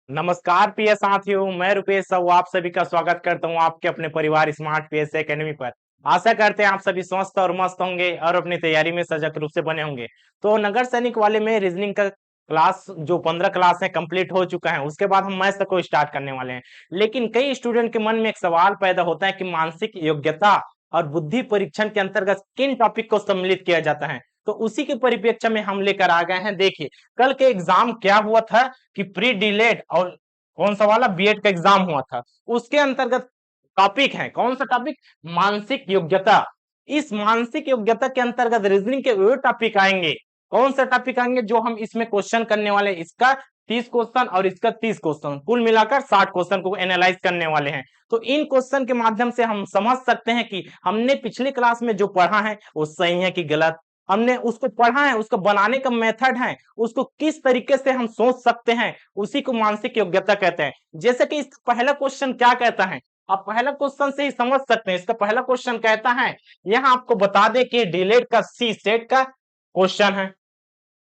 नमस्कार प्रिय साथियों, मैं रुपेश साहू आप सभी का स्वागत करता हूं आपके अपने परिवार स्मार्ट पीएस एकेडमी पर। आशा करते हैं आप सभी स्वस्थ और मस्त होंगे और अपनी तैयारी में सजग रूप से बने होंगे। तो नगर सैनिक वाले में रीजनिंग का क्लास जो 15 क्लास है कंप्लीट हो चुका है। उसके बाद हम मैथ्स को स्टार्ट करने वाले हैं। लेकिन कई स्टूडेंट के मन में एक सवाल पैदा होता है कि मानसिक योग्यता और बुद्धि परीक्षण के अंतर्गत किन टॉपिक को सम्मिलित किया जाता है। तो उसी के परिप्रेक्ष्य में हम लेकर आ गए हैं। देखिए, कल के एग्जाम क्या हुआ था कि प्री डीलेट और कौन सा वाला बीएड का एग्जाम हुआ था, उसके अंतर्गत टॉपिक है। कौन सा टॉपिक? मानसिक योग्यता। इस मानसिक योग्यता के अंतर्गत रीजनिंग के वो टॉपिक आएंगे। कौन सा टॉपिक आएंगे जो हम इसमें क्वेश्चन करने वाले हैं। इसका 30 क्वेश्चन और इसका 30 क्वेश्चन, कुल मिलाकर 60 क्वेश्चन को एनालाइज करने वाले हैं। तो इन क्वेश्चन के माध्यम से हम समझ सकते हैं कि हमने पिछले क्लास में जो पढ़ा है वो सही है कि गलत। हमने उसको पढ़ा है, उसको बनाने का मेथड है, उसको किस तरीके से हम सोच सकते हैं, उसी को मानसिक योग्यता कहते हैं। जैसे कि इसका पहला क्वेश्चन क्या कहता है, आप पहला क्वेश्चन से ही समझ सकते हैं। इसका पहला क्वेश्चन कहता है, यहाँ आपको बता दें कि डीलेट का सी सेट का क्वेश्चन है।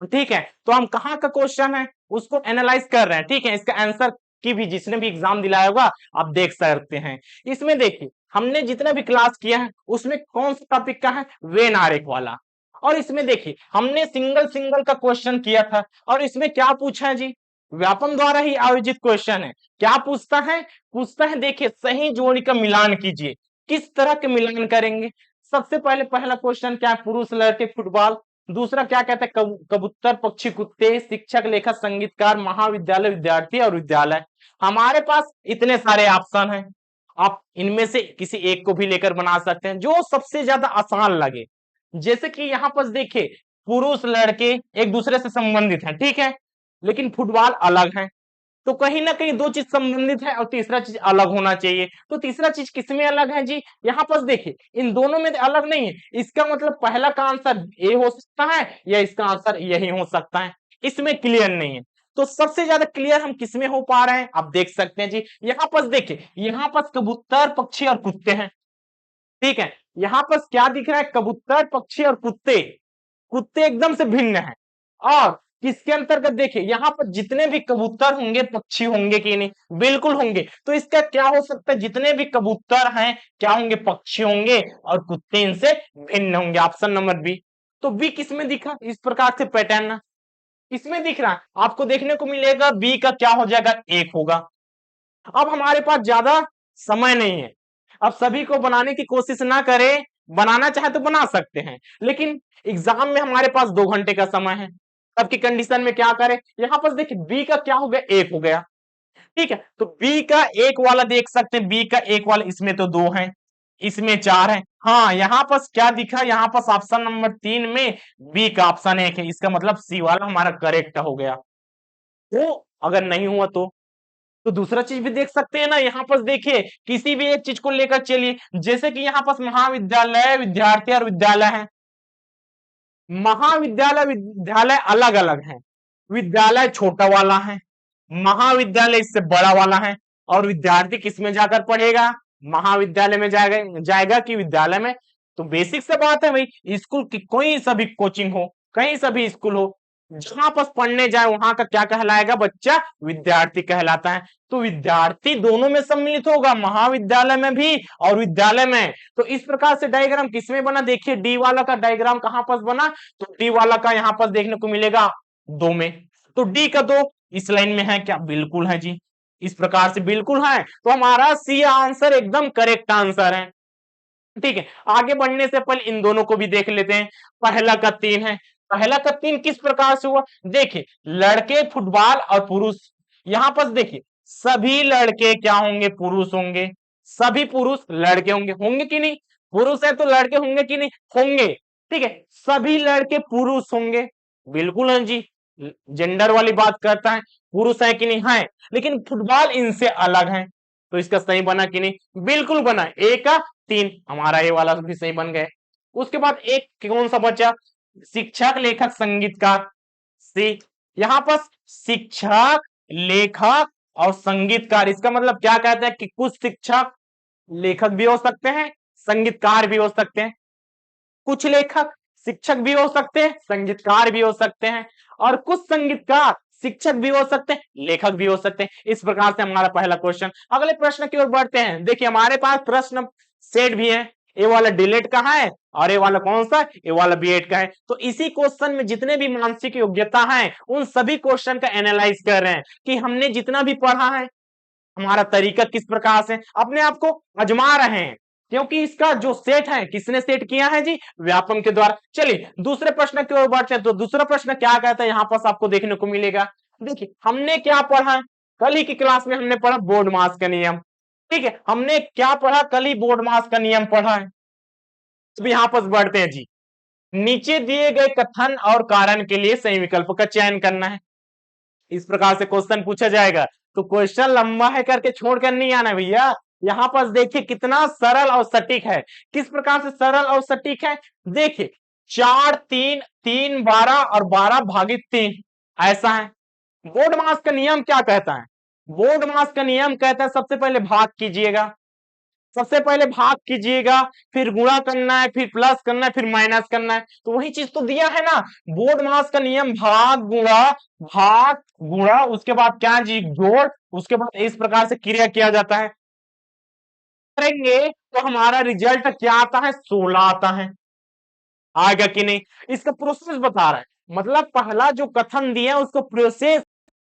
ठीक है, तो हम कहाँ का क्वेश्चन है उसको एनालाइज कर रहे हैं। ठीक है, इसका आंसर की भी जिसने भी एग्जाम दिलाया होगा आप देख सकते हैं। इसमें देखिए, हमने जितना भी क्लास किया है उसमें कौन सा टॉपिक का है, वेन आरेख वाला। और इसमें देखिए, हमने सिंगल सिंगल का क्वेश्चन किया था और इसमें क्या पूछा है जी, व्यापम द्वारा ही आयोजित क्वेश्चन है। क्या पूछता है देखिए, सही जोड़ी का मिलान कीजिए। किस तरह के मिलान करेंगे? सबसे पहले पहला क्वेश्चन क्या है, पुरुष लड़के फुटबॉल। दूसरा क्या कहता है, कबूतर पक्षी कुत्ते शिक्षक लेखक संगीतकार महाविद्यालय विद्यार्थी और विद्यालय। हमारे पास इतने सारे ऑप्शन हैं, आप इनमें से किसी एक को भी लेकर बना सकते हैं जो सबसे ज्यादा आसान लगे। जैसे कि यहाँ पर देखिए, पुरुष लड़के एक दूसरे से संबंधित हैं, ठीक है, लेकिन फुटबॉल अलग है। तो कहीं ना कहीं दो चीज संबंधित है और तीसरा चीज अलग होना चाहिए। तो तीसरा चीज किसमें अलग है जी, यहाँ पर देखिए इन दोनों में अलग नहीं है। इसका मतलब पहला का आंसर ए हो सकता है या इसका आंसर यही हो सकता है। इसमें क्लियर नहीं है। तो सबसे ज्यादा क्लियर हम किसमें हो पा रहे हैं, आप देख सकते हैं जी। यहाँ पर देखिए, यहाँ पर कबूतर पक्षी और कुत्ते हैं। ठीक है, यहाँ पर क्या दिख रहा है, कबूतर पक्षी और कुत्ते। कुत्ते एकदम से भिन्न है। और किसके अंतर्गत देखिए, यहाँ पर जितने भी कबूतर होंगे पक्षी होंगे कि नहीं, बिल्कुल होंगे। तो इसका क्या हो सकता है, जितने भी कबूतर हैं क्या होंगे, पक्षी होंगे और कुत्ते इनसे भिन्न होंगे। Option number B. तो बी किसमें दिखा, इस प्रकार से पैटर्न इसमें दिख रहा है। आपको देखने को मिलेगा बी का क्या हो जाएगा, एक होगा। अब हमारे पास ज्यादा समय नहीं है, अब सभी को बनाने की कोशिश ना करें। बनाना चाहे तो बना सकते हैं, लेकिन एग्जाम में हमारे पास 2 घंटे का समय है। तब की कंडीशन में क्या करें, यहां पर देखिए बी का क्या हो गया, एक हो गया। ठीक है, तो बी का एक वाला देख सकते हैं, बी का एक वाला, इसमें तो 2 है, इसमें 4 है। हाँ, यहाँ पर क्या दिखा, यहाँ पर ऑप्शन नंबर 3 में बी का ऑप्शन 1 है। इसका मतलब सी वाला हमारा करेक्ट हो गया। तो अगर नहीं हुआ तो दूसरा चीज भी देख सकते हैं ना। यहाँ पर देखिए, किसी भी एक चीज को लेकर चलिए। जैसे कि यहाँ पर महाविद्यालय विद्यार्थी और विद्यालय है। महाविद्यालय विद्यालय अलग अलग है। विद्यालय छोटा वाला है, महाविद्यालय इससे बड़ा वाला है। और विद्यार्थी किसमें जाकर पढ़ेगा, महाविद्यालय में जाएगा जाएगा कि विद्यालय में। तो बेसिक से बात है भाई, स्कूल की कोई सा भी कोचिंग हो, कहीं सा भी स्कूल हो, जहां पर पढ़ने जाए वहां का क्या कहलाएगा, बच्चा विद्यार्थी कहलाता है। तो विद्यार्थी दोनों में सम्मिलित होगा, महाविद्यालय में भी और विद्यालय में। तो इस प्रकार से डायग्राम किसमें बना, देखिए डी वाला का डायग्राम कहां पर बना, तो डी वाला का यहां पर देखने को मिलेगा 2 में। तो डी का 2 इस लाइन में है क्या, बिल्कुल है जी। इस प्रकार से बिल्कुल है, तो हमारा सी आंसर एकदम करेक्ट आंसर है। ठीक है, आगे बढ़ने से पहले इन दोनों को भी देख लेते हैं। पहला का 3 है, पहला का 3 किस प्रकार से हुआ, देखिए लड़के फुटबॉल और पुरुष। यहां पर देखिए, सभी लड़के क्या होंगे, पुरुष होंगे। सभी पुरुष लड़के होंगे, होंगे कि नहीं, पुरुष है तो लड़के होंगे कि नहीं, होंगे। ठीक है, सभी लड़के पुरुष होंगे, बिल्कुल है जी। जेंडर वाली बात करता है, पुरुष है कि नहीं, है। लेकिन फुटबॉल इनसे अलग है, तो इसका सही बना कि नहीं, बिल्कुल बना। ए का 3, हमारा ये वाला भी सही बन गए। उसके बाद एक कौन सा बचा, शिक्षक लेखक संगीतकार। सी, यहां पर शिक्षक लेखक और संगीतकार, इसका मतलब क्या कहते हैं कि कुछ शिक्षक लेखक भी हो सकते हैं, संगीतकार भी हो सकते हैं। कुछ लेखक शिक्षक भी हो सकते हैं, संगीतकार भी हो सकते हैं। और कुछ संगीतकार शिक्षक भी हो सकते हैं, लेखक भी हो सकते हैं। इस प्रकार से हमारा पहला क्वेश्चन। अगले प्रश्न की ओर बढ़ते हैं। देखिए हमारे पास प्रश्न सेट भी है। ए वाला डीलेट का है और ए वाला कौन सा, ए वाला बीएड का है। तो इसी क्वेश्चन में जितने भी मानसिक योग्यता है उन सभी क्वेश्चन का एनालाइज कर रहे हैं कि हमने जितना भी पढ़ा है हमारा तरीका किस प्रकार से, अपने आप को आजमा रहे हैं। क्योंकि इसका जो सेट है किसने सेट किया है जी, व्यापम के द्वारा। चलिए दूसरे प्रश्न की ओर बढ़ते हैं। तो दूसरा प्रश्न क्या कहता है, यहां पर आपको देखने को मिलेगा। देखिए हमने क्या पढ़ा, कल ही की क्लास में हमने पढ़ा बोर्ड मास का नियम। ठीक है, हमने क्या पढ़ा, कल ही बोर्ड मास का नियम पढ़ा है। तो यहां पर बढ़ते हैं जी। नीचे दिए गए कथन और कारण के लिए सही विकल्प का चयन करना है। इस प्रकार से क्वेश्चन पूछा जाएगा। तो क्वेश्चन लंबा है करके छोड़कर नहीं आना भैया। यहां पर देखिए कितना सरल और सटीक है। किस प्रकार से सरल और सटीक है, देखिए 4 3 3 12 और 12 भागित 3 ऐसा है। बोर्ड मास का नियम क्या कहता है, बोर्ड मास का नियम कहता है सबसे पहले भाग कीजिएगा, सबसे पहले भाग कीजिएगा, फिर गुणा करना है, फिर प्लस करना है, फिर माइनस करना है। तो वही चीज तो दिया है ना, बोर्ड मास का नियम भाग गुणा उसके बाद क्या जी जोड़, उसके बाद इस प्रकार से क्रिया किया जाता है। करेंगे तो हमारा रिजल्ट क्या आता है, 16 आता है। आएगा कि नहीं, इसका प्रोसेस बता रहा है। मतलब पहला जो कथन दिया है उसको प्रोसेस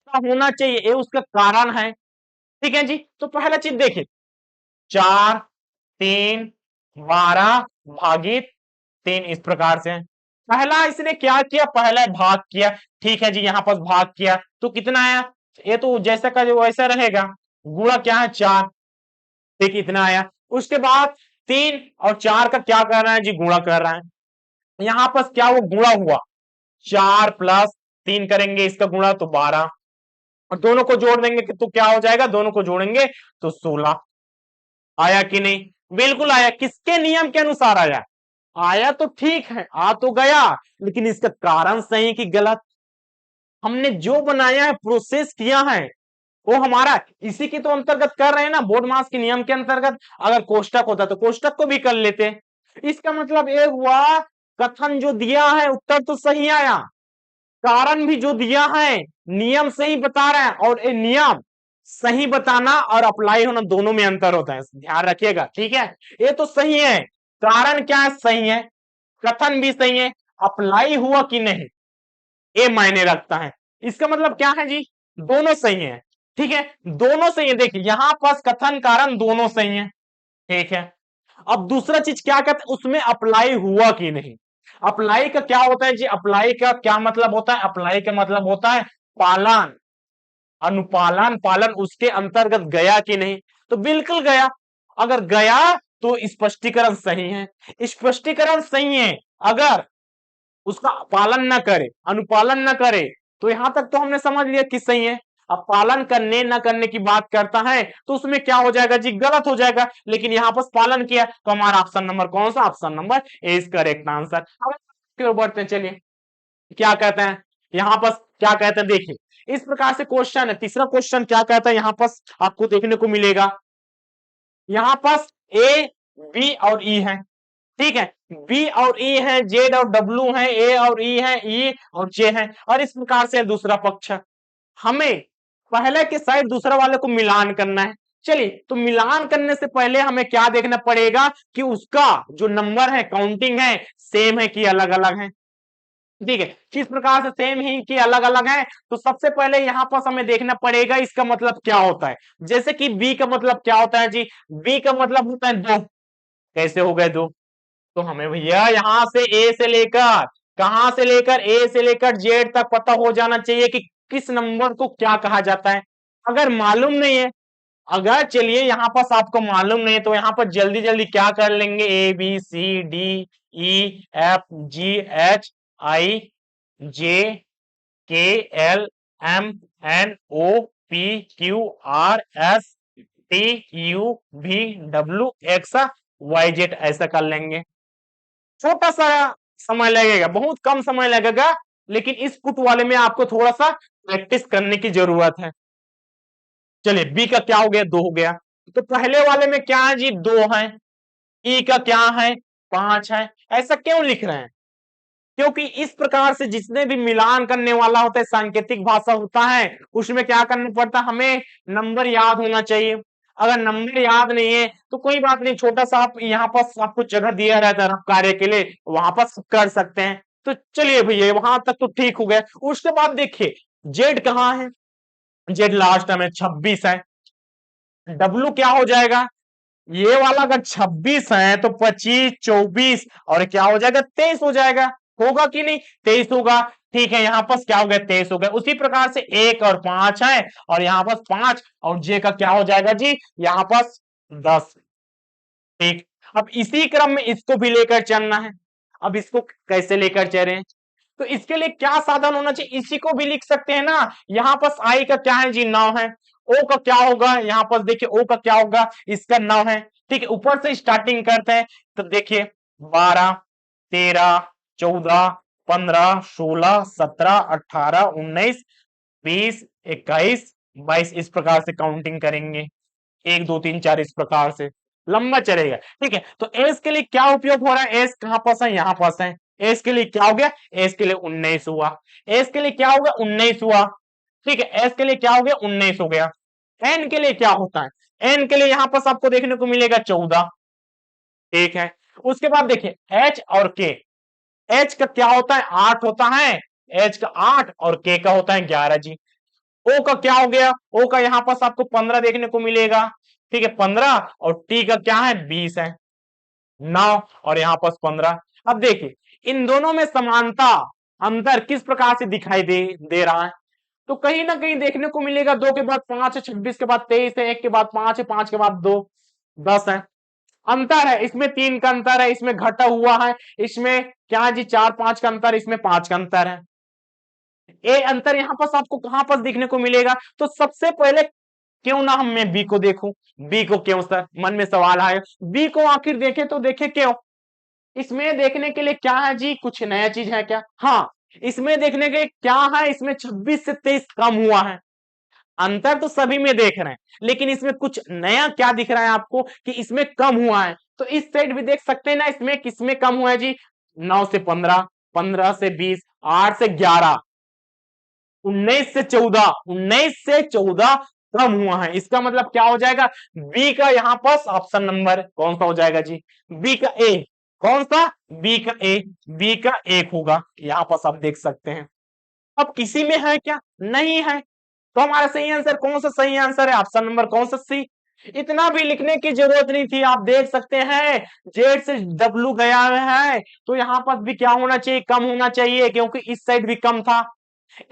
होना चाहिए, ये उसका कारण है। ठीक है जी। तो पहला चीज देखिए 4 3 12 भागित 3 इस प्रकार से। पहला इसने क्या किया, पहला भाग किया। ठीक है जी, यहां पर भाग किया तो कितना आया, ये तो जैसा का जो वैसा रहेगा। गुणा क्या है 4, ठीक इतना आया। उसके बाद 3 और 4 का क्या कर रहा है जी, गुणा कर रहा है। यहां पर क्या वो गुणा हुआ, 4 प्लस 3 करेंगे इसका गुणा तो 12 और दोनों को जोड़ देंगे तो क्या हो जाएगा, दोनों को जोड़ेंगे तो 16। आया कि नहीं, बिल्कुल आया। किसके नियम के अनुसार आया, आया तो ठीक है, आ तो गया, लेकिन इसका कारण सही कि गलत। हमने जो बनाया है प्रोसेस किया है वो हमारा इसी के तो अंतर्गत कर रहे हैं ना, बोर्ड मास के नियम के अंतर्गत। अगर कोष्टक होता तो कोष्टक को भी कर लेते। इसका मतलब ये हुआ कथन जो दिया है उत्तर तो सही आया, कारण भी जो दिया है नियम सही बता रहा है। और ये नियम सही बताना और अप्लाई होना दोनों में अंतर होता है, ध्यान रखिएगा। ठीक है, ये तो सही है, कारण क्या है, सही है, कथन भी सही है, अप्लाई हुआ कि नहीं ये मायने रखता है। इसका मतलब क्या है जी, दोनों सही है। ठीक है, दोनों सही है। देखिए यहां पास कथन कारण दोनों सही है। ठीक है, अब दूसरा चीज क्या कहते हैं, उसमें अप्लाई हुआ कि नहीं। अप्लाई का क्या होता है जी, अप्लाई का क्या मतलब होता है, अप्लाई का मतलब होता है पालन, अनुपालन, पालन उसके अंतर्गत गया कि नहीं। तो बिल्कुल गया। अगर गया तो स्पष्टीकरण सही है, स्पष्टीकरण सही है। अगर उसका पालन ना करे, अनुपालन ना करे, तो यहां तक तो हमने समझ लिया कि सही है। अब पालन करने न करने की बात करता है तो उसमें क्या हो जाएगा जी, गलत हो जाएगा। लेकिन यहां पर पालन किया तो हमारा ऑप्शन नंबर कौन सा, option number A is correct answer. अब बढ़ते हैं, चलिए क्या कहते हैं यहां पर, क्या कहते हैं देखिए इस प्रकार से क्वेश्चन है। तीसरा क्वेश्चन क्या कहता है, यहां पर आपको देखने को मिलेगा, यहां पर ए बी और ई है। ठीक है, बी और ई है, जेड और डब्ल्यू है, ए और ई है, ई और जे है, और इस प्रकार से दूसरा पक्ष। हमें पहले के साइड दूसरा वाले को मिलान करना है। चलिए तो मिलान करने से पहले हमें क्या देखना पड़ेगा कि उसका जो नंबर है, काउंटिंग है, सेम है कि अलग अलग है। ठीक है, किस प्रकार से सेम ही कि अलग अलग है, तो सबसे पहले यहां पर हमें देखना पड़ेगा इसका मतलब क्या होता है। जैसे कि बी का मतलब क्या होता है जी, बी का मतलब होता है दो। कैसे हो गए दो, तो हमें भैया यहां से ए से लेकर, कहां से लेकर, ए से लेकर जेड तक पता हो जाना चाहिए कि किस नंबर को क्या कहा जाता है। अगर मालूम नहीं है, अगर चलिए यहां पर आपको मालूम नहीं है तो यहां पर जल्दी जल्दी क्या कर लेंगे, A B C D E F G H I J K L M N O P Q R S T U V W X Y Z ऐसा कर लेंगे। छोटा सा समय लगेगा, बहुत कम समय लगेगा, लेकिन इस पुट वाले में आपको थोड़ा सा प्रैक्टिस करने की जरूरत है। चलिए बी का क्या हो गया, 2 हो गया। तो पहले वाले में क्या है जी, 2 है। ई का क्या है, 5 है। ऐसा क्यों लिख रहे हैं, क्योंकि इस प्रकार से जितने भी मिलान करने वाला होता है सांकेतिक भाषा होता है उसमें क्या करना पड़ता है, हमें नंबर याद होना चाहिए। अगर नंबर याद नहीं है तो कोई बात नहीं, छोटा सा आप यहाँ पर आपको जगह दिया रहता है कार्य के लिए, वहां पर कर सकते हैं। तो चलिए भैया वहां तक तो ठीक हो गया। उसके बाद देखिए जेड कहाँ है, जेड लास्ट में 26 है। डब्लू क्या हो जाएगा, ये वाला अगर 26 है तो 25 24 और क्या हो जाएगा 23 हो जाएगा, होगा कि नहीं 23 होगा। ठीक है यहाँ पर क्या हो गया 23 हो गया। उसी प्रकार से 1 और 5 है और यहाँ पर 5 और जे का क्या हो जाएगा जी यहाँ पर 10। ठीक, अब इसी क्रम में इसको भी लेकर चलना है। अब इसको कैसे लेकर चले, तो इसके लिए क्या साधन होना चाहिए, इसी को भी लिख सकते हैं ना। यहाँ पर आई का क्या है जी 9 है, ओ का क्या होगा यहाँ पर देखिए ओ का क्या होगा इसका 9 है। ठीक है ऊपर से स्टार्टिंग करते हैं तो देखिए 12 13 14 15 16 17 18 19 20 21 22 इस प्रकार से काउंटिंग करेंगे, 1 2 3 4 इस प्रकार से लंबा चलेगा। ठीक है तो एस के लिए क्या उपयोग हो रहा है, एस कहां पास है यहाँ पास है। एस के लिए क्या हो गया, एस के लिए 19 हुआ। एस के लिए क्या हो गया 19 हुआ। ठीक है एस के लिए क्या हो गया 19 हो गया। एन के लिए क्या होता है, एन के लिए यहाँ पास आपको देखने को मिलेगा 14। ठीक है उसके बाद देखिए एच और के, एच का क्या होता है 8 होता है, एच का 8 और के का होता है 11 जी। ओ का क्या हो गया, ओ का यहाँ पास आपको 15 देखने को मिलेगा। ठीक है 15 और टी का क्या है 20 है, 9 और यहाँ पास 15। अब देखिए इन दोनों में समानता अंतर किस प्रकार से दिखाई दे रहा है, तो कहीं ना कहीं देखने को मिलेगा 2 के बाद 5 है, 26 के बाद 23 है, 1 के बाद 5 है, 5 के बाद 2 10 है। अंतर है इसमें 3 का अंतर है, इसमें घटा हुआ है, इसमें क्या है जी 4 5 का अंतर, इसमें 5 का अंतर है। ये अंतर यहाँ पर आपको कहां पर दिखने को मिलेगा, तो सबसे पहले क्यों ना हम मैं बी को देखूं, बी को क्यों सर मन में सवाल आए, बी को आखिर देखे तो देखे क्यों, इसमें देखने के लिए क्या है जी कुछ नया चीज है क्या, हाँ इसमें देखने के क्या है, इसमें 26 से 23 कम हुआ है। अंतर तो सभी में देख रहे हैं लेकिन इसमें कुछ नया क्या दिख रहा है आपको कि इसमें कम हुआ है। तो इस साइड भी देख सकते हैं ना, इसमें किसमें कम हुआ है जी 9 से 15, 15 से 20, 8 से 11, 19 से 14, 19 से 14 कम हुआ है। इसका मतलब क्या हो जाएगा, बी का यहाँ पास ऑप्शन नंबर कौन सा हो जाएगा जी, बी का ए, कौन सा बी का ए, बी का एक होगा यहाँ पास आप देख सकते हैं। अब किसी में है क्या, नहीं है, तो हमारा सही आंसर कौन सा सही आंसर है, ऑप्शन नंबर कौन सा सी। इतना भी लिखने की जरूरत नहीं थी, आप देख सकते हैं जेड से डब्लू गया है तो यहाँ पर भी क्या होना चाहिए, कम होना चाहिए, क्योंकि इस साइड भी कम था,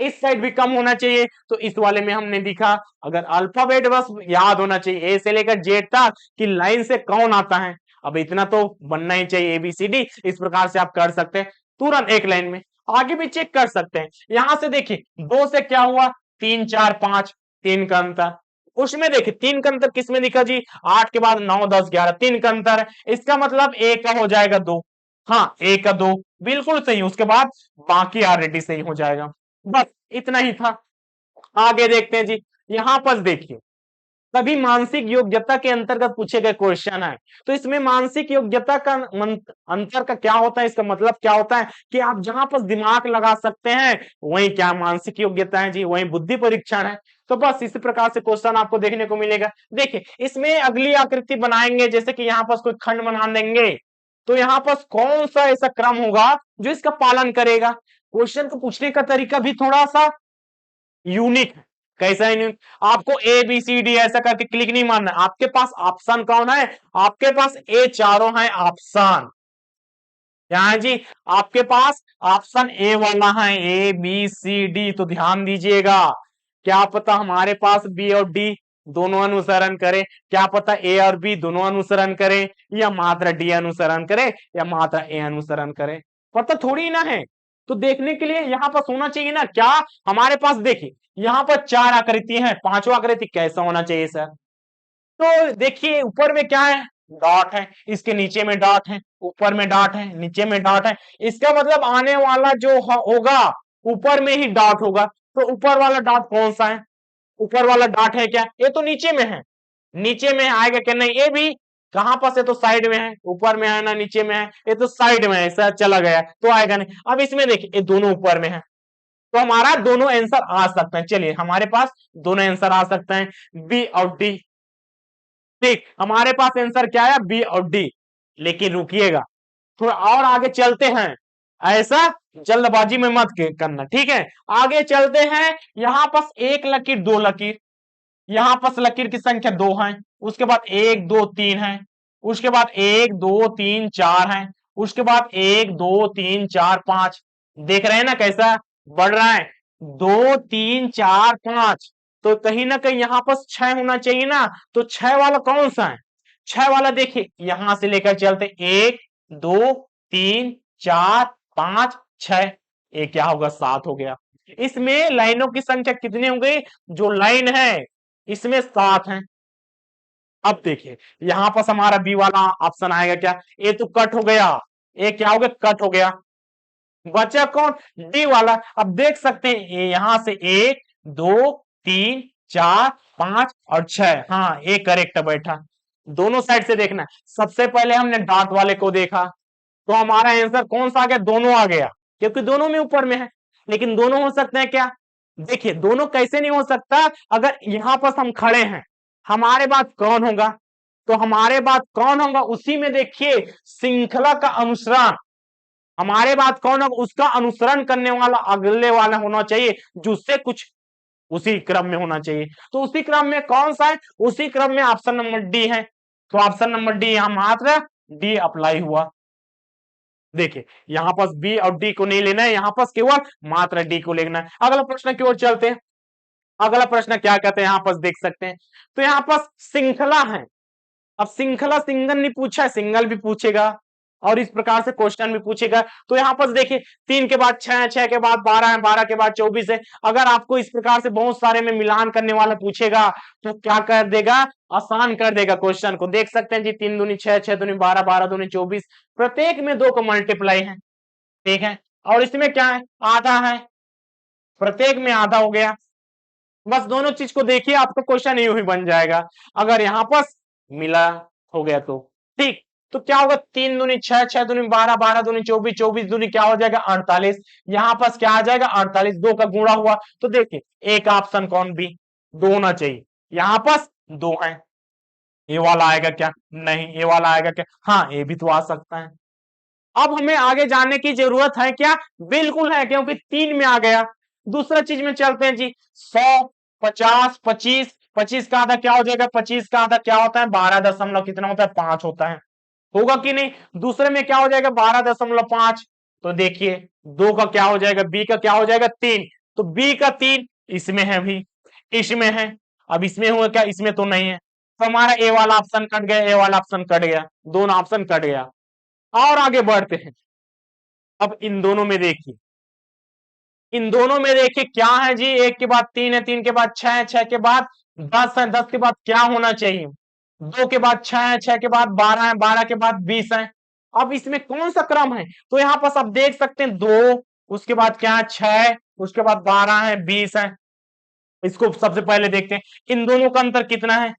इस साइड भी कम होना चाहिए। तो इस वाले में हमने दिखा अगर अल्फाबेट बस याद होना चाहिए ए से लेकर जेड तक कि लाइन से कौन आता है, अब इतना तो बनना ही चाहिए एबीसीडी, इस प्रकार से आप कर सकते हैं तुरंत एक लाइन में। आगे भी चेक कर सकते हैं, यहां से देखिए 2 से क्या हुआ 3 4 5, 3 का अंतर, उसमें देखिए 3 का अंतर किसमें दिखा जी 8 के बाद 9 10 11, 3 का अंतर है, इसका मतलब ए का हो जाएगा 2, हाँ ए का 2 बिल्कुल सही, उसके बाद बाकी ऑलरेडी सही हो जाएगा। बस इतना ही था। आगे देखते हैं जी, यहां पर देखिए सभी मानसिक योग्यता के अंतर्गत पूछे गए क्वेश्चन है। तो इसमें मानसिक योग्यता का अंतर का क्या होता है, इसका मतलब क्या होता है कि आप जहां पर दिमाग लगा सकते हैं वही क्या मानसिक योग्यता है जी, वही बुद्धि परीक्षण है। तो बस इसी प्रकार से क्वेश्चन आपको देखने को मिलेगा। देखिए इसमें अगली आकृति बनाएंगे, जैसे कि यहाँ पर कोई खंड बना देंगे तो यहाँ पर कौन सा ऐसा क्रम होगा जो इसका पालन करेगा। क्वेश्चन को पूछने का तरीका भी थोड़ा सा यूनिक है। कैसा यूनिक, आपको ए बी सी डी ऐसा करके क्लिक नहीं मारना, आपके पास ऑप्शन कौन है, आपके पास ए चारों है ऑप्शन, क्या है जी आपके पास ऑप्शन ए वाला है, ए बी सी डी। तो ध्यान दीजिएगा, क्या पता हमारे पास बी और डी दोनों अनुसरण करें, क्या पता ए और बी दोनों अनुसरण करें, या मात्र डी अनुसरण करे या मात्र ए अनुसरण करे, पता थोड़ी ना है। तो देखने के लिए यहाँ पर होना चाहिए ना क्या, हमारे पास देखिए यहाँ पर 4 आकृति है, 5वां आकृति कैसा होना चाहिए सर, तो देखिए ऊपर में क्या है डॉट है, इसके नीचे में डॉट है, ऊपर में डॉट है, नीचे में डॉट है, इसका मतलब आने वाला जो होगा ऊपर में ही डॉट होगा। तो ऊपर वाला डॉट कौन सा है, ऊपर वाला डॉट है क्या, ये तो नीचे में है, नीचे में आएगा क्या, नहीं ये भी कहां पर से, तो साइड में है, ऊपर में है ना नीचे में है, ये तो साइड में है, ऐसा चला गया तो आएगा नहीं। अब इसमें देखिए ये दोनों ऊपर में है, तो हमारा दोनों आंसर आ सकते हैं। चलिए हमारे पास दोनों आंसर आ सकते हैं, बी और डी। ठीक, हमारे पास आंसर क्या है, बी और डी। लेकिन रुकिएगा, थोड़ा और आगे चलते हैं, ऐसा जल्दबाजी में मत करना, ठीक है। आगे चलते हैं, यहां पास एक लकीर दो लकीर, यहां पास लकीर की संख्या दो है, उसके बाद एक दो तीन है, उसके बाद एक दो तीन चार है, उसके बाद एक दो तीन चार पांच। देख रहे हैं ना कैसा बढ़ रहा है, दो तीन चार पांच, तो कहीं ना कहीं यहां पास छह होना चाहिए ना। तो छह वाला कौन सा है, छह वाला देखिए यहां से लेकर चलते, एक दो तीन चार पांच छह, ये क्या होगा, सात हो गया। इसमें लाइनों की संख्या कितनी हो गई, जो लाइन है इसमें सात है। अब देखिए यहां पर हमारा बी वाला ऑप्शन आएगा क्या, ए तो कट हो गया, ए क्या हो गया, कट हो गया, बचा कौन, डी वाला। अब देख सकते हैं यहां से एक दो तीन चार पांच और छह, हाँ ए करेक्ट बैठा। दोनों साइड से देखना, सबसे पहले हमने डॉट वाले को देखा, तो हमारा आंसर कौन सा आ गया, दोनों आ गया, क्योंकि दोनों में ऊपर में है। लेकिन दोनों हो सकते हैं क्या, देखिए दोनों कैसे नहीं हो सकता, अगर यहां पर हम खड़े हैं, हमारे बाद कौन होगा, तो हमारे बाद कौन होगा, उसी में देखिए श्रृंखला का अनुसरण, हमारे बाद कौन होगा, उसका अनुसरण करने वाला अगले वाला होना चाहिए, जो उससे कुछ उसी क्रम में होना चाहिए। तो उसी क्रम में कौन सा है, उसी क्रम में ऑप्शन नंबर डी है, तो ऑप्शन नंबर डी यहां मात्र डी अप्लाई हुआ। देखिए यहां पास बी और डी को नहीं लेना है, यहां पास केवल मात्र डी को लेना है। अगला प्रश्न की ओर चलते हैं, अगला प्रश्न क्या कहते हैं, यहां पास देख सकते हैं, तो यहां पास श्रृंखला है। अब श्रृंखला सिंगल नहीं पूछा है, सिंगल भी पूछेगा और इस प्रकार से क्वेश्चन भी पूछेगा। तो यहाँ पर देखिए तीन के बाद छह, छह के बाद बारह है, बारह के बाद 24 है। अगर आपको इस प्रकार से बहुत सारे में मिलान करने वाला पूछेगा तो क्या कर देगा, आसान कर देगा क्वेश्चन को। देख सकते हैं जी, तीन दूनी छह, छह दूनी बारह, बारह दूनी 24, प्रत्येक में दो का मल्टीप्लाई है, ठीक है। और इसमें क्या है, आधा है, प्रत्येक में आधा हो गया। बस दोनों चीज को देखिए, आपका क्वेश्चन यूं ही बन जाएगा, अगर यहां पर मिला हो गया तो। ठीक, तो क्या होगा, तीन दूनी छह, छह दूनी बारह, बारह दूनी 24, 24 दूनी क्या हो जाएगा 48, यहां पास क्या आ जाएगा 48, दो का गुणा हुआ। तो देखिए एक ऑप्शन कौन, बी, दो होना चाहिए, यहां पास दो है, ये वाला आएगा क्या, नहीं, ये वाला आएगा क्या, हाँ ये भी तो आ सकता है। अब हमें आगे जानने की जरूरत है क्या, बिल्कुल है, क्योंकि तीन में आ गया। दूसरा चीज में चलते हैं जी, 100, 50, 25, 25 का आधा क्या हो जाएगा, 25 का आधा क्या होता है, 12 दशमलव कितना होता है, 5 होता है, होगा कि नहीं। दूसरे में क्या हो जाएगा, 12.5, तो देखिए दो का क्या हो जाएगा, बी का क्या हो जाएगा, तीन, तो बी का तीन इसमें है भी, इसमें है, अब इसमें हुआ क्या, इसमें तो नहीं है, तो हमारा ए वाला ऑप्शन कट गया, ए वाला ऑप्शन कट गया, दोनों ऑप्शन कट गया। और आगे बढ़ते हैं, अब इन दोनों में देखिए, इन दोनों में देखिए क्या है जी, एक के बाद तीन है, तीन के बाद छह है, छह के बाद 10 है, 10 के बाद क्या होना चाहिए, दो के बाद छह है, छह के बाद 12 है, 12 के बाद 20 है। अब इसमें कौन सा क्रम है, तो यहां पर आप देख सकते हैं, दो, उसके बाद क्या है छह, उसके बाद 12 है, 20 है। इसको सबसे पहले देखते हैं, इन दोनों का अंतर कितना है,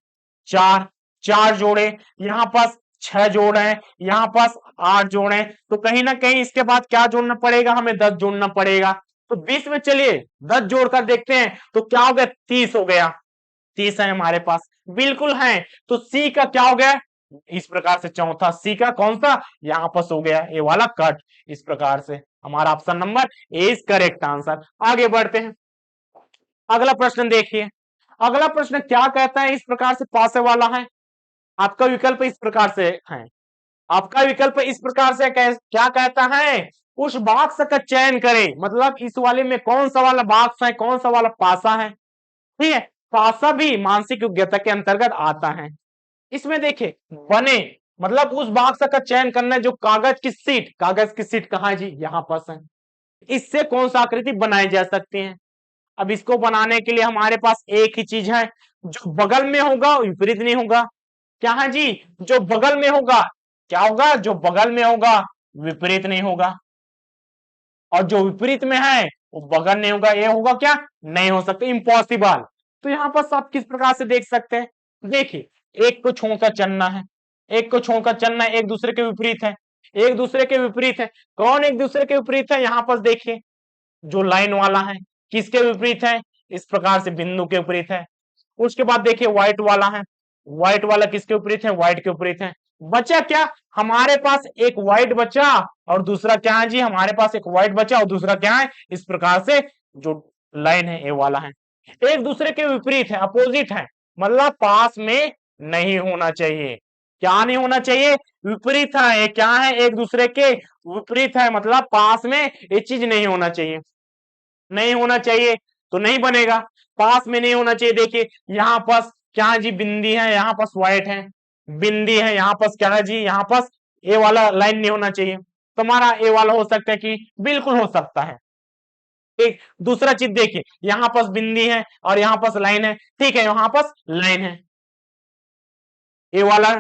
चार, चार जोड़े, यहां पास छह जोड़ है, यहां पास आठ जोड़ है, तो कहीं ना कहीं इसके बाद क्या जोड़ना पड़ेगा, हमें 10 जोड़ना पड़ेगा। तो 20 में चलिए 10 जोड़कर देखते हैं, तो क्या हो गया, 30 हो गया, 30 है हमारे पास, बिल्कुल है। तो सी का क्या हो गया, इस प्रकार से चौथा, सी का कौन सा, यहां पास हो गया ये वाला कट, इस प्रकार से हमारा option number A is correct answer. आगे बढ़ते हैं, अगला प्रश्न देखिए, अगला प्रश्न क्या कहता है, इस प्रकार से पासे वाला है, आपका विकल्प इस प्रकार से है, आपका विकल्प इस प्रकार से क्या कहता है, उस बॉक्स का चयन करें, मतलब इस वाले में कौन सा वाला बॉक्स है, कौन सा वाला पासा है, ठीक है। पासा भी मानसिक योग्यता के अंतर्गत आता है। इसमें देखिए बने, मतलब उस बॉक्स का चयन करना है जो कागज की सीट, कागज की सीट कहां है जी, यहां पास है, इससे कौन सा आकृति बनाई जा सकती है। अब इसको बनाने के लिए हमारे पास एक ही चीज है, जो बगल में होगा विपरीत नहीं होगा, क्या है जी, जो बगल में होगा क्या होगा, जो बगल में होगा विपरीत नहीं होगा, और जो विपरीत में है वो बगल नहीं होगा, ये होगा क्या, नहीं हो सकता, इम्पॉसिबल। तो यहां पर आप किस प्रकार से देख सकते हैं, देखिए एक को छोड़कर चलना है, एक को छोड़कर चलना, एक दूसरे के विपरीत है, एक दूसरे के विपरीत है। कौन एक दूसरे के विपरीत है? यहाँ पर देखिए जो लाइन वाला है किसके विपरीत है? इस प्रकार से बिंदु के विपरीत है। उसके बाद देखिए व्हाइट वाला है, व्हाइट वाला किसके विपरीत है? व्हाइट के विपरीत है। बचा क्या? हमारे पास एक व्हाइट बचा और दूसरा क्या है जी? हमारे पास एक व्हाइट बचा और दूसरा क्या है? इस प्रकार से जो लाइन है ये वाला है, एक दूसरे के विपरीत है, अपोजिट है, मतलब पास में नहीं होना चाहिए। क्या नहीं होना चाहिए? विपरीत है। ये क्या है? एक दूसरे के विपरीत है, मतलब पास में ये चीज नहीं होना चाहिए, नहीं होना चाहिए तो नहीं बनेगा। पास में नहीं होना चाहिए। देखिए यहाँ पास क्या है जी? बिंदी है, यहाँ पास व्हाइट है, बिंदी है, यहाँ पास क्या है जी? यहाँ पास ए वाला लाइन नहीं होना चाहिए। तुम्हारा ए वाला हो सकता है कि बिल्कुल हो सकता है। एक दूसरा चीज देखिए, यहाँ पास बिंदी है और यहाँ पास लाइन है, ठीक है, यहाँ पास लाइन है, ए वाला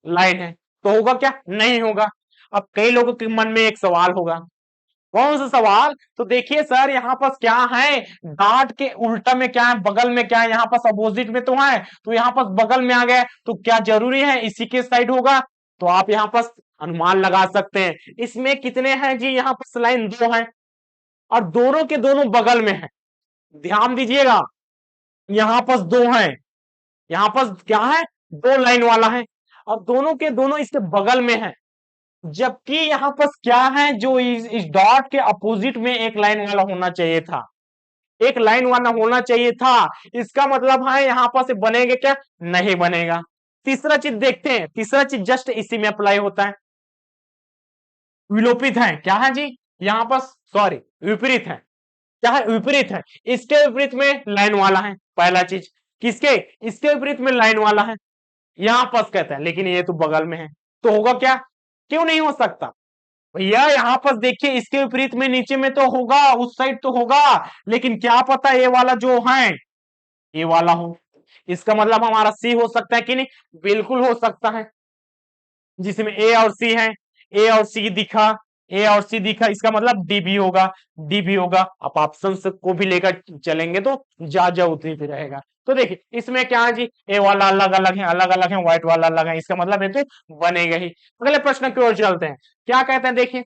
लाइन है, तो होगा क्या? नहीं होगा। अब कई लोगों के मन में एक सवाल होगा, कौन सा सवाल? तो देखिए सर यहाँ पास क्या है? डॉट के उल्टा में क्या है? बगल में क्या है? यहाँ पास अपोजिट में तो है, तो यहाँ पास बगल में आ गया, तो क्या जरूरी है इसी के साइड होगा? तो आप यहाँ पास अनुमान लगा सकते हैं। इसमें कितने हैं जी? यहाँ पास लाइन दो है और दोनों के दोनों बगल में है। ध्यान दीजिएगा, यहाँ पास दो है, यहाँ पास क्या है? दो लाइन वाला है और दोनों के दोनों इसके बगल में है। जबकि यहाँ पास क्या है? जो इस डॉट के अपोजिट में एक लाइन वाला होना चाहिए था, एक लाइन वाला होना चाहिए था। इसका मतलब है यहाँ पास बनेगा क्या? नहीं बनेगा। तीसरा चीज देखते हैं, तीसरा चीज जस्ट इसी में अप्लाई होता है, विलोपित है। क्या है जी? यहाँ पास सॉरी विपरीत है। क्या है? विपरीत है। इसके विपरीत में लाइन वाला है, पहला चीज। किसके? इसके विपरीत में लाइन वाला है, यहां पास कहता है, लेकिन ये तो बगल में है, तो होगा क्या? क्यों नहीं हो सकता भैया? यहां पास देखिए इसके विपरीत में नीचे में तो होगा, उस साइड तो होगा, लेकिन क्या पता ये वाला जो है ये वाला हो। इसका मतलब हमारा सी हो सकता है कि नहीं? बिल्कुल हो सकता है, जिसमें ए और सी है, ए और सी दिखा, ए और सी दिखा, इसका मतलब डी भी होगा, डी भी होगा। आप ऑप्शन को भी लेकर चलेंगे तो जा उतनी भी रहेगा। तो देखिए इसमें क्या है जी? ए वाला अलग अलग है, अलग अलग है, व्हाइट वाला अलग है, इसका मतलब ये तो बनेगा ही। अगले प्रश्न की ओर चलते हैं, क्या कहते हैं देखिए,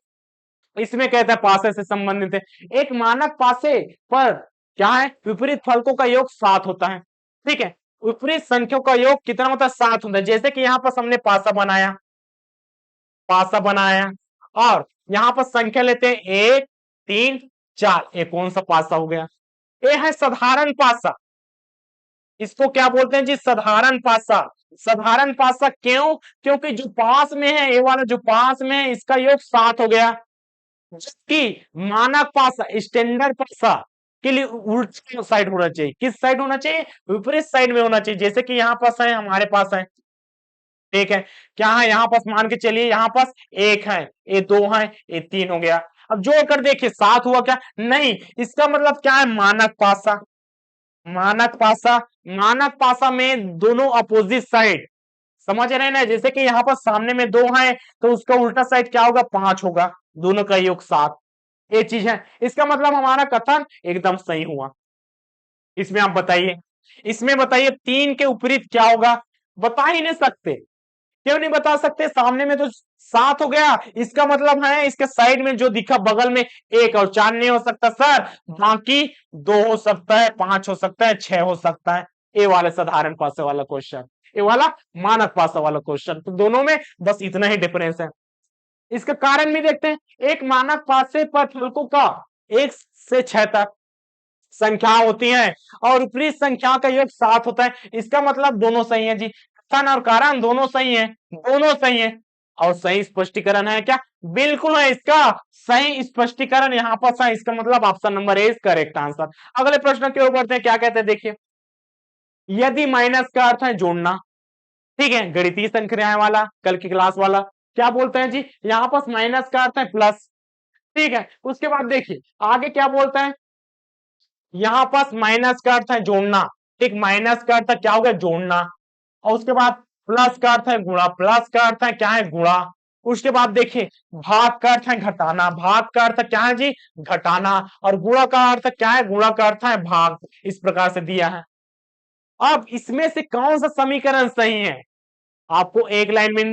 इसमें कहता है पासे से संबंधित है। एक मानक पासे पर क्या है? विपरीत फलकों का योग 7 होता है, ठीक है। विपरीत संख्याओं का योग कितना होता है? 7 होता है। जैसे कि यहाँ पर हमने पासा बनाया, पासा बनाया और यहां पर संख्या लेते हैं 1 3 4, ये कौन सा पासा हो गया? ये है साधारण पासा। इसको क्या बोलते हैं जी? साधारण पासा। साधारण पासा क्यों? क्योंकि जो पास में है, ये वाला जो पास में है, इसका योग 7 हो गया। जबकि मानक पासा, स्टैंडर्ड पासा के लिए उल्टा साइड होना चाहिए। किस साइड होना चाहिए? विपरीत साइड में होना चाहिए। जैसे कि यहाँ पास है, हमारे पास है, ठीक है, क्या है यहाँ पास? मान के चलिए यहाँ पास 1 है, ये 2 है, ये 3 हो गया। अब जोड़कर देखिए 7 हुआ क्या? नहीं, इसका मतलब क्या है? मानक पासा। मानक पासा, मानक पासा में दोनों अपोजिट साइड, समझ रहे हैं ना? जैसे कि यहाँ पर सामने में 2 है तो उसका उल्टा साइड क्या होगा? 5 होगा, दोनों का योग 7। ये चीज है, इसका मतलब हमारा कथन एकदम सही हुआ। इसमें आप बताइए, इसमें बताइए 3 के विपरीत क्या होगा? बता ही नहीं सकते। क्यों नहीं बता सकते? सामने में तो 7 हो गया, इसका मतलब है इसके साइड में जो दिखा बगल में 1 और 4 नहीं हो सकता सर, बाकी 2 हो सकता है, 5 हो सकता है, 6 हो सकता है। ए वाले साधारण पासे वाला क्वेश्चन, ये वाला मानक पासा वाला क्वेश्चन, तो दोनों में बस इतना ही डिफरेंस है। इसका कारण भी देखते हैं। एक मानक पासे पर फलकों का 1 से 6 तक संख्या होती है और विपरीत संख्या का योग 7 होता है। इसका मतलब दोनों सही है जी, कथन और कारण दोनों सही है, दोनों सही है। और सही स्पष्टीकरण है क्या? बिल्कुल है, इसका सही स्पष्टीकरण यहाँ पर है। इसका मतलब option number A is correct answer. अगले प्रश्न की ओर बढ़ते हैं, क्या कहते हैं देखिए, यदि माइनस का अर्थ है जोड़ना, ठीक है, गणितीय संख्याएं वाला कल की क्लास वाला, क्या बोलते हैं जी? यहाँ पर माइनस का अर्थ है प्लस, ठीक है। उसके बाद देखिए आगे क्या बोलते हैं, यहां पास माइनस का अर्थ है जोड़ना, ठीक, माइनस का अर्थ क्या होगा? जोड़ना। और उसके बाद प्लस का अर्थ है गुणा, प्लस का अर्थ है क्या है? गुणा। उसके बाद देखिए भाग का अर्थ है घटाना, भाग का अर्थ क्या है जी? घटाना। और गुणा का अर्थ क्या है? गुणा का अर्थ है भाग। इस प्रकार से दिया है। अब इसमें से कौन सा समीकरण सही है? आपको एक लाइन में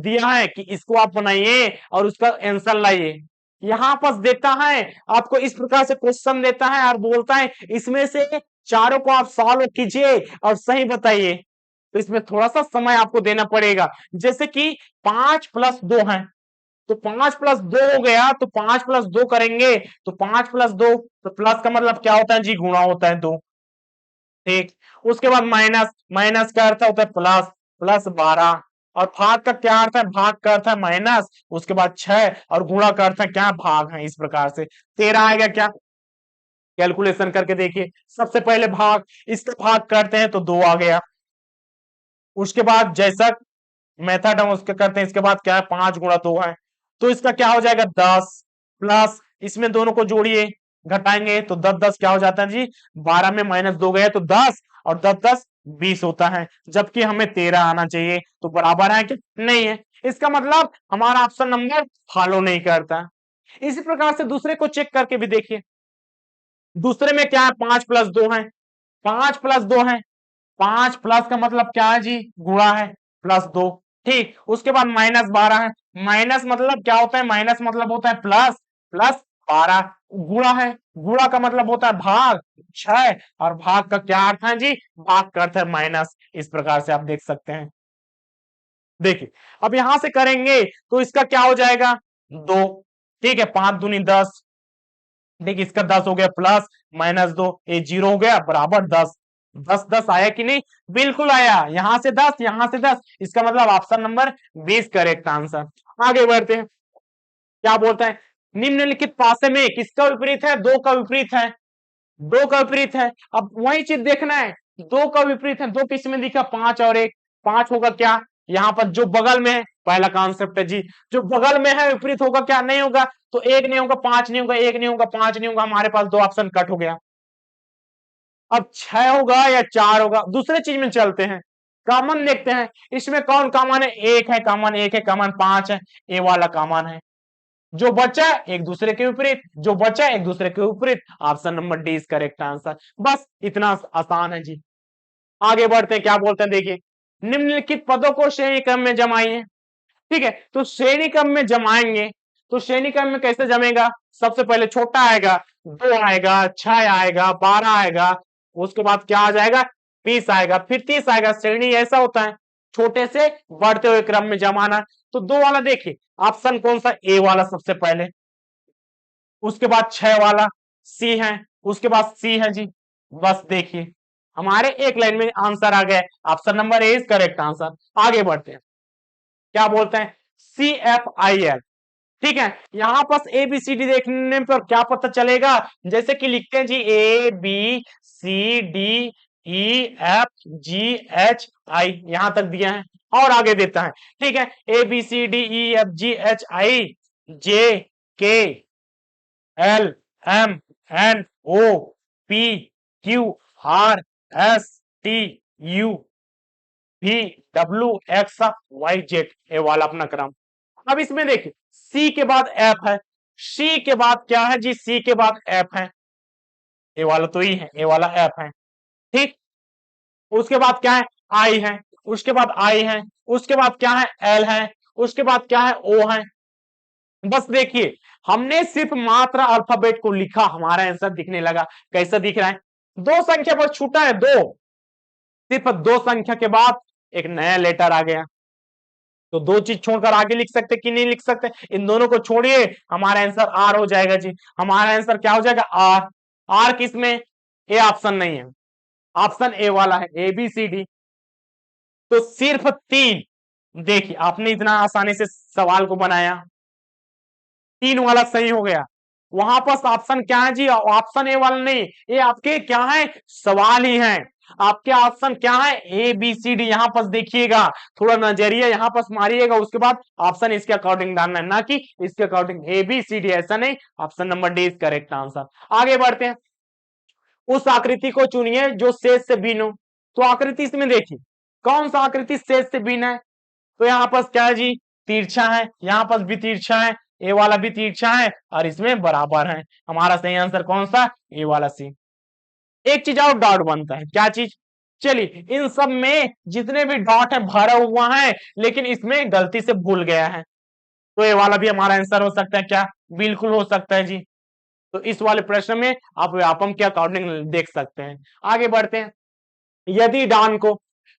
दिया है कि इसको आप बनाइए और उसका आंसर लाइए। यहाँ पर देता है आपको इस प्रकार से क्वेश्चन देता है और बोलता है इसमें से चारों को आप सॉल्व कीजिए और सही बताइए। तो इसमें थोड़ा सा समय आपको देना पड़ेगा। जैसे कि 5+2 है, तो 5+2 हो गया, तो 5+2 करेंगे तो 5+2, तो प्लस का मतलब क्या होता है जी, गुणा होता है 2। ठीक, उसके बाद माइनस, माइनस का अर्थ होता है प्लस, प्लस 12, और भाग का क्या अर्थ है, भाग का अर्थ है माइनस, उसके बाद 6, और गुणा का अर्थ है क्या, भाग है। इस प्रकार से 13 आएगा क्या, कैलकुलेशन करके देखिए। सबसे पहले भाग, इसका भाग करते हैं तो 2 आ गया। उसके बाद जैसा मेथड हम उसके करते हैं, इसके बाद क्या है, 5×2 है, तो इसका क्या हो जाएगा 10, प्लस इसमें दोनों को जोड़िए, घटाएंगे तो 10 10 क्या हो जाता है जी, 12 में -2 गए तो 10, और 10 10 20 होता है, जबकि हमें 13 आना चाहिए। तो बराबर है कि नहीं है, इसका मतलब हमारा ऑप्शन नंबर फॉलो नहीं करता। इसी प्रकार से दूसरे को चेक करके भी देखिए। दूसरे में क्या है, 5+2 है, 5+2 है, 5 प्लस का मतलब क्या है जी, गुणा है, +2। ठीक, उसके बाद -12 है, माइनस मतलब क्या होता है, माइनस मतलब होता है प्लस, प्लस 12, गुणा है, गुणा का मतलब होता है भाग 6, और भाग का क्या अर्थ है जी, भाग का अर्थ है माइनस। इस प्रकार से आप देख सकते हैं। देखिए अब यहां से करेंगे तो इसका क्या हो जाएगा, 2। ठीक है, 5 दूनी 10, देखिए इसका 10 हो गया, प्लस -2, ये 0 हो गया, बराबर 10। 10 10 आया कि नहीं, बिल्कुल आया, यहां से 10, यहां से 10, इसका मतलब ऑप्शन नंबर 20 करेक्ट आंसर। आगे बढ़ते हैं, क्या बोलते हैं, निम्नलिखित पासे में किसका विपरीत है, 2 का विपरीत है, 2 का विपरीत है। अब वही चीज देखना है, 2 का विपरीत है, 2 किस में दिखा, 5 और 1, 5 होगा क्या, यहाँ पर जो बगल में है, पहला कॉन्सेप्ट है जी, जो बगल में है विपरीत होगा क्या, नहीं होगा, तो 1 नहीं होगा, 5 नहीं होगा, 1 नहीं होगा, 5 नहीं होगा, हमारे पास 2 ऑप्शन कट हो गया। अब 6 होगा या 4 होगा, दूसरे चीज में चलते हैं, कॉमन देखते हैं, इसमें कौन कॉमन है, 1 है कॉमन, 1 है कॉमन, 5 है, ए वाला कॉमन है। जो बचा एक दूसरे के विपरीत, जो बचा एक दूसरे के विपरीत, option number D is correct answer. बस इतना आसान है जी। आगे बढ़ते हैं, क्या बोलते हैं देखिए, निम्नलिखित पदों को श्रेणी क्रम में जमाइए। ठीक है, तो श्रेणी क्रम में जमाएंगे, तो श्रेणी क्रम में कैसे जमेगा, सबसे पहले छोटा आएगा, 2 आएगा, 6 आएगा, 12 आएगा, उसके बाद क्या आ जाएगा, 20 आएगा, फिर 30 आएगा। श्रेणी ऐसा होता है, छोटे से बढ़ते हुए क्रम में जमाना। तो 2 वाला देखिए, ऑप्शन कौन सा, ए वाला सबसे पहले, उसके बाद 6 वाला सी है, उसके बाद सी है जी। बस देखिए हमारे एक लाइन में आंसर आ गया, option number A is correct answer. आगे बढ़ते हैं, क्या बोलते हैं, CFIL। ठीक है, यहां पर ABCD देखने पर क्या पता चलेगा, जैसे कि लिखते हैं जी ABCDEFGHI, यहां तक दिया है, और आगे देता है। ठीक है, ABCDEFGHIJKLMNOPQRSTUVWXYZ, ये वाला अपना क्रम। अब इसमें देखिए, सी के बाद एफ है, सी के बाद क्या है जी, सी के बाद एफ है, ये वाला तो ही है, ये वाला एफ है। ठीक, उसके बाद क्या है, आई है, उसके बाद आई है, उसके बाद क्या है, एल है, उसके बाद क्या है, ओ है। बस देखिए हमने सिर्फ मात्र अल्फाबेट को लिखा, हमारा आंसर दिखने लगा। कैसा दिख रहा है, दो संख्या पर छूटा है, दो, सिर्फ दो संख्या के बाद एक नया लेटर आ गया, तो दो चीज छोड़कर आगे लिख सकते कि नहीं लिख सकते, इन दोनों को छोड़िए, हमारा आंसर आर हो जाएगा जी। हमारा आंसर क्या हो जाएगा, आर। आर किसमें, ए ऑप्शन नहीं है, ऑप्शन ए वाला है, ABCD। तो सिर्फ 3, देखिए आपने इतना आसानी से सवाल को बनाया, 3 वाला सही हो गया। वहां पर ऑप्शन क्या है जी, ऑप्शन ए वाला नहीं, ये आपके क्या है, सवाल ही है। आपके ऑप्शन क्या है, ABCD, यहां पर देखिएगा, थोड़ा नजरिया यहां पर मारिएगा, उसके बाद ऑप्शन इसके अकॉर्डिंग डालना है, ना कि इसके अकॉर्डिंग। ABCD ऐसा नहीं, option number D is correct answer. आगे बढ़ते हैं, उस आकृति को चुनिए जो शेष से भिन्न हो। तो आकृति इसमें देखिए, कौन सा आकृति शेष से भिन्न है, तो यहाँ पर क्या है जी, तिरछा है, यहाँ पर भी तिरछा है, ए वाला भी तिरछा है, और इसमें बराबर है। हमारा सही आंसर कौन सा, ए वाला सी। एक चीज और डाउट बनता है, क्या चीज, चलिए इन सब में जितने भी डॉट है भरा हुआ है, लेकिन इसमें गलती से भूल गया है, तो ये वाला भी हमारा आंसर हो सकता है क्या? बिल्कुल हो सकता है जी। तो इस वाले प्रश्न में आप व्यापम के अकॉर्डिंग देख सकते हैं। आगे बढ़ते हैं। यदि डान को,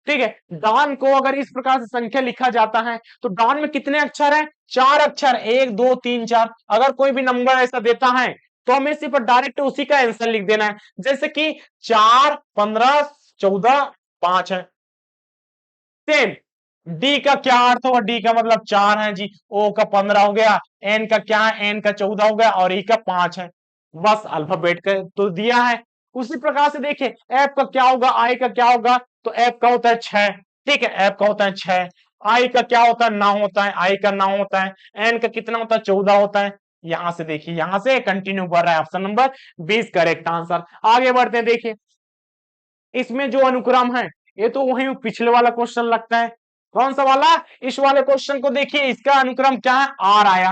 ठीक है, डान को अगर इस प्रकार से संख्या लिखा जाता है तो डान में कितने अक्षर हैं? 4 अक्षर, 1 2 3 4। अगर कोई भी नंबर ऐसा देता है तो हमें सिर्फ डायरेक्ट उसी का आंसर लिख देना है, जैसे कि 4 15 14 5 है। सेम डी का क्या अर्थ होगा? डी का मतलब 4 है जी, ओ का 15 हो गया, एन का क्या है? एन का 14 हो गया और ई का 5 है। बस अल्फाबेट का तो दिया है। उसी प्रकार से देखिए एफ का क्या होगा, आई का क्या होगा? तो एफ का होता है 6, ठीक है, एफ का होता है 6। आई का क्या होता है? 9 होता है, आई का 9 होता है। एन का कितना होता है? 14 होता है। यहां से देखिए, यहां से कंटिन्यू कर रहा है, ऑप्शन नंबर 20 करेक्ट आंसर। आगे बढ़ते हैं। देखिए इसमें जो अनुक्रम है ये तो वही पिछले वाला क्वेश्चन लगता है। कौन सा वाला? इस वाले क्वेश्चन को देखिए, इसका अनुक्रम क्या है? आर आया,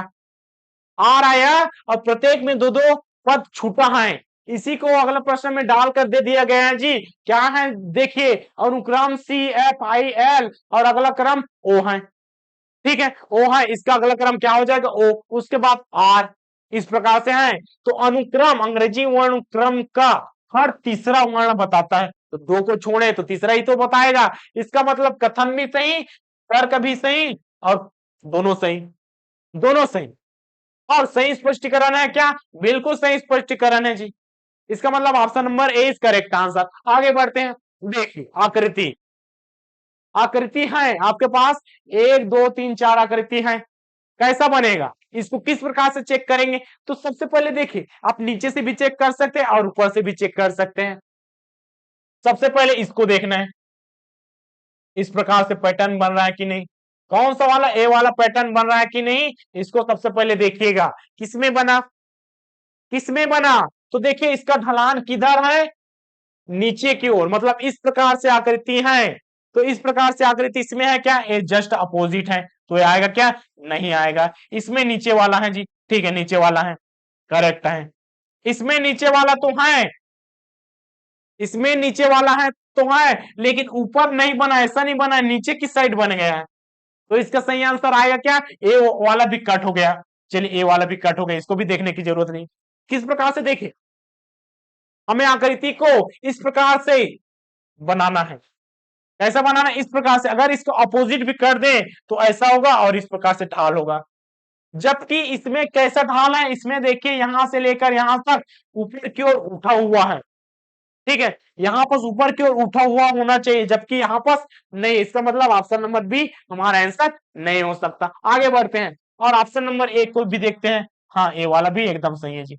आर आया और प्रत्येक में दो दो पद छूटा है। इसी को अगला प्रश्न में डालकर दे दिया गया है जी। क्या है? देखिए अनुक्रम सी एफ आई एल और अगला क्रम ओ है, ठीक है, ओ है, इसका अगला क्रम क्या हो जाएगा? ओ, उसके बाद आर, इस प्रकार से है। तो अनुक्रम अंग्रेजी वर्ण क्रम का हर तीसरा वर्ण बताता है, तो दो को छोड़े तो तीसरा ही तो बताएगा। इसका मतलब कथन भी सही, तर्क भी सही और दोनों सही, दोनों सही। और सही स्पष्टीकरण है क्या? बिल्कुल सही स्पष्टीकरण है जी। इसका मतलब option number A is correct answer. आगे बढ़ते हैं। देखिए आकृति, आकृति है आपके पास 1 2 3 4 आकृति है। कैसा बनेगा? इसको किस प्रकार से चेक करेंगे? तो सबसे पहले देखिए, आप नीचे से भी चेक कर सकते हैं और ऊपर से भी चेक कर सकते हैं। सबसे पहले इसको देखना है, इस प्रकार से पैटर्न बन रहा है कि नहीं। कौन सा वाला? ए वाला पैटर्न बन रहा है कि नहीं, इसको सबसे पहले देखिएगा। किसमें बना? किसमें बना? तो देखिए इसका ढलान किधर है? नीचे की ओर, मतलब इस प्रकार से आकृति है। तो इस प्रकार से आकृति इसमें है क्या? ये जस्ट अपोजिट है, तो ये आएगा क्या? नहीं आएगा। इसमें नीचे वाला है जी, ठीक है, नीचे वाला है, करेक्ट है। इसमें नीचे वाला तो है, इसमें नीचे वाला है तो है, लेकिन ऊपर नहीं बना, ऐसा नहीं बना, नीचे की साइड बन गया है। तो इसका सही आंसर आएगा क्या? ए वाला भी कट हो गया। चलिए ए वाला भी कट हो गया, इसको भी देखने की जरूरत नहीं। किस प्रकार से देखे, हमें आकृति को इस प्रकार से बनाना है। कैसा बनाना? इस प्रकार से। अगर इसको अपोजिट भी कर दे तो ऐसा होगा और इस प्रकार से ढाल होगा। जबकि इसमें कैसा ढाल है? इसमें देखिए यहां से लेकर यहां तक ऊपर की ओर उठा हुआ है, ठीक है, यहां पर ऊपर की ओर उठा हुआ होना चाहिए, जबकि यहां पर नहीं। इसका मतलब ऑप्शन नंबर बी हमारा आंसर नहीं हो सकता। आगे बढ़ते हैं और ऑप्शन नंबर ए को भी देखते हैं। हाँ, ए वाला भी एकदम सही है जी।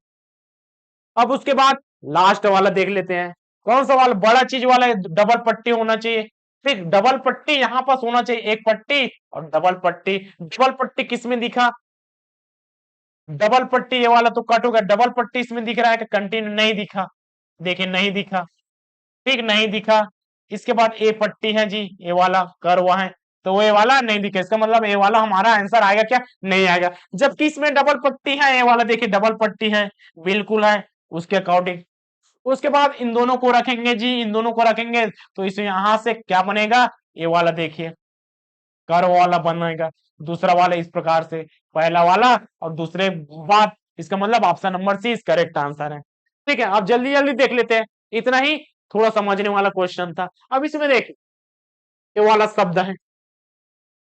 अब उसके बाद लास्ट वाला देख लेते हैं। कौन सा वाला? बड़ा चीज वाला है, डबल पट्टी होना चाहिए। फिर डबल पट्टी यहां पास होना चाहिए, एक पट्टी और डबल पट्टी। डबल पट्टी किसमें दिखा? डबल पट्टी ये वाला तो कट हो गया। डबल पट्टी इसमें दिख रहा है कि कंटिन्यू? नहीं दिखा, देखिए नहीं दिखा, ठीक, नहीं दिखा। इसके बाद ए पट्टी है जी, ए वाला कर हुआ है, तो ये वाला नहीं दिखा। इसका मतलब ए वाला हमारा आंसर आएगा क्या? नहीं आएगा। जबकि इसमें डबल पट्टी है, ए वाला देखिए डबल पट्टी है, बिल्कुल है उसके अकॉर्डिंग। उसके बाद इन दोनों को रखेंगे जी, इन दोनों को रखेंगे तो इसे यहां से क्या बनेगा? ये वाला देखिए कर्व वाला बनेगा। दूसरा वाला इस प्रकार से, पहला वाला और दूसरे बाद। इसका मतलब ऑप्शन नंबर सी इस करेक्ट आंसर है। ठीक है, अब जल्दी जल्दी देख लेते हैं। इतना ही थोड़ा समझने वाला क्वेश्चन था। अब इसमें देखिए ये वाला शब्द है,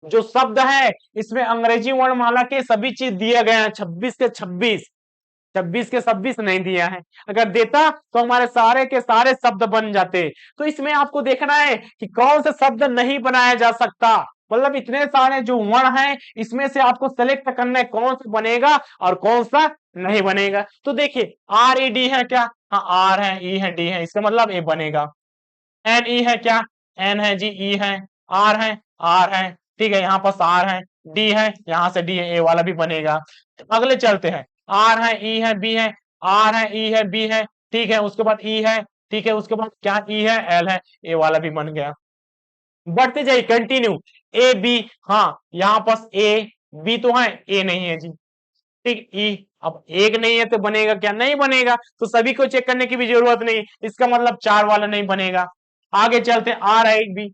जो शब्द है इसमें अंग्रेजी वर्णमाला के सभी चीज दिए गए हैं, 26 के 26, 26 के 26 नहीं दिया है। अगर देता तो हमारे सारे के सारे शब्द बन जाते। तो इसमें आपको देखना है कि कौन सा शब्द नहीं बनाया जा सकता। मतलब इतने सारे जो वर्ण हैं इसमें से आपको सेलेक्ट करना है कौन सा बनेगा और कौन सा नहीं बनेगा। तो देखिए आर ई डी है क्या? हाँ, आर है, ई है, डी है, इसका मतलब ए बनेगा। एन ई है क्या? एन है जी, ई है, आर है, आर है, ठीक है, यहाँ पर आर है, डी है, यहाँ से डी है, ए वाला भी बनेगा। अगले चलते हैं। आर है, ई है, बी है, आर है, ई है, बी है, ठीक है, उसके बाद ई है, ठीक है, उसके बाद क्या? ई है, एल है, ए वाला भी बन गया। बढ़ते जाइए, कंटिन्यू। ए बी, हाँ यहाँ पर ए बी तो है, ए नहीं है जी, ठीक, ई। अब एक नहीं है तो बनेगा क्या? नहीं बनेगा। तो सभी को चेक करने की भी जरूरत नहीं, इसका मतलब चार वाला नहीं बनेगा। आगे चलते हैं, आर है बी,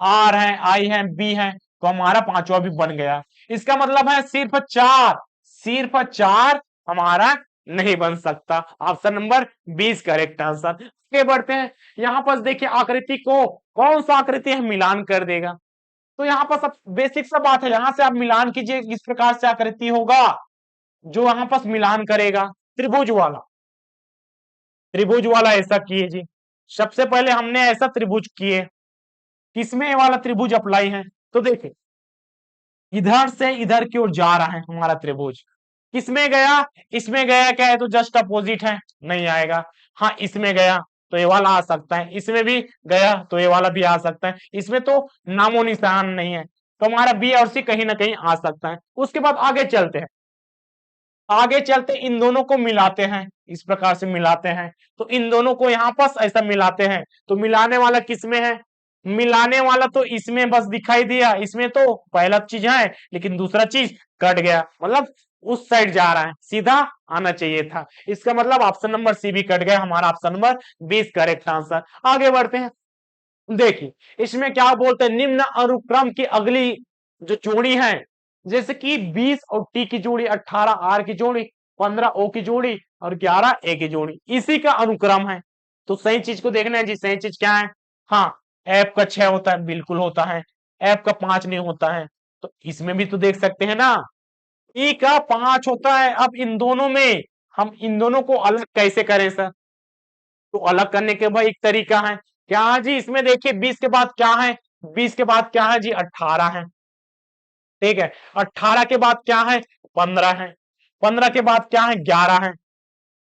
आर है, आई है, बी है, तो हमारा पांचवा भी बन गया। इसका मतलब है सिर्फ चार, सिर्फ चार हमारा नहीं बन सकता। Option number 20 correct answer. आगे बढ़ते हैं, यहां पर देखिए आकृति को कौन सा आकृति है मिलान कर देगा। तो यहाँ पर सब बेसिक सा बात है, यहां से आप मिलान कीजिए, किस प्रकार से आकृति होगा जो यहां पर मिलान करेगा। त्रिभुज वाला, त्रिभुज वाला ऐसा किए जी। सबसे पहले हमने ऐसा त्रिभुज किए, किसमें ये वाला त्रिभुज अप्लाई है, तो देखिए इधर से इधर की ओर जा रहा है हमारा त्रिभुज, किसमें गया, इसमें गया क्या है, तो जस्ट अपोजिट है, नहीं आएगा। हाँ इसमें गया तो ये वाला आ सकता है, इसमें भी गया तो ये वाला भी आ सकता है, इसमें तो नामो निशान नहीं है, तो हमारा बी और सी कहीं ना कहीं आ सकता है। उसके बाद आगे चलते हैं, आगे चलते इन दोनों को मिलाते हैं, इस प्रकार से मिलाते हैं, तो इन दोनों को यहाँ पर ऐसा मिलाते हैं, तो मिलाने वाला किसमें है, मिलाने वाला तो इसमें बस दिखाई दिया, इसमें तो पहला चीज है लेकिन दूसरा चीज कट गया, मतलब उस साइड जा रहा है, सीधा आना चाहिए था, इसका मतलब ऑप्शन नंबर सी भी कट गया, हमारा ऑप्शन नंबर 20 करेक्ट आंसर। आगे बढ़ते हैं, देखिए इसमें क्या बोलते हैं, निम्न अनुक्रम की अगली जो जोड़ी है, जैसे कि 20 और टी की जोड़ी, 18 आर की जोड़ी, 15 ओ की जोड़ी और 11 ए की जोड़ी, इसी का अनुक्रम है। तो सही चीज को देखना है जी, सही चीज क्या है, हाँ एफ का 6 होता है, बिल्कुल होता है, एफ का 5 नहीं होता है, तो इसमें भी तो देख सकते हैं ना, ई का 5 होता है। अब इन दोनों में हम इन दोनों को अलग कैसे करें सर, तो अलग करने के भाई एक तरीका है, क्या है जी, इसमें देखिए 20 के बाद क्या है, 20 के बाद क्या है जी, 18 है, ठीक है, 18 के बाद क्या है, 15 है, 15 के बाद क्या है, 11 है,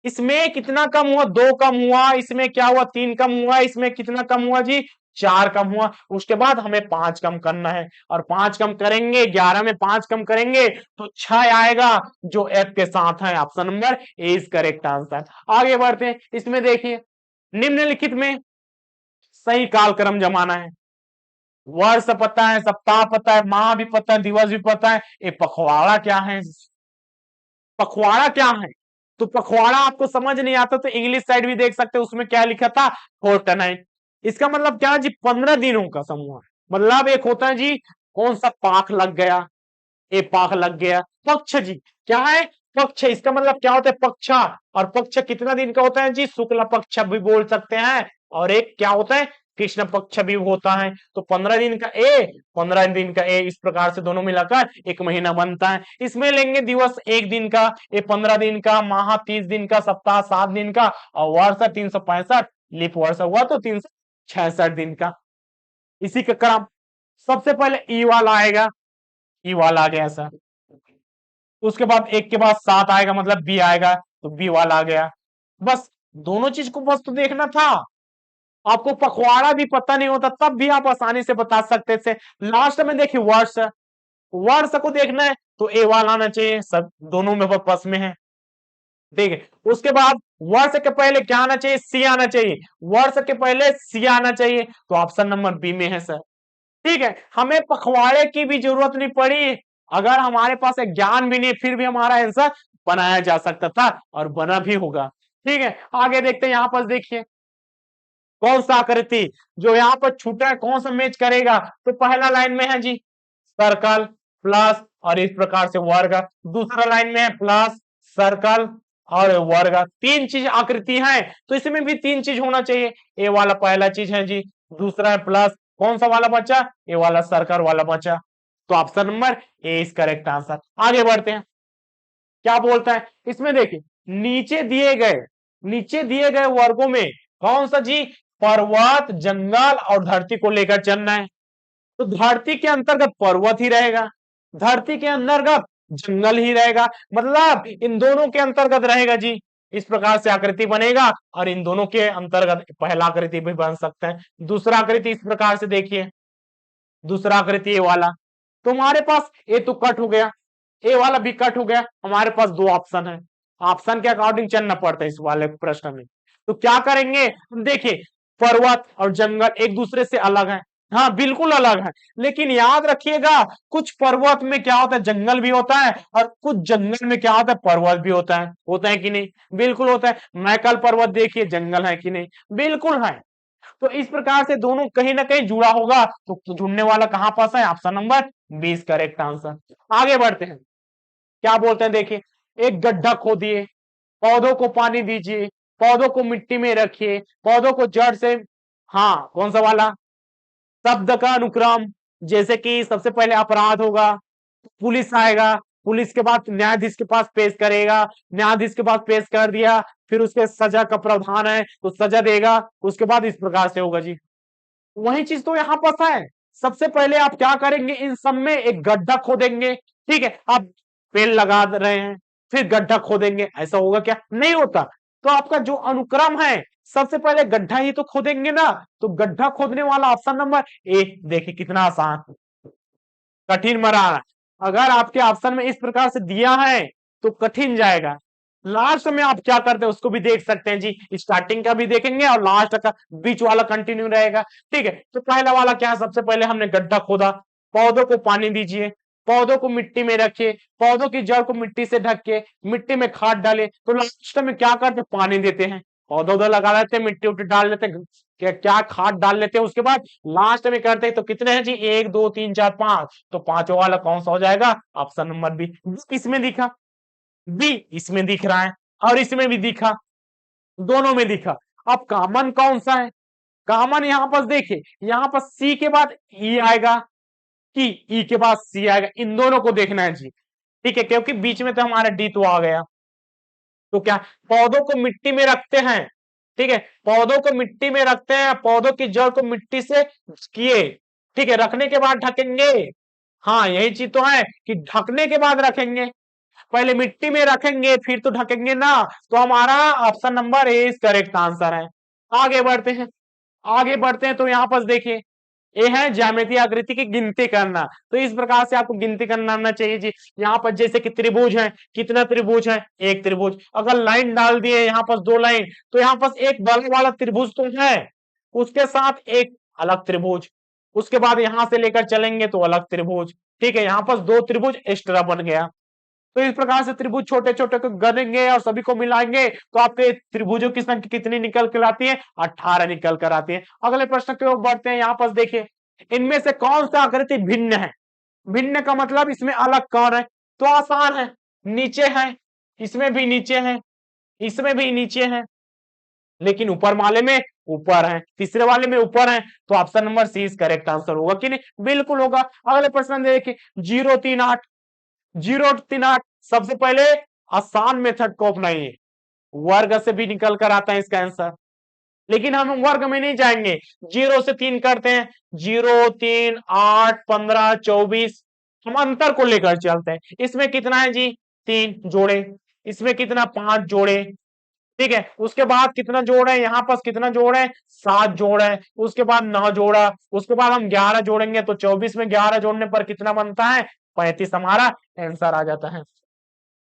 इसमें कितना कम हुआ, 2 कम हुआ, इसमें क्या हुआ, 3 कम हुआ, इसमें कितना कम हुआ जी, 4 कम हुआ। उसके बाद हमें 5 कम करना है, और 5 कम करेंगे, 11 में 5 कम करेंगे तो 6 आएगा, जो एफ के साथ है, option number A is correct answer. आगे बढ़ते हैं, इसमें देखिए निम्नलिखित में सही कालक्रम जमाना है, वर्ष पता है, सप्ताह पता है, माह भी पता है, दिवस भी पता है, ये पखवाड़ा क्या है, पखवाड़ा क्या है, तो पखवाड़ा आपको समझ नहीं आता तो इंग्लिश साइड भी देख सकते हो, उसमें क्या लिखा था, फोर्टनाइट, इसका मतलब क्या है जी, 15 दिनों का समूह है, मतलब एक होता है जी कौन सा पाख लग गया, ए पाख लग गया, पक्ष जी, क्या है, पक्ष, इसका मतलब क्या होता है, पक्षा, और पक्ष कितना दिन का होता है जी, शुक्ल पक्ष भी बोल सकते हैं, और एक क्या होता है, कृष्ण पक्ष भी होता है, तो 15 दिन का ए, 15 दिन का ए, इस प्रकार से दोनों मिलाकर एक महीना बनता है। इसमें लेंगे दिवस 1 दिन का, ये 15 दिन का, माह 30 दिन का, सप्ताह 7 दिन का, और वर्ष 365, लीप वर्ष हुआ तो 366 दिन का, इसी का क्रम। सबसे पहले ई वाला आएगा, ई वाला आ गया सर, उसके बाद 1 के बाद 7 आएगा, मतलब बी आएगा, तो बी वाला आ गया। बस दोनों चीज को बस तो देखना था, आपको पखवाड़ा भी पता नहीं होता तब भी आप आसानी से बता सकते थे। लास्ट में देखिए वर्ष, वर्ष को देखना है तो ए वाला आना चाहिए, सब दोनों में बस में है, ठीक है। उसके बाद वर्ष के पहले क्या आना चाहिए, सी आना चाहिए, वर्ष के पहले सी आना चाहिए, तो ऑप्शन नंबर बी में है सर, ठीक है। हमें पखवाड़े की भी जरूरत नहीं पड़ी, अगर हमारे पास ज्ञान भी नहीं फिर भी हमारा आंसर बनाया जा सकता था, और बना भी होगा, ठीक है। आगे देखते हैं, यहां पर देखिए कौन सा आकृति जो यहाँ पर छूटा है, कौन सा मैच करेगा, तो पहला लाइन में है जी सर्कल प्लस और इस प्रकार से वर्ग, दूसरा लाइन में है प्लस सर्कल और वर्ग, 3 चीज आकृति है, तो इसमें भी 3 चीज होना चाहिए, ए वाला पहला चीज है जी, दूसरा है प्लस, कौन सा वाला बचा, ए वाला सर्कल वाला बचा, तो option number A is correct answer. आगे बढ़ते हैं, क्या बोलता है इसमें देखिए, नीचे दिए गए वर्गों में कौन सा जी, पर्वत, जंगल और धरती को लेकर चलना है, तो धरती के अंतर्गत पर्वत ही रहेगा, धरती के अंतर्गत जंगल ही रहेगा, मतलब इन दोनों के अंतर्गत रहेगा जी, इस प्रकार से आकृति बनेगा, और इन दोनों के अंतर्गत पहला आकृति भी बन सकता है। दूसरा आकृति इस प्रकार से देखिए, दूसरा आकृति ये वाला, तो हमारे पास ए तो कट हो गया, ए वाला भी कट हो गया, हमारे पास 2 ऑप्शन है, ऑप्शन के अकॉर्डिंग चलना पड़ता है इस वाले प्रश्न में। तो क्या करेंगे, देखिए पर्वत और जंगल एक दूसरे से अलग है, हाँ बिल्कुल अलग है, लेकिन याद रखिएगा कुछ पर्वत में क्या होता है, जंगल भी होता है, और कुछ जंगल में क्या होता है, पर्वत भी होता है कि नहीं, बिल्कुल होता है। मैकल पर्वत देखिए जंगल है कि नहीं, बिल्कुल है। तो इस प्रकार से दोनों कहीं ना कहीं जुड़ा होगा, तो जुड़ने वाला कहां पास है? Option number 20 correct answer. आगे बढ़ते हैं, क्या बोलते हैं देखिए, एक गड्ढा खोदिए, पौधों को पानी दीजिए, पौधों को मिट्टी में रखिए, पौधों को जड़ से, हाँ कौन सा वाला? शब्द का अनुक्रम, जैसे कि सबसे पहले अपराध होगा, पुलिस आएगा, पुलिस के बाद न्यायाधीश के पास पेश करेगा, न्यायाधीश के पास पेश कर दिया, फिर उसके सजा का प्रावधान है तो सजा देगा, उसके बाद इस प्रकार से होगा जी। वही चीज तो यहाँ पर है। सबसे पहले आप क्या करेंगे, इन सब में एक गड्ढा खोदेंगे, ठीक है, आप पेड़ लगा रहे हैं, फिर गड्ढा खोदेंगे, ऐसा होगा क्या? नहीं होता। तो आपका जो अनुक्रम है, सबसे पहले गड्ढा ही तो खोदेंगे ना, तो गड्ढा खोदने वाला ऑप्शन नंबर ए। देखिए कितना आसान, कठिन मरा। अगर आपके ऑप्शन में इस प्रकार से दिया है तो कठिन जाएगा। लास्ट में आप क्या करते हैं उसको भी देख सकते हैं जी, स्टार्टिंग का भी देखेंगे और लास्ट का बीच वाला कंटिन्यू रहेगा, ठीक है। तो पहला वाला क्या है, सबसे पहले हमने गड्ढा खोदा, पौधों को पानी दीजिए, पौधों को मिट्टी में रखिए, पौधों की जड़ को मिट्टी से ढक के मिट्टी में खाद डाले, तो लास्ट में क्या करते, पानी देते हैं, पौधों उधर लगा लेते हैं, मिट्टी उट्टी डाल लेते हैं, क्या खाद डाल लेते हैं, उसके बाद लास्ट में करते हैं। तो कितने हैं जी, 1 2 3 4 5, तो पांचों वाला कौन सा हो जाएगा? Option number B. इसमें दिखा, बी इसमें दिख रहा है और इसमें भी दिखा, दोनों में दिखा। अब कॉमन कौन सा है? कॉमन यहां पर देखिए, यहां पर सी के बाद ई आएगा कि ई के बाद सी आएगा, इन दोनों को देखना है जी, ठीक है, क्योंकि बीच में तो हमारा डी तो आ गया। तो क्या, पौधों को मिट्टी में रखते हैं, ठीक है, पौधों को मिट्टी में रखते हैं, पौधों की जड़ को मिट्टी से किए, ठीक है, रखने के बाद ढकेंगे। हाँ यही चीज तो है कि ढकने के बाद रखेंगे, पहले मिट्टी में रखेंगे फिर तो ढकेंगे ना। तो हमारा option number A is correct answer है। आगे बढ़ते हैं, आगे बढ़ते हैं तो यहां पर देखिए, ये है ज्यामितीय आकृति की गिनती करना। तो इस प्रकार से आपको गिनती करना आना चाहिए जी। यहाँ पर जैसे कि त्रिभुज है, कितना त्रिभुज है? एक त्रिभुज। अगर लाइन डाल दिए यहाँ पर 2 लाइन, तो यहाँ पर एक बगल वाला त्रिभुज तो है, उसके साथ एक अलग त्रिभुज, उसके बाद यहां से लेकर चलेंगे तो अलग त्रिभुज, ठीक है, यहाँ पर 2 त्रिभुज एक्स्ट्रा बन गया। तो इस प्रकार से त्रिभुज छोटे छोटे को गनेंगे और सभी को मिलाएंगे तो आपके त्रिभुजों की संख्या कितनी निकल कर आती है? 18 निकल कर आती है। अगले प्रश्न की ओर बढ़ते हैं, यहाँ पर देखिए, इनमें से कौन सा आकृति भिन्न है? भिन्न का मतलब इसमें अलग कौन है? तो आसान है, नीचे है, इसमें भी नीचे है, इसमें भी नीचे है, लेकिन ऊपर वाले में ऊपर है, तीसरे वाले में ऊपर है, तो option number C is correct answer होगा कि नहीं? बिल्कुल होगा। अगले प्रश्न देखिए, 038, 038, सबसे पहले आसान मेथड को अपनाइए, वर्ग से भी निकल कर आता है इसका आंसर, लेकिन हम वर्ग में नहीं जाएंगे, 0 से 3 करते हैं, 0 3 8 15 24, हम अंतर को लेकर चलते हैं। इसमें कितना है जी? 3 जोड़े, इसमें कितना? 5 जोड़े, ठीक है, उसके बाद कितना जोड़ है यहाँ पर? कितना जोड़ है? 7 जोड़ है, उसके बाद 9 जोड़ा, उसके बाद हम 11 जोड़ेंगे तो 24 में 11 जोड़ने पर कितना बनता है? 35 हमारा आंसर आ जाता है।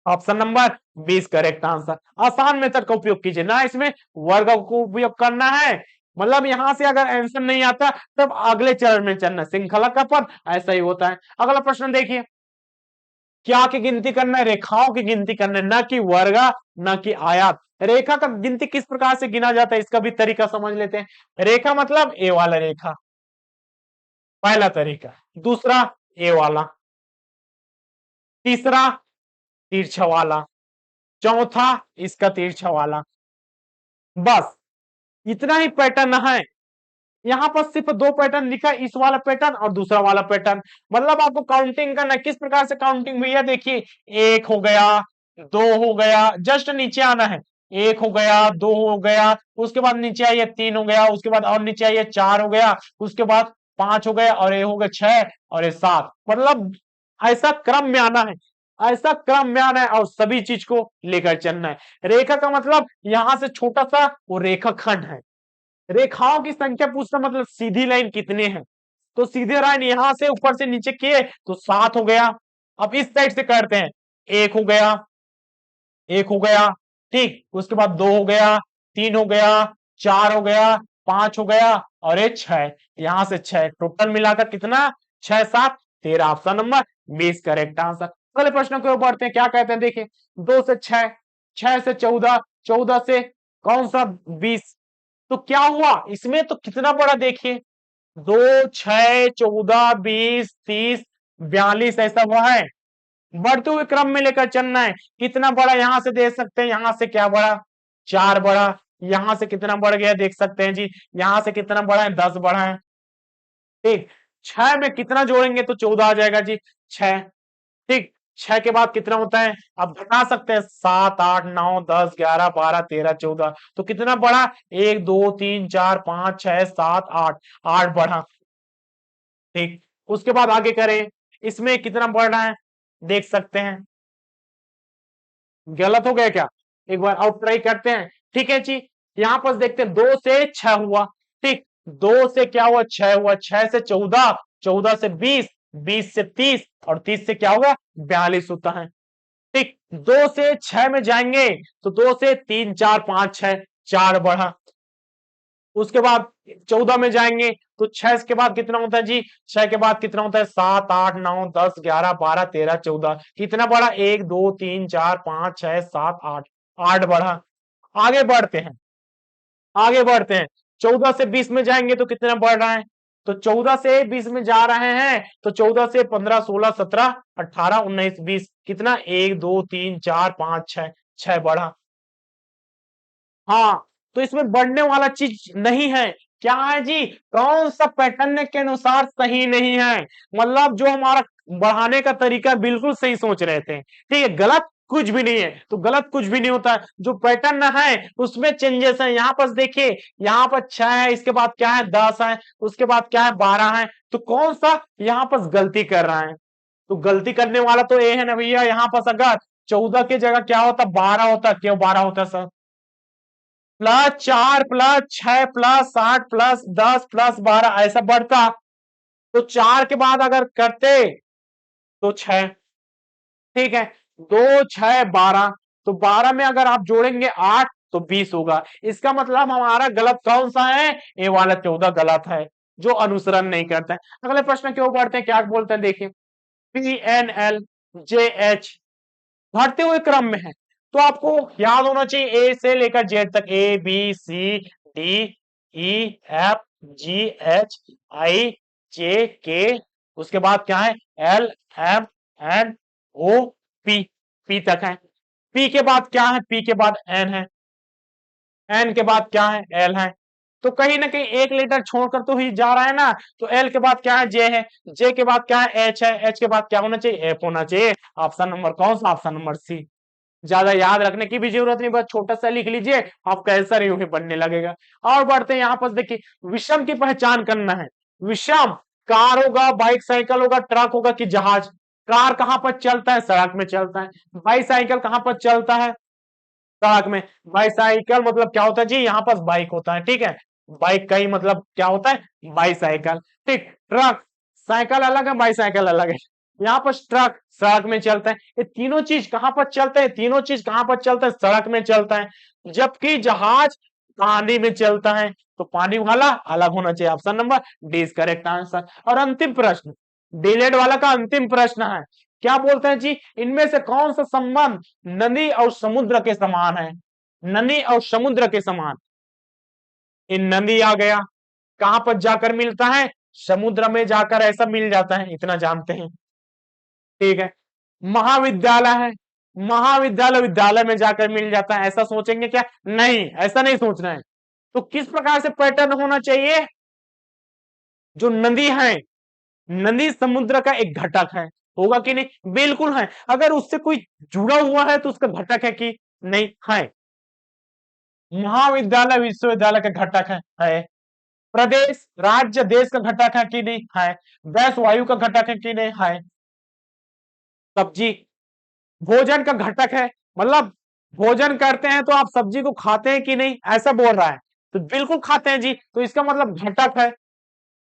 Option number 20 correct answer. आसान मेथड का उपयोग कीजिए ना, इसमें वर्ग को उपयोग करना है, मतलब यहां से अगर आंसर नहीं आता तब अगले चरण में चलना, श्रृंखला का पद ऐसा ही होता है। अगला प्रश्न देखिए, क्या की गिनती करना है? रेखाओं की गिनती करना है, न कि वर्ग, न कि आयत। रेखा का गिनती किस प्रकार से गिना जाता है इसका भी तरीका समझ लेते हैं। रेखा मतलब ए वाला रेखा, पहला तरीका। दूसरा ए वाला, तीसरा तिरछा वाला, चौथा इसका तिरछा वाला, बस इतना ही पैटर्न है। यहाँ पर सिर्फ 2 पैटर्न लिखा, इस वाला पैटर्न और दूसरा वाला पैटर्न, मतलब आपको काउंटिंग करना। किस प्रकार से काउंटिंग भैया? देखिए, 1 हो गया, 2 हो गया, जस्ट नीचे आना है, 1 हो गया, 2 हो गया, उसके बाद नीचे आइए 3 हो गया, उसके बाद और नीचे आइए 4 हो गया, उसके बाद 5 हो गया, और ये हो गया 6 और ये 7, मतलब ऐसा क्रम में आना है, ऐसा क्रम में आना है और सभी चीज को लेकर चलना है। रेखा का मतलब यहां से छोटा सा वो रेखाखंड है। रेखाओं की संख्या पूछना मतलब सीधी लाइन कितने हैं, तो सीधे लाइन यहां से ऊपर से नीचे किए तो 7 हो गया। अब इस साइड से करते हैं, 1 हो गया, 1 हो गया, ठीक, उसके बाद 2 हो गया, 3 हो गया, 4 हो गया, 5 हो गया और ये 6, यहां से 6, टोटल मिलाकर कितना? 6 7 13, ऑप्शन नंबर 20 करेक्ट आंसर। अगले प्रश्न को बढ़ते हैं, क्या कहते हैं देखिए, 2 से 6, 6 से 14, 14 से कौन सा 20, तो क्या हुआ इसमें, तो कितना बड़ा देखिए, 2, 6, 14, 20, 30, 42 ऐसा हुआ है। बढ़ते हुए क्रम में लेकर चलना है। कितना बड़ा यहां से देख सकते हैं, यहां से क्या बड़ा, 4 बड़ा, यहां से कितना बढ़ गया देख सकते हैं जी, यहां से कितना बड़ा है, 10 बड़ा है। ठीक, 6 में कितना जोड़ेंगे तो 14 आ जाएगा जी, 6। ठीक, 6 के बाद कितना होता है, आप बता सकते हैं, 7, 8, 9, 10, 11, 12, 13, 14, तो कितना बढ़ा, 1, 2, 3, 4, 5, 6, 7, 8, 8 बढ़ा। ठीक, उसके बाद आगे करें, इसमें कितना बढ़ रहा है देख सकते हैं, गलत हो गया क्या, एक बार और ट्राई करते हैं। ठीक है जी, यहां पर देखते हैं 2 से 6 हुआ। ठीक, 2 से क्या हुआ, 6 हुआ, 6 से 14, 14 से 20, 20 से 30 और 30 से क्या होगा, 42 होता है। ठीक, 2 से 6 में जाएंगे तो 2 से 3, 4, 5, 6, 4 बढ़ा। उसके बाद 14 में जाएंगे तो 6 के बाद कितना होता है जी, 6 के बाद कितना होता है, 7, 8, 9, 10, 11, 12, 13, 14, कितना बढ़ा, 1, 2, 3, 4, 5, 6, 7, 8, 8 बढ़ा। आगे बढ़ते हैं, आगे बढ़ते हैं, 14 से 20 में जाएंगे तो कितना बढ़ रहा है, तो 14 से 20 में जा रहे हैं तो 14 से 15, 16, 17, 18, 19, 20, कितना, 1, 2, 3, 4, 5, 6, 6 बढ़ा। हाँ, तो इसमें बढ़ने वाला चीज नहीं है, क्या है जी, कौन सा पैटर्न के अनुसार सही नहीं है, मतलब जो हमारा बढ़ाने का तरीका है, बिल्कुल सही सोच रहे थे, ठीक है, गलत कुछ भी नहीं है, तो गलत कुछ भी नहीं होता है, जो पैटर्न है उसमें चेंजेस है। यहाँ पर देखिए, यहाँ पर 6 है, इसके बाद क्या है, 10 है, उसके बाद क्या है, 12 है, तो कौन सा यहाँ पर गलती कर रहा है, तो गलती करने वाला तो ये है ना भैया, यहाँ पर अगर 14 की जगह क्या होता, 12 होता, क्यों 12 होता सर, +4 +6 +8 +10 +12 ऐसा बढ़ता, तो 4 के बाद अगर करते तो 6, ठीक है, 2, 6, 12, तो 12 में अगर आप जोड़ेंगे 8 तो 20 होगा। इसका मतलब हमारा गलत कौन सा है, ए वाला 14 गलत है, जो अनुसरण नहीं करता है। अगले प्रश्न क्यों पढ़ते हैं, क्या बोलते हैं देखिए, PNL JH बढ़ते हुए क्रम में है, तो आपको याद होना चाहिए ए से लेकर जेड तक, ABCDEFGHIJK, उसके बाद क्या है, LMNOP, पी तक है। पी के बाद क्या है, पी के बाद एन है, एन के बाद क्या है, एल है, तो कहीं ना कहीं एक लेटर छोड़कर तो ही जा रहा है ना, तो एल के बाद क्या है, जे है, जे के बाद क्या है, एच है, एच के बाद क्या होना चाहिए, एफ होना चाहिए। ऑप्शन नंबर कौन सा, ऑप्शन नंबर सी। ज्यादा याद रखने की भी जरूरत नहीं, बस छोटा सा लिख लीजिए, आपका आंसर यूं ही बनने लगेगा। और बढ़ते हैं, यहाँ पर देखिए, विषम की पहचान करना है। विषम कार होगा, बाइक साइकिल होगा, ट्रक होगा कि जहाज। कार कहां पर चलता है, सड़क में चलता है। बाइसाइकिल कहां पर चलता है, सड़क में। बाइसाइकिल मतलब क्या होता है जी, यहाँ पर बाइक होता है, ठीक है, बाइक का ही मतलब क्या होता है, बाइसाइकिल। ठीक, ट्रक, साइकिल अलग है, बाइसाइकिल अलग है, यहाँ पर ट्रक सड़क में चलता है। ये तीनों चीज कहां पर चलते हैं, तीनों चीज कहां पर चलता है, सड़क में चलता है। जबकि जहाज पानी में चलता है, तो पानी वाला अलग होना चाहिए। Option number D is correct answer. और अंतिम प्रश्न, डीलेड वाला का अंतिम प्रश्न है, क्या बोलते हैं जी, इनमें से कौन सा संबंध नदी और समुद्र के समान है, नदी और समुद्र के समान। इन नदी आ गया, कहां पर जाकर मिलता है, समुद्र में जाकर ऐसा मिल जाता है, इतना जानते हैं, ठीक है। महाविद्यालय है, महाविद्यालय विद्यालय में जाकर मिल जाता है, ऐसा सोचेंगे क्या, नहीं, ऐसा नहीं सोचना है। तो किस प्रकार से पैटर्न होना चाहिए, जो नदी है, नदी समुद्र का एक घटक है, होगा कि नहीं, बिल्कुल है। अगर उससे कोई जुड़ा हुआ है तो उसका घटक है कि नहीं, है। महाविद्यालय विश्वविद्यालय का घटक है। प्रदेश राज्य देश का घटक है कि नहीं, है। गैस वायु का घटक है कि नहीं, है। सब्जी भोजन का घटक है, मतलब भोजन करते हैं तो आप सब्जी को खाते हैं कि नहीं, ऐसा बोल रहा है, तो बिल्कुल खाते हैं जी, तो इसका मतलब घटक है।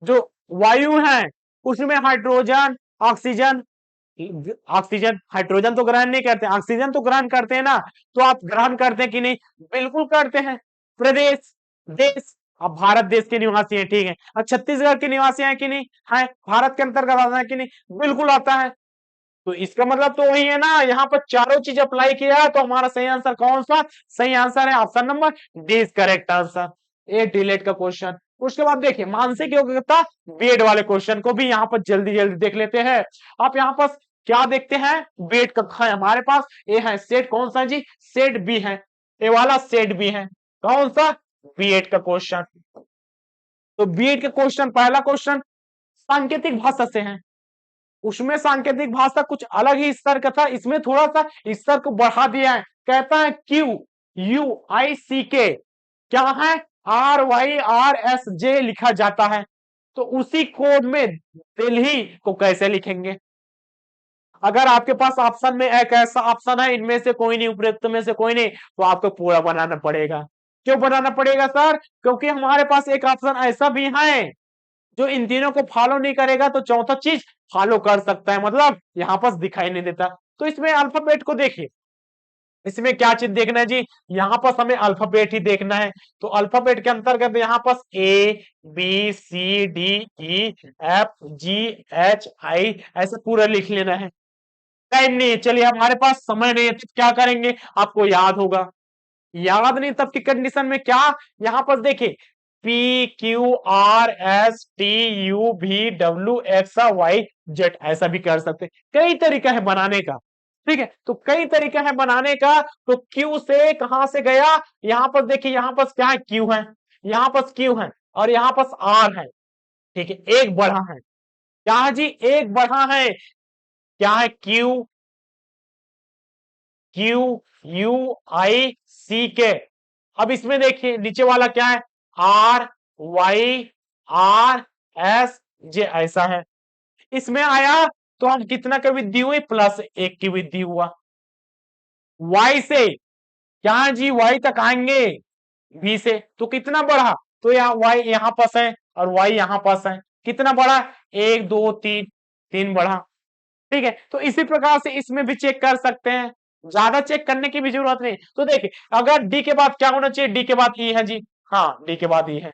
जो वायु है उसमें हाइड्रोजन, ऑक्सीजन, ऑक्सीजन हाइड्रोजन तो ग्रहण नहीं करते, ऑक्सीजन तो ग्रहण करते हैं ना, तो आप ग्रहण करते हैं कि नहीं, बिल्कुल करते हैं। प्रदेश देश, अब भारत देश के निवासी हैं, ठीक है। अब छत्तीसगढ़ के निवासी हैं कि नहीं, है, भारत के अंतर्गत आता है कि नहीं, बिल्कुल आता है। तो इसका मतलब तो वही है ना, यहाँ पर चारों चीज अप्लाई किया है, तो हमारा सही आंसर कौन सा, सही आंसर है option number D is correct answer. ए डिलेट का क्वेश्चन। उसके बाद देखिए मानसिक योग्यता बीएड वाले क्वेश्चन को भी यहाँ पर जल्दी जल्दी देख लेते हैं। आप यहाँ पर क्या देखते हैं, बीएड का है हमारे पास, ए है सेट कौन सा जी, सेट बी है, ए वाला सेट बी है, कौन सा, बीएड का क्वेश्चन। तो बीएड का क्वेश्चन, पहला क्वेश्चन सांकेतिक भाषा से है, उसमें सांकेतिक भाषा कुछ अलग ही स्तर का था, इसमें थोड़ा सा स्तर को बढ़ा दिया है। कहता है क्यू यू आई सी के क्या है, R Y R S J लिखा जाता है, तो उसी कोड में दिल्ली को कैसे लिखेंगे। अगर आपके पास ऑप्शन में एक ऐसा ऑप्शन है इनमें से कोई नहीं, उपयुक्त में से कोई नहीं, तो आपको पूरा बनाना पड़ेगा। क्यों बनाना पड़ेगा सर, क्योंकि हमारे पास एक ऑप्शन ऐसा भी है जो इन तीनों को फॉलो नहीं करेगा तो चौथा चीज फॉलो कर सकता है, मतलब यहाँ पर दिखाई नहीं देता। तो इसमें अल्फाबेट को देखिए, इसमें क्या चीज देखना है जी, यहाँ पर हमें अल्फाबेट ही देखना है। तो अल्फाबेट के अंतर्गत यहाँ पर A B C D E F G H I ऐसे पूरा लिख लेना है। टाइम नहीं है, चलिए हमारे पास समय नहीं है, तो क्या करेंगे, आपको याद होगा, याद नहीं तब की कंडीशन में क्या, यहां पर देखिए P Q R S T U V W X Y Z ऐसा भी कर सकते, कई तरीका है बनाने का। ठीक है, तो कई तरीका है बनाने का। तो क्यू से कहां से गया, यहां पर देखिए, यहां पर क्या है, क्यू है, यहां पर क्यू है और यहां पर आर है। ठीक है, एक बढ़ा है, क्या है जी, एक बढ़ा है, क्या है, Q Q U I C K. अब इसमें देखिए नीचे वाला क्या है, R Y R S J ऐसा है। इसमें आया तो हम कितना की वृद्धि हुई, +1 की वृद्धि हुआ। वाई से क्या है जी, वाई तक आएंगे वी से, तो कितना बढ़ा, तो यहाँ वाई यहाँ पास है और वाई यहाँ पास है, कितना बढ़ा, 1 2 3, 3 बढ़ा। ठीक है, तो इसी प्रकार से इसमें भी चेक कर सकते हैं, ज्यादा चेक करने की भी जरूरत नहीं। तो देखिए अगर डी के बाद क्या होना चाहिए, डी के बाद ई है जी, हाँ डी के बाद ई है,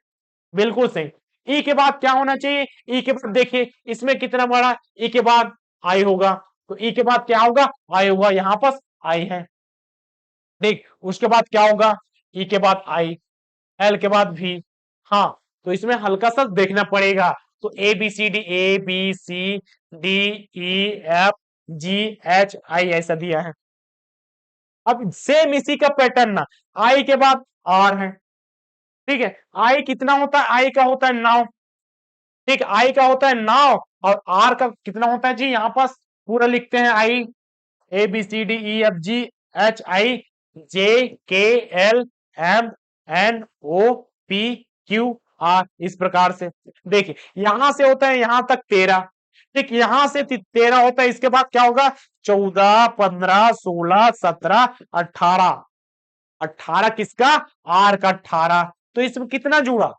बिल्कुल सही। ई के बाद क्या होना चाहिए, ई के बाद देखिए इसमें कितना बड़ा, ई के बाद आई होगा, तो ई के बाद क्या होगा, आई होगा, यहां पर आई है। ठीक, उसके बाद क्या होगा, ई के बाद आई, एल के बाद भी, हाँ तो इसमें हल्का सा देखना पड़ेगा। तो A B C D E F G H I ऐसा दिया है। अब सेम इसी का पैटर्न ना, आई के बाद आर है। ठीक है, आई कितना होता है, आई का होता है 9। ठीक, आई का होता है 9 और आर का कितना होता है जी, यहां पास पूरा लिखते हैं, I A B C D E F G H I J K L M N O P Q R, इस प्रकार से। देखिए यहां से होता है यहां तक 13, ठीक, यहां से 13 होता है, इसके बाद क्या होगा, 14 15 16 17 18, 18 किसका, आर का 18। तो इसमें कितना जुड़ा,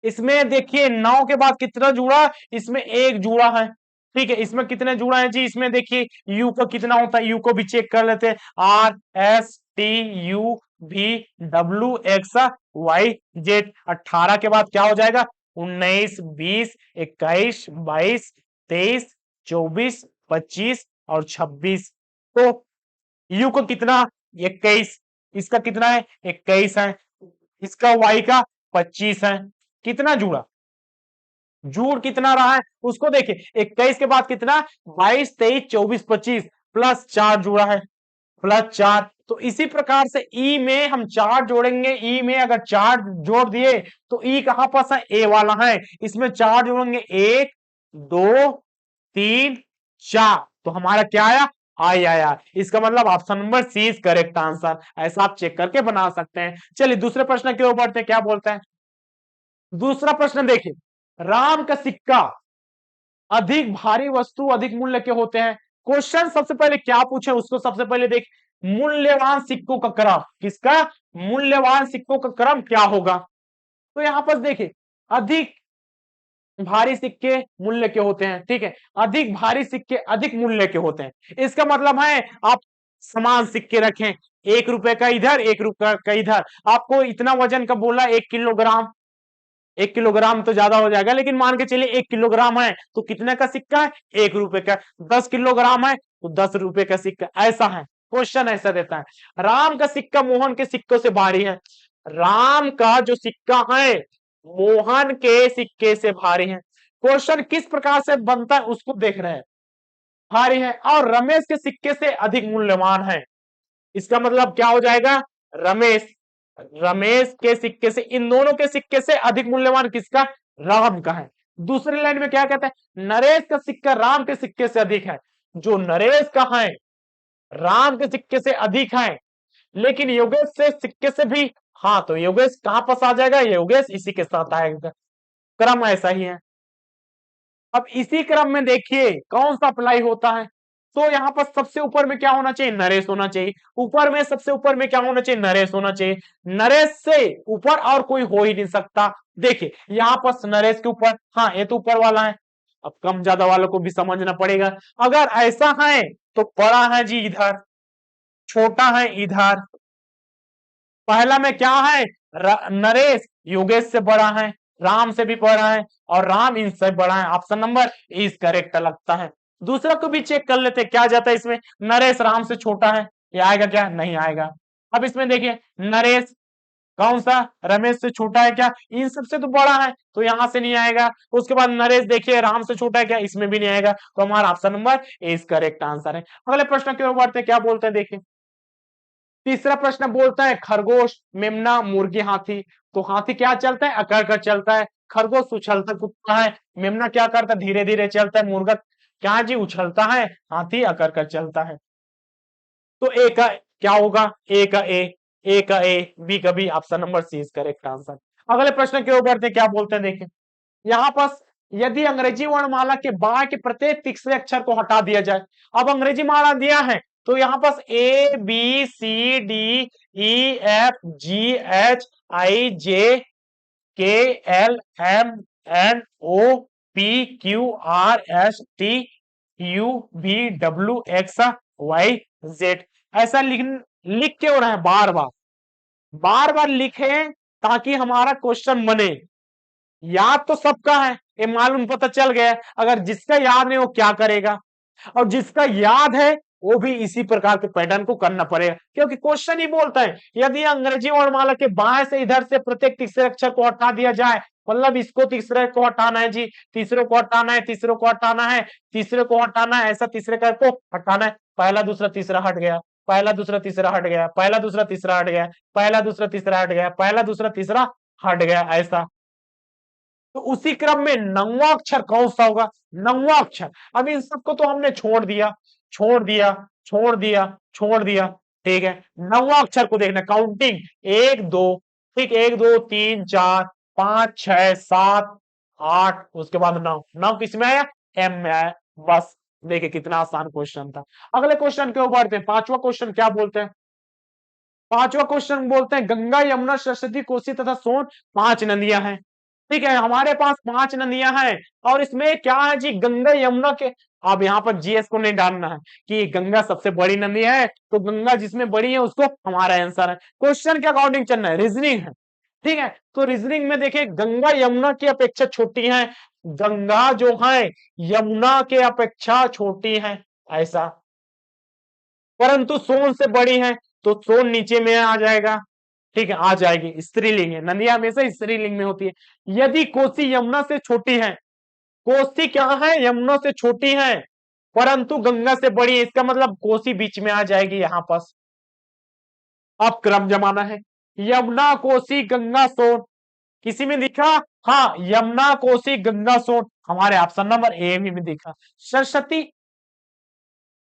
इसमें देखिए 9 के बाद कितना जुड़ा, इसमें एक जुड़ा है। ठीक है, इसमें कितने जुड़ा है जी, इसमें देखिए यू का कितना होता है, यू को भी चेक कर लेते हैं, आर एस टी यू भी डब्ल्यू एक्स वाई जेड। 18 के बाद क्या हो जाएगा, 19 20 21 22 23 24 25 और 26। तो यू को कितना, 21, इसका कितना है, 21 है, इसका वाई का 25 है। कितना जुड़ा, जुड़ कितना रहा है उसको देखिए, 21 के बाद कितना, 22 23 24 25 +4 जुड़ा है, +4। तो इसी प्रकार से ई में हम 4 जोड़ेंगे, ई में अगर 4 जोड़ दिए तो ई कहां पास है, ए वाला है, इसमें 4 जोड़ेंगे, 1 2 3 4, तो हमारा क्या आया, आई आया। इसका मतलब option number C is correct answer. ऐसा आप चेक करके बना सकते हैं। चलिए दूसरे प्रश्न के ऊपर बढ़ते हैं, क्या बोलते हैं। दूसरा प्रश्न देखिए, राम का सिक्का अधिक भारी वस्तु अधिक मूल्य के होते हैं। क्वेश्चन सबसे पहले क्या पूछे उसको सबसे पहले देख, मूल्यवान सिक्कों का क्रम, किसका, मूल्यवान सिक्कों का क्रम क्या होगा। तो यहां पर देखिए अधिक भारी सिक्के मूल्य के होते हैं। ठीक है, अधिक भारी सिक्के अधिक मूल्य के होते हैं, इसका मतलब है आप समान सिक्के रखें, 1 रुपए का इधर 1 रुपए का इधर, आपको इतना वजन का बोला 1 किलोग्राम, 1 किलोग्राम तो ज्यादा हो जाएगा, लेकिन मान के चलिए 1 किलोग्राम है तो कितने का सिक्का है, 1 रुपए का। 10 किलोग्राम है तो 10 रुपए का सिक्का, ऐसा है क्वेश्चन, ऐसा देता है। राम का सिक्का मोहन के सिक्कों से भारी है, राम का जो सिक्का है मोहन के सिक्के से भारी है। क्वेश्चन किस प्रकार से बनता है उसको देख रहे हैं। भारी है और रमेश के सिक्के से अधिक मूल्यवान है। इसका मतलब क्या हो जाएगा? रमेश रमेश के सिक्के से, इन दोनों के सिक्के से अधिक मूल्यवान किसका? राम का है। दूसरी लाइन में क्या कहते हैं? नरेश का सिक्का राम के सिक्के से अधिक है। जो नरेश का है राम के सिक्के से अधिक है, लेकिन योगेश से सिक्के से भी, हाँ तो योगेश कहां पास आ जाएगा? योगेश इसी के साथ आएगा। क्रम ऐसा ही है। अब इसी क्रम में देखिए कौन सा अप्लाई होता है। तो यहां पर सबसे ऊपर में क्या होना चाहिए? नरेश होना चाहिए। ऊपर में सबसे ऊपर में क्या होना चाहिए? नरेश होना चाहिए। नरेश से ऊपर और कोई हो ही नहीं सकता। देखिए यहां पर नरेश के ऊपर, हाँ ये तो ऊपर वाला है। अब कम ज्यादा वालों को भी समझना पड़ेगा। अगर ऐसा है तो बड़ा है जी इधर, छोटा है इधर। पहला में क्या है? नरेश योगेश से बड़ा है, राम से भी बड़ा है, और राम इनसे बड़ा है। ऑप्शन नंबर इज करेक्ट लगता है। दूसरा को भी चेक कर लेते क्या जाता है इसमें। नरेश राम से छोटा है, ये आएगा क्या? नहीं आएगा। अब इसमें देखिए नरेश कौन सा? रमेश से छोटा है क्या? इन सबसे तो बड़ा है, तो यहां से नहीं आएगा। उसके बाद नरेश देखिए राम से छोटा है क्या? इसमें भी नहीं आएगा। तो हमारा option number is correct answer है। अगले प्रश्न की ओर बढ़ते हैं, क्या बोलते हैं देखिए। तीसरा प्रश्न बोलता है खरगोश, मेमना, मुर्गी, हाथी। तो हाथी क्या चलता है? अकड़ कर चलता है। खरगोश उछलता कूदता है। मेमना क्या करता है? धीरे धीरे चलता है। मुर्गा क्या जी? उछलता है। हाथी अकड़ कर चलता है। तो ए का क्या होगा? ए का ए का ए, बी का B. Option number C is correct answer. अगले प्रश्न के ऊपर क्या बोलते हैं देखिए। यहाँ पर यदि अंग्रेजी वर्णमाला के बाय के प्रत्येक तीसरे अक्षर को हटा दिया जाए। अब अंग्रेजी माला दिया है तो यहाँ पास A B C D E F G H I J K L M N O P Q R S T U V W X Y Z. ऐसा लिख के हो रहा है बार बार, बार बार लिखे ताकि हमारा क्वेश्चन बने। याद तो सबका है, ये मालूम पता चल गया। अगर जिसका याद नहीं वो क्या करेगा, और जिसका याद है वो भी इसी प्रकार के पैटर्न को करना पड़ेगा, क्योंकि क्वेश्चन ही बोलता है यदि अंग्रेजी वर्णमाला के बाएं से इधर से प्रत्येक तीसरे अक्षर को हटा दिया जाए, मतलब इसको तीसरे को हटाना है जी, तीसरे को हटाना है, तीसरे को हटाना है, तीसरे को हटाना है, ऐसा तीसरे का को हटाना है। पहला दूसरा तीसरा हट गया, पहला दूसरा तीसरा हट गया, पहला दूसरा तीसरा हट गया, पहला दूसरा तीसरा हट गया, पहला दूसरा तीसरा हट गया, ऐसा। तो उसी क्रम में नौवां अक्षर कौन सा होगा? नौवां अक्षर। अब इन सबको तो हमने छोड़ दिया, छोड़ दिया, छोड़ दिया, छोड़ दिया। ठीक है, नौवां अक्षर को देखना। काउंटिंग एक दो, ठीक, एक दो तीन चार पांच छह सात आठ, उसके बाद नौ। नौ किसमें आया? एम में आया। बस देखिए कितना आसान क्वेश्चन था। अगले क्वेश्चन के ऊपर बढ़ते हैं। पांचवा क्वेश्चन क्या बोलते हैं? पांचवा क्वेश्चन बोलते हैं गंगा यमुना सरस्वती कोसी तथा सोन पांच नदियां हैं। ठीक है, हमारे पास पांच नदियां हैं और इसमें क्या है जी? गंगा यमुना के। अब यहाँ पर जीएस को नहीं डालना है कि गंगा सबसे बड़ी नदी है, तो गंगा जिसमें बड़ी है उसको हमारा आंसर है। क्वेश्चन के अकॉर्डिंग चलना है, रीजनिंग है। ठीक है, तो रीजनिंग में देखिए गंगा यमुना की अपेक्षा छोटी है। गंगा जो है यमुना के अपेक्षा छोटी है, ऐसा। परंतु सोन से बड़ी है, तो सोन नीचे में आ जाएगा। ठीक है, आ जाएगी। स्त्रीलिंग है, नदियां हमेशा स्त्रीलिंग में होती है। यदि कोसी यमुना से छोटी है, कोसी क्या है? यमुना से छोटी है, परंतु गंगा से बड़ी है, इसका मतलब कोसी बीच में आ जाएगी यहां पास। अब क्रम जमाना है। यमुना कोसी गंगा सोन, किसी में दिखा? हाँ, यमुना कोसी गंगा सोन हमारे ऑप्शन नंबर ए में दिखा। सरस्वती,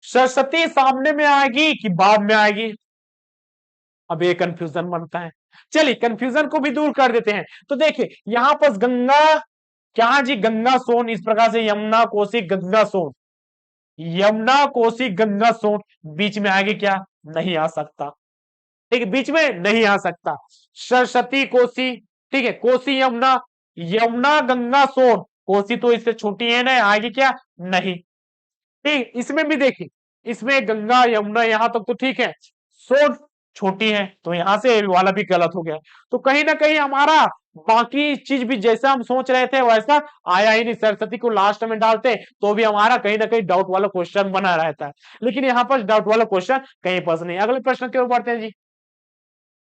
सरस्वती सामने में आएगी कि बाद में आएगी? अब ये कंफ्यूजन बनता है। चलिए कंफ्यूजन को भी दूर कर देते हैं। तो देखिए यहां पर गंगा क्या जी? गंगा सोन, इस प्रकार से यमुना कोसी गंगा सोन, यमुना कोसी गंगा सोन बीच में आएगी क्या? नहीं आ सकता। ठीक है, बीच में नहीं आ सकता। सरस्वती कोसी, ठीक है, कोसी यमुना, यमुना गंगा सोन, कोसी तो इससे छोटी है ना, आएगी क्या? नहीं। ठीक, इसमें भी देखिए, इसमें गंगा यमुना यहां तक तो ठीक है, सोन छोटी है, तो यहां से वाला भी गलत हो गया। तो कहीं ना कहीं हमारा बाकी चीज भी जैसा हम सोच रहे थे वैसा आया ही नहीं। सरस्वती को लास्ट में डालते तो भी हमारा कहीं ना कहीं डाउट वाला क्वेश्चन बना रहता है, लेकिन यहाँ पर डाउट वाला क्वेश्चन कहीं पर नहीं। अगले प्रश्न की ओर बढ़ते हैं जी।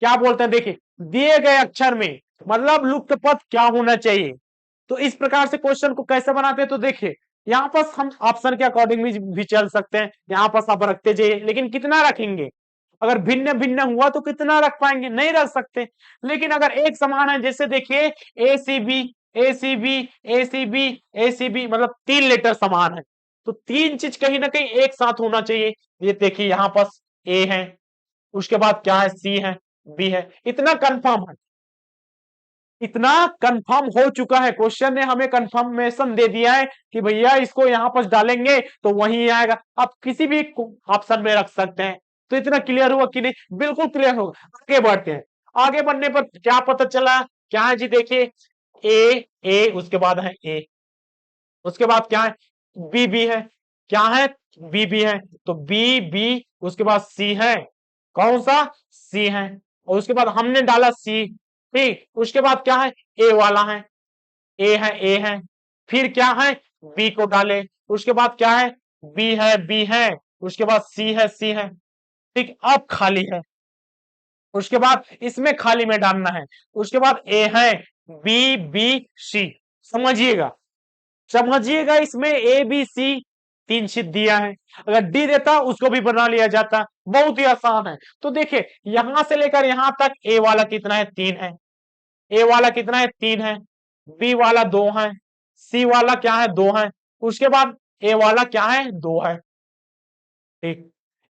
क्या बोलते हैं देखिए, दिए गए अक्षर में मतलब लुप्त पद क्या होना चाहिए। तो इस प्रकार से क्वेश्चन को कैसे बनाते हैं, तो देखिए यहाँ पर हम ऑप्शन के अकॉर्डिंग भी चल सकते हैं। यहाँ पर आप रखते जाइए, लेकिन कितना रखेंगे, अगर भिन्न भिन्न हुआ तो कितना रख पाएंगे, नहीं रख सकते। लेकिन अगर एक समान है, जैसे देखिए ए सी बी, ए सी बी, ए सी बी, ए सी बी, मतलब 3 लेटर समान है, तो 3 चीज कहीं ना कहीं एक साथ होना चाहिए। ये देखिए यहाँ पर ए है, उसके बाद क्या है, सी है, बी है, इतना कंफर्म है, इतना कंफर्म हो चुका है, क्वेश्चन ने हमें कंफर्मेशन दे दिया है कि भैया इसको यहां पर डालेंगे तो वही आएगा। आप किसी भी ऑप्शन में रख सकते हैं। तो इतना क्लियर हुआ कि नहीं, बिल्कुल क्लियर होगा। आगे बढ़ते हैं, आगे बढ़ने पर क्या पता चला, क्या है जी, देखिए ए उसके बाद है ए, उसके बाद क्या है, बी बी है, क्या है, बी बी है, तो बी बी, उसके बाद सी है, कौन सा, सी है, और उसके बाद हमने डाला सी, ठीक, उसके बाद क्या है, ए वाला है, ए है, ए है, फिर क्या है, बी को डाले, उसके बाद क्या है, बी है, बी है, उसके बाद सी है, सी है, ठीक, अब खाली है, उसके बाद इसमें खाली में डालना है, उसके बाद ए है, बी बी सी, समझिएगा, समझिएगा, इसमें ए बी सी 3 शीट दिया है, अगर डी देता उसको भी बना लिया जाता, बहुत ही आसान है। तो देखिए यहां से लेकर यहां तक ए वाला कितना है, 3 है, ए वाला कितना है, 3 है, बी वाला 2 है, सी वाला क्या है, 2 है, उसके बाद ए वाला क्या है, 2 है, ठीक,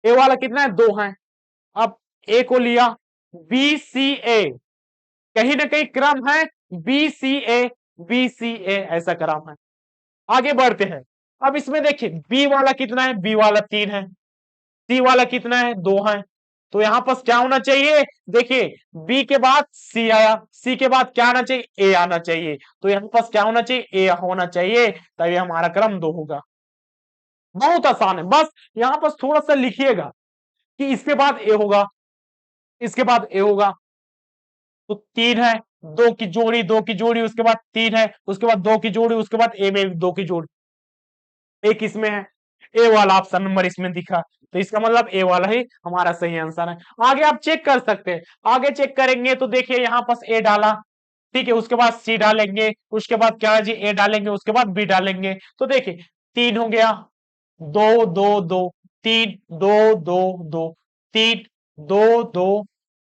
ए वाला कितना है, 2 है। अब ए को लिया, बी सी ए, कहीं ना कहीं क्रम है, बी सी ए, बी सी ए, ऐसा क्रम है। आगे बढ़ते हैं, अब इसमें देखिए बी वाला कितना है, बी वाला 3 है, सी वाला कितना है, 2 है, तो यहां पर क्या होना चाहिए, देखिए बी के बाद सी आया, सी के बाद क्या आना चाहिए, ए आना चाहिए, तो यहां पर क्या होना चाहिए, ए होना चाहिए, तभी हमारा क्रम 2 होगा। बहुत आसान है, बस यहां पर थोड़ा सा लिखिएगा कि इसके बाद ए होगा, इसके बाद ए होगा, तो 3 है, 2 की जोड़ी, 2 की जोड़ी, उसके बाद 3 है, उसके बाद 2 की जोड़ी, उसके बाद ए में 2 की जोड़ी, एक इसमें है, ए वाला ऑप्शन नंबर इसमें दिखा, तो इसका मतलब ए वाला ही हमारा सही आंसर है। आगे आप चेक कर सकते हैं, आगे चेक करेंगे तो देखिए यहाँ पास ए डाला, ठीक है, उसके बाद सी डालेंगे, उसके बाद क्या है जी, ए डालेंगे, उसके बाद बी डालेंगे, तो देखिए 3 हो गया, 2 2 2, 3 2 2 2, 3 2 2,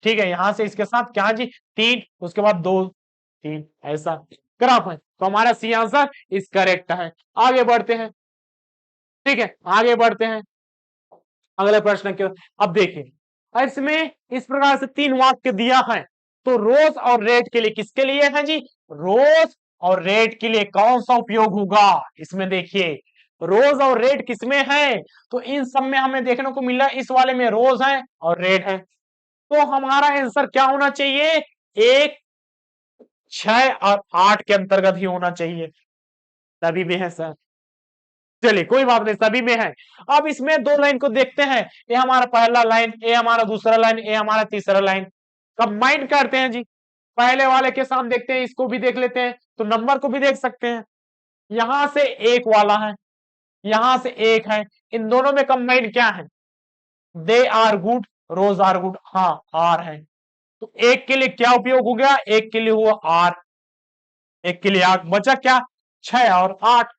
ठीक है, यहां से इसके साथ क्या है जी, 3, उसके बाद 2 3, ऐसा ग्राफ है, तो हमारा सी आंसर इस करेक्ट है। आगे बढ़ते हैं, ठीक है, आगे बढ़ते हैं अगले प्रश्न के। अब देखिए इसमें इस प्रकार से 3 वाक्य दिया है, तो रोज और रेट के लिए किसके लिए है जी, रोज और रेट के लिए कौन सा उपयोग होगा, इसमें देखिए रोज और रेट किसमें है, तो इन सब में हमें देखने को मिला, इस वाले में रोज है और रेट है, तो हमारा आंसर क्या होना चाहिए, 1 6 और 8 के अंतर्गत ही होना चाहिए। तभी भी है सर, चलिए कोई बात नहीं, सभी में है। अब इसमें 2 लाइन को देखते हैं, ये हमारा पहला लाइन, ये हमारा दूसरा लाइन, ये हमारा तीसरा लाइन, कंबाइन करते हैं जी, पहले वाले के साथ देखते हैं, इसको भी देख लेते हैं, तो नंबर को भी देख सकते हैं, यहां से एक वाला है, यहां से एक है, इन दोनों में कंबाइन क्या है, they are good, rose are good, हाँ आर है, तो एक के लिए क्या उपयोग हो गया, एक के लिए हुआ आर, एक के लिए 8 बचा, क्या 6 और 8,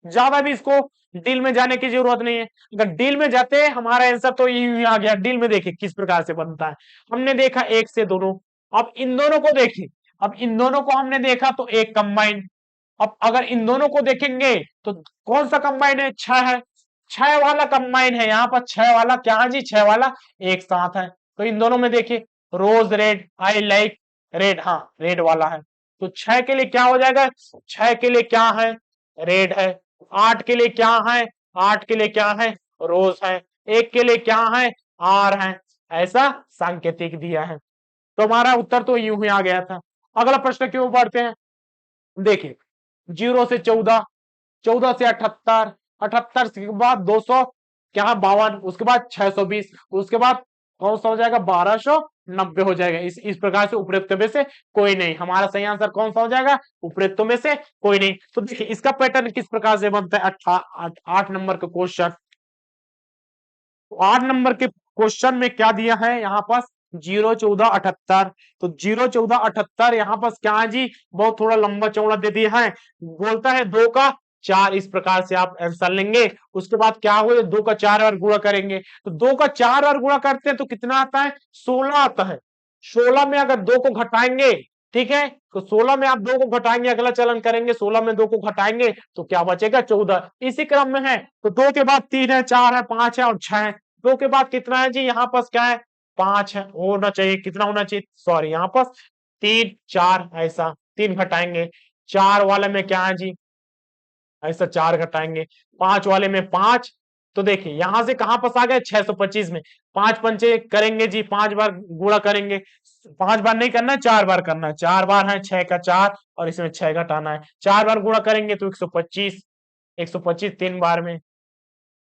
ज्यादा भी इसको डील में जाने की जरूरत नहीं है, अगर डील में जाते हैं हमारा आंसर तो ये आ गया। डील में देखिए किस प्रकार से बनता है, हमने देखा एक से दोनों, अब इन दोनों को देखिए, अब इन दोनों को हमने देखा तो एक कंबाइन, अब अगर इन दोनों को देखेंगे तो कौन सा कंबाइन है, 6 है, 6 वाला कंबाइन है, यहाँ पर 6 वाला क्या है जी, 6 वाला एक साथ है, तो इन दोनों में देखिए रोज रेड, आई लाइक रेड, हाँ रेड वाला है, तो 6 के लिए क्या हो जाएगा, 6 के लिए क्या है, रेड है, 8 के लिए क्या है, 8 के लिए क्या है, रोज है, एक के लिए क्या है, आर है, ऐसा सांकेतिक दिया है, तो हमारा उत्तर तो यूं ही आ गया था। अगला प्रश्न क्यों बढ़ते हैं, देखिए 0 से 14, 14 से 78, 78 के बाद 200 क्या 52, उसके बाद 620, उसके बाद कौन सा हो जाएगा, 1290 हो जाएगा। इस प्रकार से उपरोक्त में से कोई नहीं, हमारा सही आंसर कौन सा हो जाएगा, उपरोक्त में से कोई नहीं। तो देखिए इसका पैटर्न किस प्रकार से बनता है, 8 नंबर का क्वेश्चन, 8 नंबर के क्वेश्चन में क्या दिया है यहाँ पास, 0 14 78। तो 0 14 78 यहाँ पर क्या है जी, बहुत थोड़ा लंबा चौड़ा दे दिया है, बोलता है 2 का 4। इस प्रकार से आप आंसर लेंगे। उसके बाद क्या हुआ, 2 का 4 बार गुणा करेंगे, तो 2 का 4 बार गुणा करते हैं तो कितना आता है, 16 आता है। 16 में अगर 2 को घटाएंगे, ठीक है, तो 16 में आप 2 को घटाएंगे, अगला चलन करेंगे, 16 में 2 को घटाएंगे तो क्या बचेगा, 14। इसी क्रम में है, तो 2 के बाद 3 है, 4 है, 5 है और 6 है। 2 के बाद कितना है जी, यहाँ पर क्या है, 5 है, होना चाहिए, कितना होना चाहिए, सॉरी यहाँ पर 3 4, ऐसा 3 घटाएंगे, 4 वाले में क्या है जी, ऐसा 4 घटाएंगे, 5 वाले में 5। तो देखिए यहां से कहां फंसा गए, 625 में। 5 पंचे करेंगे जी, 5 बार गुणा करेंगे, 5 बार नहीं करना है, 4 बार करना है, 4 बार है, 6 का 4 और इसमें 6 घटाना है, 4 बार गुणा करेंगे तो 125, 125 3 बार में,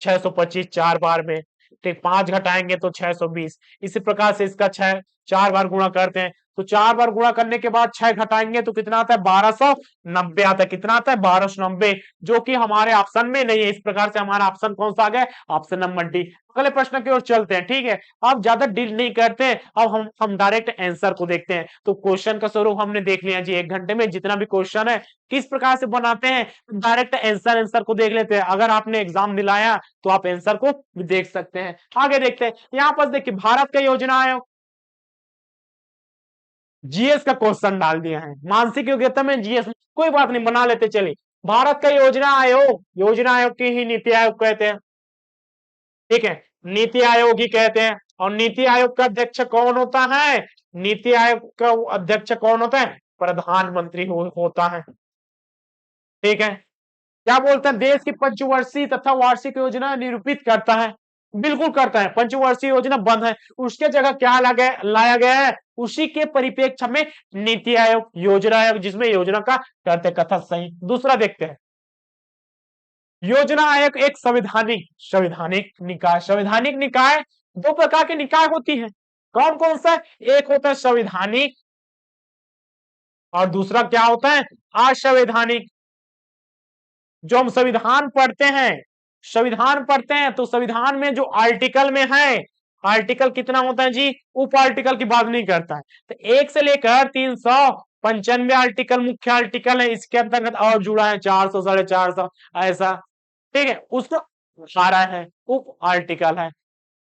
625 4 बार में, ठीक, 5 घटाएंगे तो 620। इसी प्रकार से इसका 6 4 बार गुणा करते हैं, तो 4 बार गुणा करने के बाद 6 घटाएंगे तो कितना आता है, 1290 आता है। कितना आता है, 1290, जो कि हमारे ऑप्शन में नहीं है। इस प्रकार से हमारा ऑप्शन कौन सा आ गया, ऑप्शन नंबर डी। अगले प्रश्न की ओर चलते हैं, ठीक है। अब ज्यादा डील नहीं करते हैं, अब हम डायरेक्ट आंसर को देखते हैं। तो क्वेश्चन का स्वरूप हमने देख लिया जी, 1 घंटे में जितना भी क्वेश्चन है किस प्रकार से बनाते हैं, डायरेक्ट आंसर को देख लेते हैं। अगर आपने एग्जाम दिलाया तो आप आंसर को भी देख सकते हैं। आगे देखते हैं, यहां पर देखिए भारत का योजना आयोग, जीएस का क्वेश्चन डाल दिया है, मानसिक योग्यता में जीएस, कोई बात नहीं, बना लेते चलिए। भारत का योजना आयोग, योजना आयोग की ही नीति आयोग कहते हैं, ठीक है, नीति आयोग ही कहते हैं। और नीति आयोग का अध्यक्ष कौन होता है, नीति आयोग का अध्यक्ष कौन होता है, प्रधानमंत्री होता है, ठीक है। क्या बोलते हैं, देश की पंचवर्षीय तथा वार्षिक योजना निरूपित करता है, बिल्कुल करता है। पंचवर्षीय योजना बंद है, उसके जगह क्या लाया गया है, उसी के परिप्रेक्ष्य में नीति आयोग, योजना आयोग, जिसमें योजना का करते कथा सही। दूसरा देखते हैं, योजना आयोग एक संवैधानिक संवैधानिक निकाय, संवैधानिक निकाय, दो प्रकार के निकाय होती है, कौन कौन सा, एक होता है संवैधानिक और दूसरा क्या होता है, असंवैधानिक। जो हम संविधान पढ़ते हैं तो संविधान में जो आर्टिकल में है, आर्टिकल कितना होता है जी, उप आर्टिकल की बात नहीं करता है। तो 1 से लेकर 395 आर्टिकल मुख्य आर्टिकल है, इसके अंतर्गत और जुड़ा है 400 450 ऐसा, ठीक है, उसको सारा है, उप आर्टिकल है।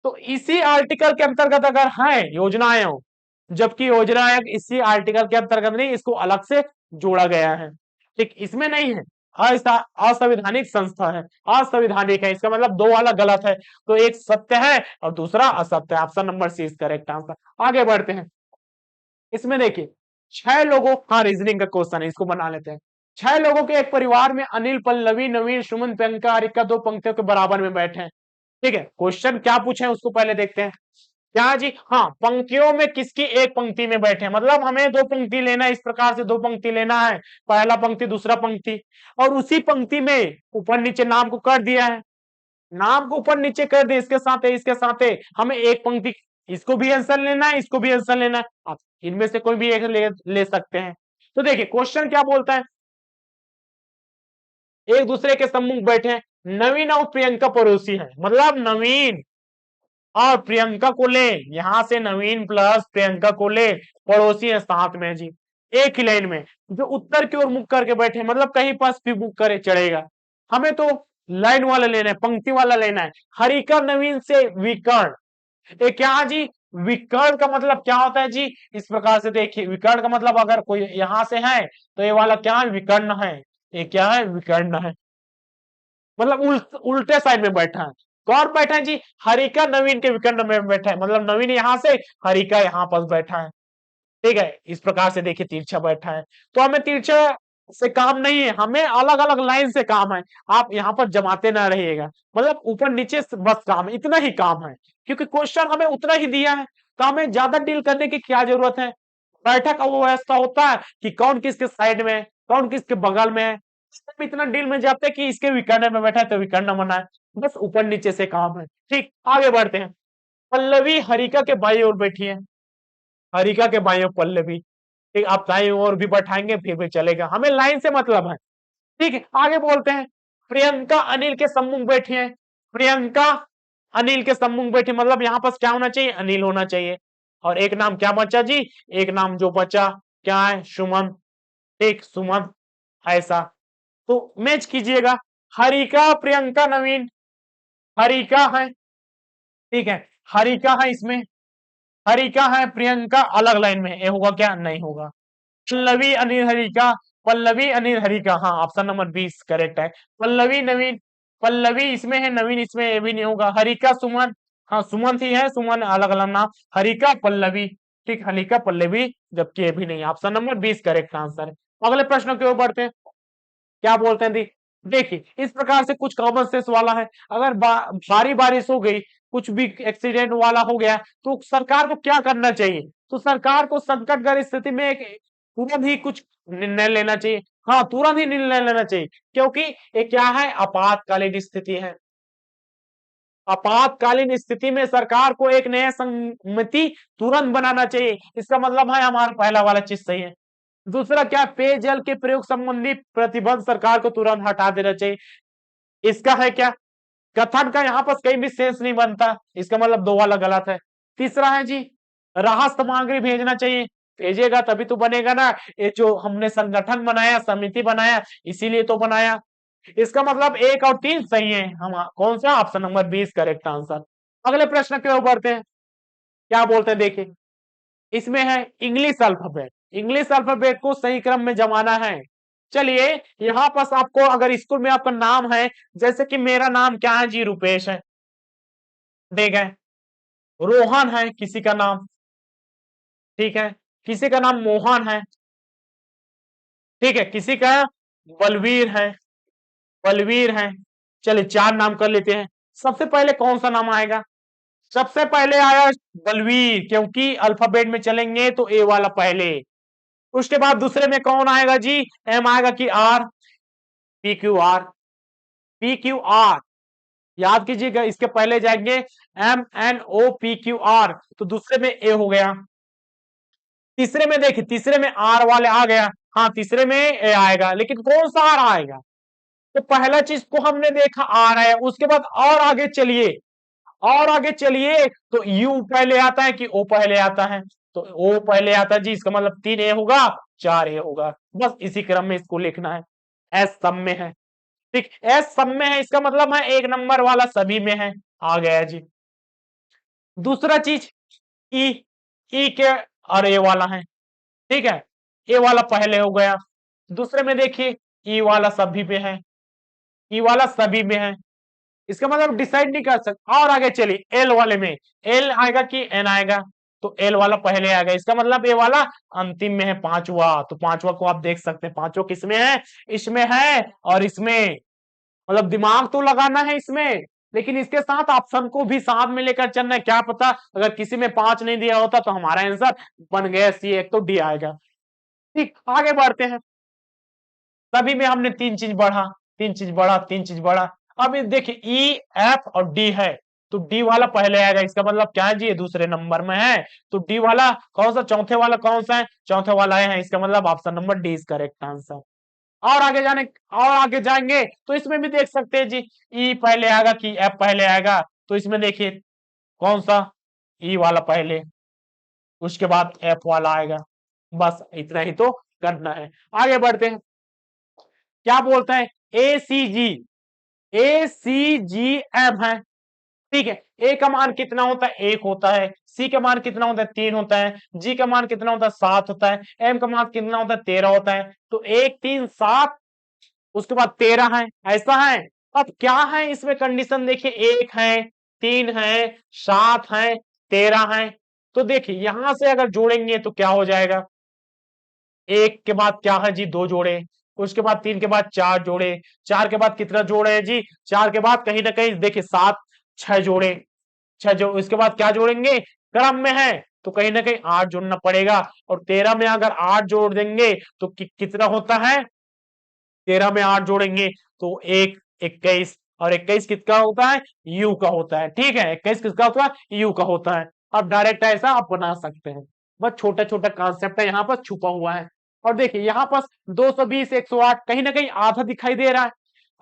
तो इसी आर्टिकल के अंतर्गत अगर है योजना आयोग, जबकि योजना आयोग इसी आर्टिकल के अंतर्गत नहीं, इसको अलग से जोड़ा गया है, ठीक, इसमें नहीं है। असंवैधानिक संस्था है, असंवैधानिक है, इसका मतलब दो वाला गलत है, तो एक सत्य है और दूसरा असत्य है। Option number C is correct answer. आगे बढ़ते हैं, इसमें देखिए 6 लोगों, हाँ रीजनिंग का क्वेश्चन है, इसको बना लेते हैं। 6 लोगों के एक परिवार में अनिल, पल्लवी, नवीन, सुमन, प्रियंका, हारिका 2 पंक्तियों के बराबर में बैठे हैं, ठीक है। क्वेश्चन क्या पूछे उसको पहले देखते हैं, क्या जी, हाँ, पंक्तियों में किसकी एक पंक्ति में बैठे, मतलब हमें 2 पंक्ति लेना है, इस प्रकार से 2 पंक्ति लेना है, पहला पंक्ति दूसरा पंक्ति, और उसी पंक्ति में ऊपर नीचे नाम को कर दिया है, नाम को ऊपर नीचे कर दे, इसके साथ हमें एक पंक्ति, इसको भी आंसर लेना है, इसको भी आंसर लेना है, आप इनमें से कोई भी एक ले सकते हैं। तो देखिए क्वेश्चन क्या बोलता है, एक दूसरे के सम्मुख बैठे, नवीन और प्रियंका पड़ोसी है, मतलब नवीन और प्रियंका को ले, यहां से नवीन प्लस प्रियंका को ले, पड़ोसी है साथ में जी, एक ही लाइन में, जो उत्तर की ओर मुख करके बैठे, मतलब कहीं पास भी मुख करे चढ़ेगा, हमें तो लाइन वाला लेना है, पंक्ति वाला लेना है। हरिका नवीन से विकर्ण, ये क्या जी, विकर्ण का मतलब क्या होता है जी, इस प्रकार से देखिए, विकर्ण का मतलब अगर कोई यहां से है तो ये वाला क्या है, विकर्ण है, ये क्या है, विकर्ण है, मतलब उल्टे साइड में बैठा है। कौन बैठा है जी, हरिका नवीन के विकर्ण में बैठा है, मतलब नवीन यहां से, हरिका यहां पर बैठा है, ठीक है। इस प्रकार से देखिए तिरछा बैठा है, तो हमें तिरछा से काम नहीं है, हमें अलग अलग लाइन से काम है। आप यहाँ पर जमाते ना रहिएगा, मतलब ऊपर नीचे बस काम है, इतना ही काम है, क्योंकि क्वेश्चन हमें उतना ही दिया है, तो हमें ज्यादा डील करने की क्या जरूरत है। बैठक का वो व्यवस्था होता है कि कौन किसके साइड में है, कौन किसके बगल में है, हम इतना डील में जाते हैं कि इसके विकर्ण में बैठा है तो विकर्ण बना है, बस ऊपर नीचे से काम है, ठीक। आगे बढ़ते हैं, पल्लवी हरिका के बाई ओर बैठी है, हरिका के बाई ओर पल्लवी, ठीक, आप दाई ओर भी बैठाएंगे फिर भी चलेगा, हमें लाइन से मतलब है, ठीक है। आगे बोलते हैं, प्रियंका अनिल के सम्मुख बैठी है, प्रियंका अनिल के सम्मुख बैठी, मतलब यहां पर क्या होना चाहिए, अनिल होना चाहिए। और एक नाम क्या बचा जी, एक नाम जो बचा क्या है, सुमन। ठीक, सुमन, ऐसा। तो मैच कीजिएगा, हरिका प्रियंका नवीन, हरिका है, ठीक है, हरिका है इसमें, हरिका है प्रियंका अलग लाइन में, ये होगा क्या, नहीं होगा। पल्लवी अनिल हरिका, पल्लवी अनिल हरिका, हाँ ऑप्शन नंबर 20 करेक्ट है। पल्लवी नवीन, पल्लवी इसमें है, नवीन इसमें, ये भी नहीं होगा। हरिका सुमन, हाँ सुमन थी है, सुमन अलग अलग नाम, हरिका पल्लवी, ठीक, हरिका पल्लवी, जबकि ये भी नहीं, ऑप्शन नंबर 20 करेक्ट आंसर है। अगले प्रश्न की ओर बढ़ते हैं, क्या बोलते हैं देखिए इस प्रकार से कुछ कॉमन सेंस वाला है। अगर भारी बारिश हो गई, कुछ भी एक्सीडेंट वाला हो गया, तो सरकार को क्या करना चाहिए, तो सरकार को संकटग्रस्त स्थिति में एक तुरंत ही कुछ निर्णय लेना चाहिए। हाँ, तुरंत ही निर्णय लेना चाहिए, क्योंकि ये क्या है, आपातकालीन स्थिति है। आपातकालीन स्थिति में सरकार को एक नया समिति तुरंत बनाना चाहिए, इसका मतलब है हमारा पहला वाला चीज सही है। दूसरा क्या, पेयजल के प्रयोग संबंधी प्रतिबंध सरकार को तुरंत हटा देना चाहिए, इसका है क्या, कथन का यहाँ पर कहीं भी सेंस नहीं बनता, इसका मतलब दो वाला गलत है। तीसरा है जी, राहत सामग्री भेजना चाहिए, भेजेगा तभी तो बनेगा ना, ये जो हमने संगठन बनाया, समिति बनाया, इसीलिए तो बनाया। इसका मतलब 1 और 3 सही है, हम कौन सा, ऑप्शन नंबर 20 करेक्ट आंसर। अगले प्रश्न की ओर बढ़ते हैं, क्या बोलते हैं देखिए, इसमें है इंग्लिश अल्फाबेट, इंग्लिश अल्फाबेट को सही क्रम में जमाना है। चलिए, यहां पास आपको अगर स्कूल में आपका नाम है, जैसे कि मेरा नाम क्या है जी, रुपेश है, ठीक है, रोहन है किसी का नाम, ठीक है, किसी का नाम मोहन है, ठीक है, किसी का बलवीर है, बलवीर है। चलिए 4 नाम कर लेते हैं, सबसे पहले कौन सा नाम आएगा, सबसे पहले आया बलवीर, क्योंकि अल्फाबेट में चलेंगे तो ए वाला पहले। उसके बाद दूसरे में कौन आएगा जी, एम आएगा कि R, P Q R, P Q R, याद कीजिएगा, इसके पहले जाएंगे M N O P Q R, तो दूसरे में ए हो गया। तीसरे में देखिए, तीसरे में आर वाले आ गया, हाँ तीसरे में ए आएगा, लेकिन कौन सा आर आएगा, तो पहला चीज को हमने देखा आर है, उसके बाद और आगे चलिए, और आगे चलिए तो यू पहले आता है कि ओ पहले आता है, तो ओ पहले आता है जी, इसका मतलब 3 ए होगा, 4 ए होगा, बस इसी क्रम में इसको लिखना है। एस सब में है, ठीक, एस सब में है, इसका मतलब है 1 नंबर वाला सभी में है, आ गया जी। दूसरा चीज ई, ई के और ए वाला है, ठीक है, ए वाला पहले हो गया। दूसरे में देखिए ई वाला सभी में है, ई वाला सभी में है, इसका मतलब डिसाइड नहीं कर सकते। और आगे चलिए एल वाले में, एल आएगा कि एन आएगा, तो एल वाला पहले आएगा, इसका मतलब ए वाला अंतिम में है, पांचवा, तो पांचवा को आप देख सकते हैं, पांचवा किसमें है, इसमें है और इसमें, मतलब दिमाग तो लगाना है इसमें, लेकिन इसके साथ ऑप्शन को भी साथ में लेकर चलना है, क्या पता अगर किसी में 5 नहीं दिया होता तो हमारा आंसर बन गया सी, एक तो डी आएगा। ठीक, आगे बढ़ते हैं, सभी में हमने 3 चीज बढ़ा, 3 चीज बढ़ा, 3 चीज बढ़ा। अब ये देखिए ई, एफ और डी है, तो डी वाला पहले आएगा, इसका मतलब क्या है जी, ये दूसरे नंबर में है, तो डी वाला कौन सा, चौथे वाला कौन सा है, चौथे वाला है, इसका मतलब option number D is correct answer. और आगे जाने, और आगे जाएंगे तो इसमें भी देख सकते हैं जी, ई पहले आएगा कि एफ पहले आएगा, तो इसमें देखिए कौन सा, ई वाला पहले, उसके बाद एफ वाला आएगा, बस इतना ही तो करना है। आगे बढ़ते हैं, क्या बोलते हैं, ए सी जी, ए सी जी एम है, ठीक है, ए का मान कितना होता है, 1 होता है, सी का मान कितना होता है, 3 होता है, जी का मान कितना होता है, 7 होता है, एम का मान कितना होता है, 13 होता है, तो 1 3 7, उसके बाद 13 है, ऐसा है। अब क्या है इसमें कंडीशन देखिए, 1 है, 3 है, 7 है, 13 है, तो देखिए यहां से अगर जोड़ेंगे तो क्या हो जाएगा, 1 के बाद क्या है जी, 2 जोड़े, उसके बाद 3 के बाद 4 जोड़े, 4 के बाद कितना जोड़े हैं जी, 4 के बाद कहीं ना कहीं देखिए 7, 6 जोड़े, 6 जो, इसके बाद क्या जोड़ेंगे, क्रम में है तो कहीं ना कहीं 8 जोड़ना पड़ेगा, और 13 में अगर 8 जोड़ देंगे तो कितना होता है, 13 में 8 जोड़ेंगे तो 1 21, और 21 किसका होता है, यू का होता है, ठीक है, 21 किसका होता है, यू का होता है। अब डायरेक्ट ऐसा आप बना सकते हैं, बस छोटा छोटा कॉन्सेप्ट है यहाँ पर छुपा हुआ है। और देखिए यहाँ पर 220 108 कहीं ना कहीं आधा दिखाई दे रहा है,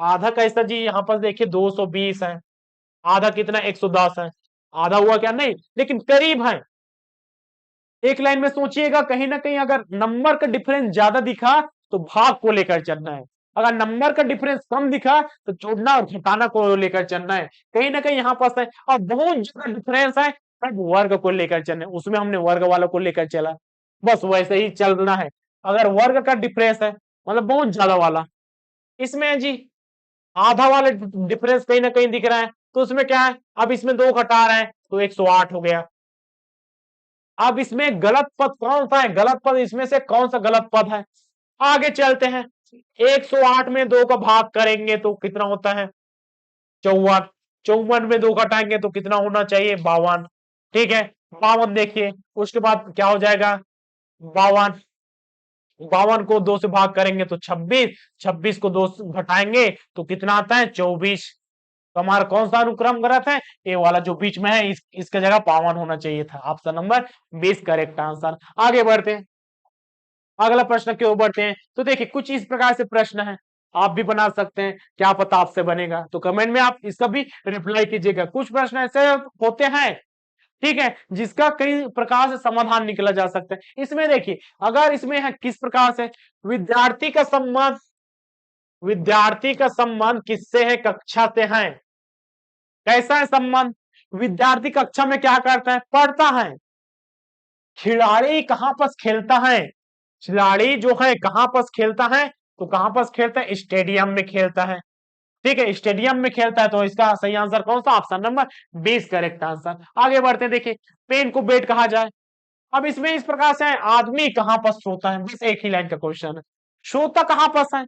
आधा कैसा जी, यहाँ पर देखिए 220 है, आधा कितना 110 है, आधा हुआ क्या, नहीं लेकिन करीब है, एक लाइन में सोचिएगा, कहीं ना कहीं अगर नंबर का डिफरेंस ज्यादा दिखा तो भाग को लेकर चलना है, अगर नंबर का डिफरेंस कम दिखा तो जोड़ना और घटाना को लेकर चलना है। कहीं ना कहीं यहाँ पास है और बहुत ज्यादा डिफरेंस है तब वर्ग को लेकर चलना है, उसमें हमने वर्ग वालों को लेकर चला, बस वैसे ही चलना है। अगर वर्ग का डिफरेंस है मतलब बहुत ज्यादा वाला, इसमें है जी आधा वाला डिफरेंस कहीं ना कहीं दिख रहा है, तो उसमें क्या है, अब इसमें 2 घटा रहे हैं तो 108 हो गया। अब इसमें गलत पद कौन सा है, गलत पद इसमें से कौन सा गलत पद है, आगे चलते हैं। 108 में 2 का भाग करेंगे तो कितना होता है 54, 54 में 2 घटाएंगे तो कितना होना चाहिए 52, ठीक है 52 देखिए, उसके बाद क्या हो जाएगा 52, 52 को 2 से भाग करेंगे तो 26, 26 को 2 से घटाएंगे तो कितना आता है 24। तो हमारा कौन सा अनुक्रम गलत है, ये वाला जो बीच में है, इसका जगह 52 होना चाहिए था, ऑप्शन नंबर 20 करेक्ट आंसर। आगे बढ़ते हैं, अगला प्रश्न की ओर बढ़ते हैं। तो देखिए कुछ इस प्रकार से प्रश्न है, आप भी बना सकते हैं, क्या पता आपसे बनेगा, तो कमेंट में आप इसका भी रिप्लाई कीजिएगा। कुछ प्रश्न ऐसे होते हैं, ठीक है, जिसका कई प्रकार से समाधान निकला जा सकता है। इसमें देखिए अगर इसमें है किस प्रकार से, विद्यार्थी का संबंध, विद्यार्थी का संबंध किससे है, कक्षा से है। कैसा है संबंध, विद्यार्थी कक्षा में क्या करता है, पढ़ता है। खिलाड़ी कहां पर खेलता है, खिलाड़ी जो है कहां पर खेलता है, तो कहां पर खेलता है, स्टेडियम में खेलता है, ठीक है स्टेडियम में खेलता है, तो इसका सही आंसर कौन सा, ऑप्शन नंबर 20 करेक्ट आंसर। आगे बढ़ते हैं, देखिए पेन को बेड कहा जाए। अब इसमें इस प्रकार से है, आदमी कहां पर सोता है, बस एक ही लाइन का क्वेश्चन है, सोता कहां पर है,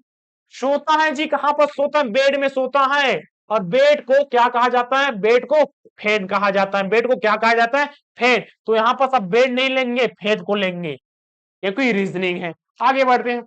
सोता है जी कहां पर सोता है, बेड में सोता है। और बेड को क्या कहा जाता है, बेड को फेन कहा जाता है, बेड को क्या कहा जाता है, फेन। तो यहां पर सब बेड नहीं लेंगे, फेद को लेंगे, ये कोई रीजनिंग है। आगे बढ़ते हैं,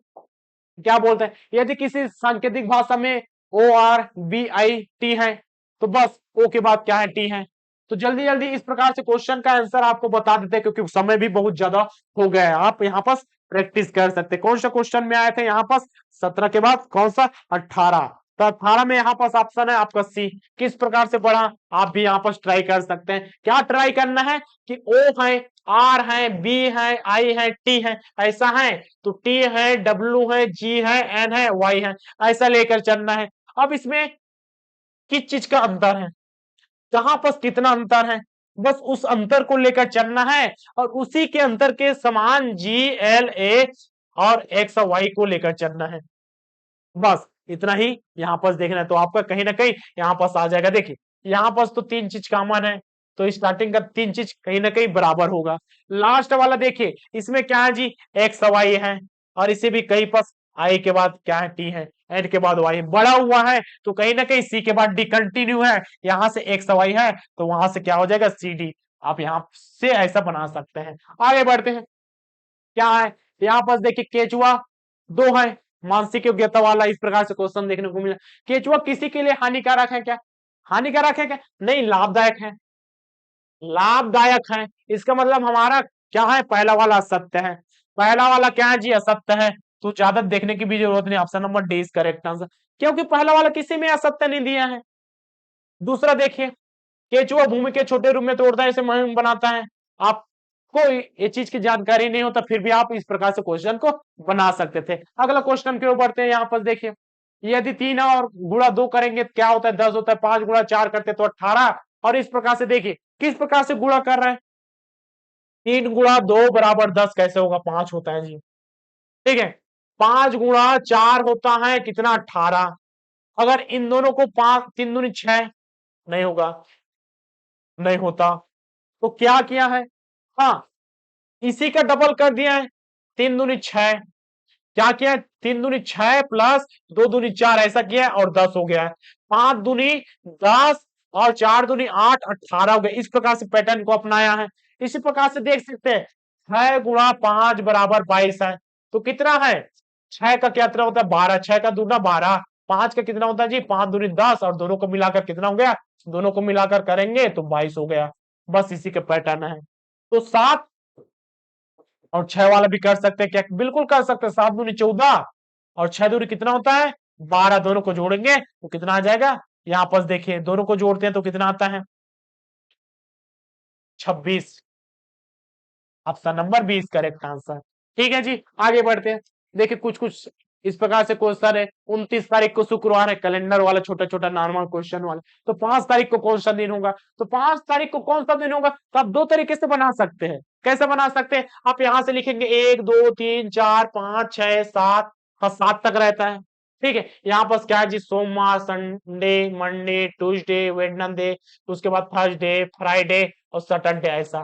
क्या बोलते हैं, यदि किसी सांकेतिक भाषा में O R B I T है तो बस ओ के बाद क्या है, टी है। तो जल्दी जल्दी इस प्रकार से क्वेश्चन का आंसर आपको बता देते हैं, क्योंकि समय भी बहुत ज्यादा हो गया है, आप यहाँ पास प्रैक्टिस कर सकते हैं। कौन सा क्वेश्चन में आए थे यहाँ पास 17 के बाद कौन सा 18, तो 18 में यहाँ पास ऑप्शन है आपका सी। किस प्रकार से पढ़ा, आप भी यहाँ पास ट्राई कर सकते हैं। क्या ट्राई करना है कि ओ है, आर है, बी है, आई है, टी है, ऐसा है तो टी है, डब्ल्यू है, जी है, एन है, वाई है, ऐसा लेकर चलना है। अब इसमें किस चीज का अंतर है, कहां पर कितना अंतर है, बस उस अंतर को लेकर चलना है और उसी के अंतर के समान जी एल ए और एक्स और वाई को लेकर चलना है, बस इतना ही यहाँ पर देखना है। तो आपका कहीं ना कहीं यहाँ पास आ जाएगा। देखिए यहाँ पास तो 3 चीज कॉमन है, तो स्टार्टिंग का 3 चीज कहीं ना कहीं बराबर होगा। लास्ट वाला देखिए इसमें क्या है जी, एक्स वाई है, और इसे भी कहीं पास आई के बाद क्या है, टी है, एन के बाद वाई बड़ा हुआ है, तो कहीं ना कहीं सी के बाद डी कंटिन्यू है, यहाँ से एक्स वाई है तो वहां से क्या हो जाएगा, सी डी। आप यहाँ से ऐसा बना सकते हैं। आगे बढ़ते हैं, क्या है यहाँ पास देखिए, केचुआ 2 है, मानसिक योग्यता वाला इस प्रकार से क्वेश्चन देखने को मिला। केचुआ किसी के लिए हानिकारक है क्या, हानिकारक है क्या, नहीं लाभदायक है, लाभदायक है। इसका मतलब हमारा क्या है, पहला वाला असत्य है, पहला वाला क्या है जी, असत्य है, तो ज्यादा देखने की भी जरूरत नहीं, option number D is correct answer, क्योंकि पहला वाला किसी में असत्य नहीं दिया है। दूसरा देखिए, केचुआ भूमि के छोटे रूप में तोड़ता है, इसे महीन बनाता है। आपको ये चीज की जानकारी नहीं होता, फिर भी आप इस प्रकार से क्वेश्चन को बना सकते थे। अगला क्वेश्चन के ऊपर बढ़ते हैं, यहाँ पर देखिए, यदि 3 और गुणा 2 करेंगे तो क्या होता है, 10 होता है, 5 गुणा 4 करते तो 18। और इस प्रकार से देखिए किस प्रकार से गुणा कर रहे हैं, 3 गुणा 2 बराबर 10 कैसे होगा, 5 होता है जी, ठीक है। 5 गुणा 4 होता है कितना, 18। अगर इन दोनों को 5 3 दूनी 6, नहीं होगा, नहीं होता, तो क्या किया है, हाँ इसी का डबल कर दिया है, 3 दूनी 6, क्या किया है, 3 दूनी 6 प्लस 2 दूनी 4 ऐसा किया है और 10 हो गया है। 5 दूनी 10 और 4 दूनी 8, 18 हो गया। इस प्रकार से पैटर्न को अपनाया है। इसी प्रकार से देख सकते हैं 6 गुणा 5 बराबर 22 है, तो कितना है, 6 का क्या होता है 12, 6 का दूना 12, 5 का कितना होता है जी 5 दूनी 10 और दोनों को मिलाकर कितना हो गया, दोनों को मिलाकर करेंगे तो 22 हो गया। बस इसी के पैटर्न है। तो 7 और 6 वाला भी कर सकते हैं क्या, बिल्कुल कर सकते हैं, 7 दूनी 14 और 6 दूनी कितना होता है 12, दोनों को जोड़ेंगे तो कितना आ जाएगा, यहाँ पर देखिए दोनों को जोड़ते हैं तो कितना आता है 26। Option number B is correct answer. ठीक है जी, आगे बढ़ते हैं। देखिए कुछ कुछ इस प्रकार से क्वेश्चन है। 29 तारीख को शुक्रवार है, कैलेंडर वाला छोटा छोटा नॉर्मल क्वेश्चन वाला। तो 5 तारीख को कौन सा दिन होगा? तो 5 तारीख को कौन सा दिन होगा? तो आप दो तरीके से बना सकते हैं। कैसे बना सकते हैं? आप यहां से लिखेंगे 1 2 3 4 5 6 7, हाँ 7 तक रहता है। ठीक है, यहाँ पर क्या है जी, सोमवार, संडे, मंडे, ट्यूसडे, वेडनेसडे, उसके बाद थर्सडे, फ्राइडे और सैटरडे, ऐसा।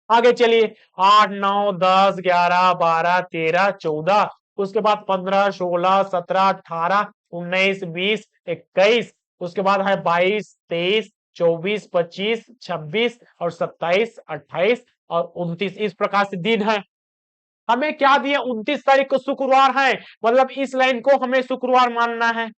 आगे चलिए, 8 9 10 11 12 13 14, उसके बाद 15 16 17 18 19 20 21, उसके बाद है 22 23 24 25 26 और 27 28 और 29, इस प्रकार से दिन है। हमें क्या दिया? 29 तारीख को शुक्रवार है, मतलब इस लाइन को हमें शुक्रवार मानना है।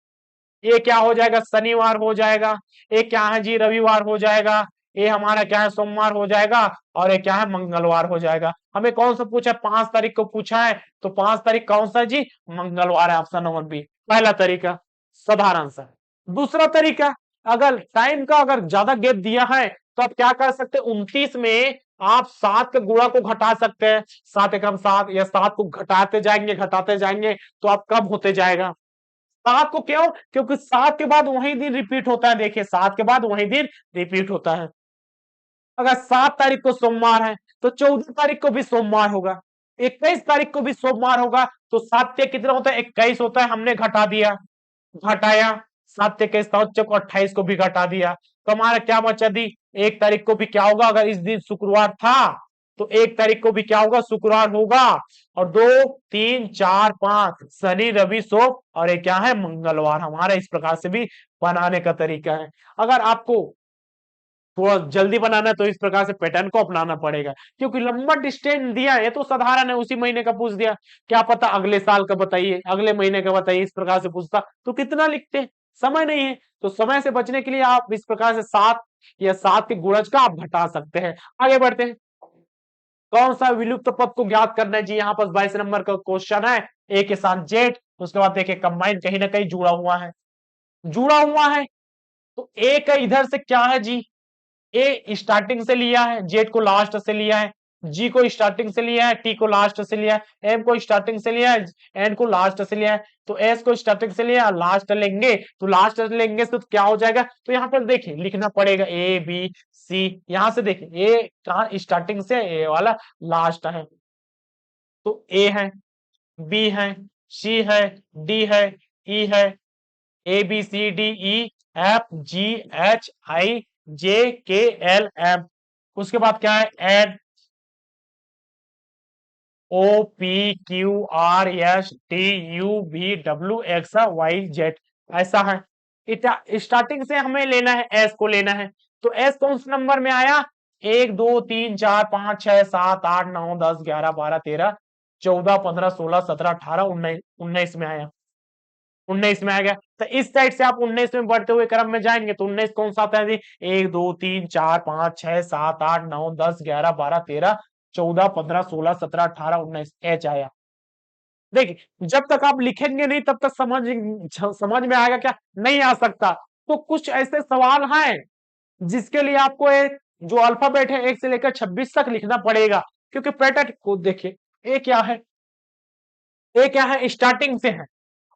ये क्या हो जाएगा? शनिवार हो जाएगा। ये क्या है जी? रविवार हो जाएगा। ये हमारा क्या है? सोमवार हो जाएगा। और ये क्या है? मंगलवार हो जाएगा। हमें कौन सा पूछा? 5 तारीख को पूछा है, तो 5 तारीख कौन सा जी? मंगलवार है, ऑप्शन नंबर बी। पहला तरीका साधारण सा। दूसरा तरीका, अगर टाइम का अगर ज्यादा गैप दिया है तो आप क्या कर सकते हैं? 29 में आप 7 के गुणा को घटा सकते हैं। 7 एकम 7, या 7 को घटाते जाएंगे तो आप कब होते जाएगा? 7 को क्यों? क्योंकि 7 के बाद वही दिन रिपीट होता है। देखिए 7 के बाद वही दिन रिपीट होता है। अगर 7 तारीख को सोमवार है तो 14 तारीख को भी सोमवार होगा, 21 तारीख को भी सोमवार होगा। तो 7 से कितना होता है? 21 होता है। हमने घटा दिया, घटाया, 7 से 21 को 28 को भी घटा दिया। तो हमारा क्या बचा दी? 1 तारीख को भी क्या होगा? अगर इस दिन शुक्रवार था तो 1 तारीख को भी क्या होगा? शुक्रवार होगा। और 2 3 4 5 शनि रवि सोम, और ये क्या है? मंगलवार। हमारा इस प्रकार से भी बनाने का तरीका है। अगर आपको थोड़ा जल्दी बनाना है तो इस प्रकार से पैटर्न को अपनाना पड़ेगा, क्योंकि लंबा डिस्टेंस दिया है तो साधारण है, उसी महीने का पूछ दिया। क्या पता अगले साल का बताइए, अगले महीने का बताइए, इस प्रकार से पूछता तो कितना लिखते? समय नहीं है। तो समय से बचने के लिए आप इस प्रकार से 7 या 7 के गुणज का आप घटा सकते हैं। आगे बढ़ते हैं। कौन सा विलुप्त पद को ज्ञात करना है जी? यहाँ पर 22 नंबर का क्वेश्चन है। ए के साथ जेड, उसके बाद देखिए कंबाइन कहीं ना कहीं जुड़ा हुआ है, जुड़ा हुआ है। तो ए का इधर से क्या है जी? ए स्टार्टिंग से लिया है, जेड को लास्ट से लिया है, जी को स्टार्टिंग से लिया है, टी को लास्ट से लिया है, एम को स्टार्टिंग से लिया है, एन को लास्ट से लिया है। तो एस को स्टार्टिंग से लिया, लास्ट लेंगे तो लास्ट लेंगे तो क्या हो जाएगा? तो यहाँ पर देखिए लिखना पड़ेगा ए बी सी। यहां से देखिए ए कहा स्टार्टिंग से, ए वाला लास्ट है। तो ए है, बी है, सी है, डी है, ई है, A B C D E F G H I J K L M. उसके बाद क्या है? N O P Q R S T U V W X Y Z, ऐसा है। स्टार्टिंग से हमें लेना है, एस को लेना है। तो एस कौन से नंबर में आया? 1 2 3 4 5 6 7 8 9 10 11 12 13 14 15 16 17 18 19, 19 में आया। 19 में आ गया। तो इस साइड से आप 19 में बढ़ते हुए क्रम में जाएंगे तो 19 कौन सा आता है जी? 1 2 3 4 5 6 7 8 9 10 11 12 13 14 15 16 17 18 19, एच आया। देखिए जब तक आप लिखेंगे नहीं तब तक समझ में आएगा क्या? नहीं आ सकता। तो कुछ ऐसे सवाल हैं जिसके लिए आपको एक जो अल्फाबेट है 1 से लेकर 26 तक लिखना पड़ेगा, क्योंकि पैटर्न को देखिए। ए क्या है? ए क्या है? स्टार्टिंग से है।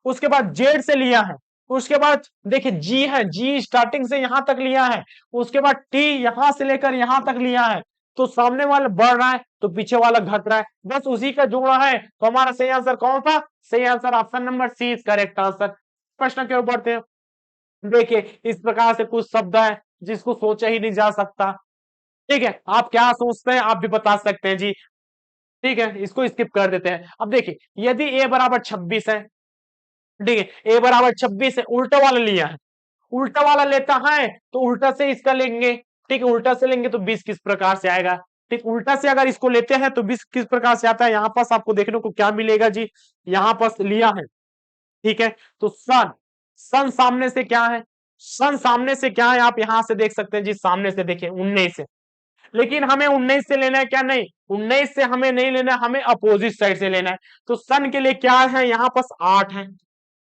उसके बाद जेड से लिया है। उसके बाद देखिए जी है, जी स्टार्टिंग से यहां तक लिया है। उसके बाद टी यहां से लेकर यहां तक लिया है। तो सामने वाला बढ़ रहा है तो पीछे वाला घट रहा है, बस उसी का जोड़ा है। तो हमारा सही आंसर कौन था? सही answer option number C is correct answer. प्रश्न के ऊपर बढ़ते हैं। देखिए इस प्रकार से कुछ शब्द है जिसको सोचा ही नहीं जा सकता। ठीक है, आप क्या सोचते हैं आप भी बता सकते हैं जी। ठीक है, इसको स्किप कर देते हैं। अब देखिए यदि ए बराबर 26 है, ठीक है, ए बराबर 26 है, उल्टा वाला लिया है। उल्टा वाला लेता है तो उल्टा से इसका लेंगे। ठीक है, उल्टा से लेंगे तो 20 किस प्रकार से आएगा? ठीक, उल्टा से अगर इसको लेते हैं तो 20 किस प्रकार से आता है? यहाँ पास आपको देखने को क्या मिलेगा जी? यहाँ पास लिया है, ठीक है। तो सन, सन सामने से क्या है? सन सामने से क्या है? आप यहां से देख सकते हैं जी, सामने से देखिए 19 से। लेकिन हमें 19 से लेना है क्या? नहीं, 19 से हमें नहीं लेना, हमें अपोजिट साइड से लेना है। तो सन के लिए क्या है? यहाँ पास 8 है।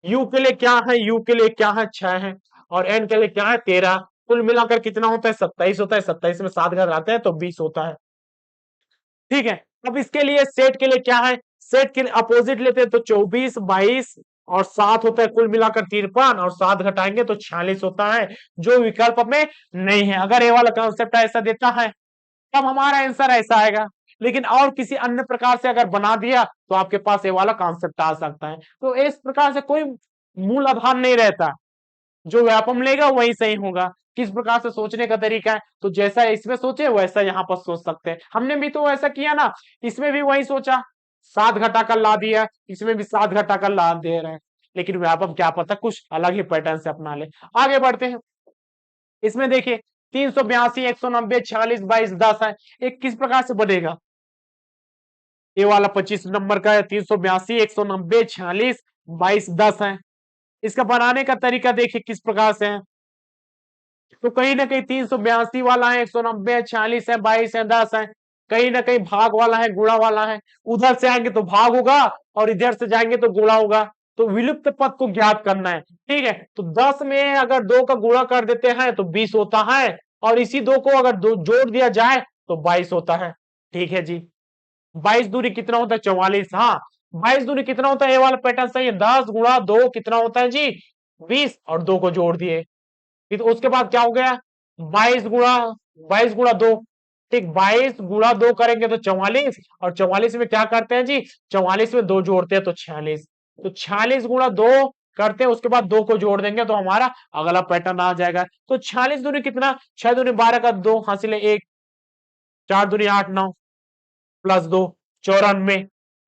यू के लिए क्या है? यू के लिए क्या है? 6 है। और एन के लिए क्या है? 13। कुल मिलाकर कितना होता है? 27 होता है। 27 में 7 घर आते हैं तो 20 होता है। ठीक है। अब इसके लिए सेट के लिए क्या है, सेट के अपोजिट लेते हैं तो 24, 22 और 7 होता है, कुल मिलाकर 53 और 7 घटाएंगे तो 46 होता है, जो विकल्प में नहीं है। अगर ये वाला कॉन्सेप्ट ऐसा देता है तब हमारा आंसर ऐसा आएगा, लेकिन और किसी अन्य प्रकार से अगर बना दिया तो आपके पास ये वाला कॉन्सेप्ट आ सकता है। तो इस प्रकार से कोई मूल आधार नहीं रहता, जो व्यापम लेगा वही सही होगा। किस प्रकार से सोचने का तरीका है, तो जैसा इसमें सोचे वैसा यहाँ पर सोच सकते हैं। हमने भी तो ऐसा किया ना, इसमें भी वही सोचा, 7 घटाकर ला दिया, इसमें भी 7 घटाकर ला दे रहे हैं, लेकिन व्यापम क्या पता कुछ अलग ही पैटर्न से अपना ले। आगे बढ़ते हैं। इसमें देखिए 382, 190, 46, 22, 10 है, एक किस प्रकार से बनेगा, ये वाला 25 नंबर का है, 382, 190, 46, 22, 10 है। इसका बनाने का तरीका देखिए किस प्रकार से है, तो कहीं ना कहीं 382 वाला है, 190 है, 46 है, 22 है, 10 है, कहीं ना कहीं भाग वाला है, गुणा वाला है। उधर से आएंगे तो भाग होगा और इधर से जाएंगे तो गुणा होगा, तो विलुप्त पद को ज्ञात करना है। ठीक है, तो 10 में अगर 2 का गुणा कर देते हैं तो 20 होता है, और इसी 2 को अगर जोड़ दिया जाए तो 22 होता है। ठीक है जी, 22 दूनी कितना होता है, 44। हाँ, 22 दूनी कितना होता है, ये वाला पैटर्न सही है, 10 गुणा 2 कितना होता है जी, 20, और 2 को जोड़ दिए। तो उसके बाद क्या हो गया, 22 गुणा 2, ठीक, 22 गुणा 2 करेंगे तो 44, और 44 में क्या करते हैं जी, 44 में 2 जोड़ते हैं तो 46, तो 46 गुणा 2 करते हैं, उसके बाद 2 को जोड़ देंगे तो हमारा अगला पैटर्न आ जाएगा। तो 46 दूनी कितना, 6 दूनी 12 का 2 हासिल 1, 4 दूनी 8, 9 प्लस 2, 94,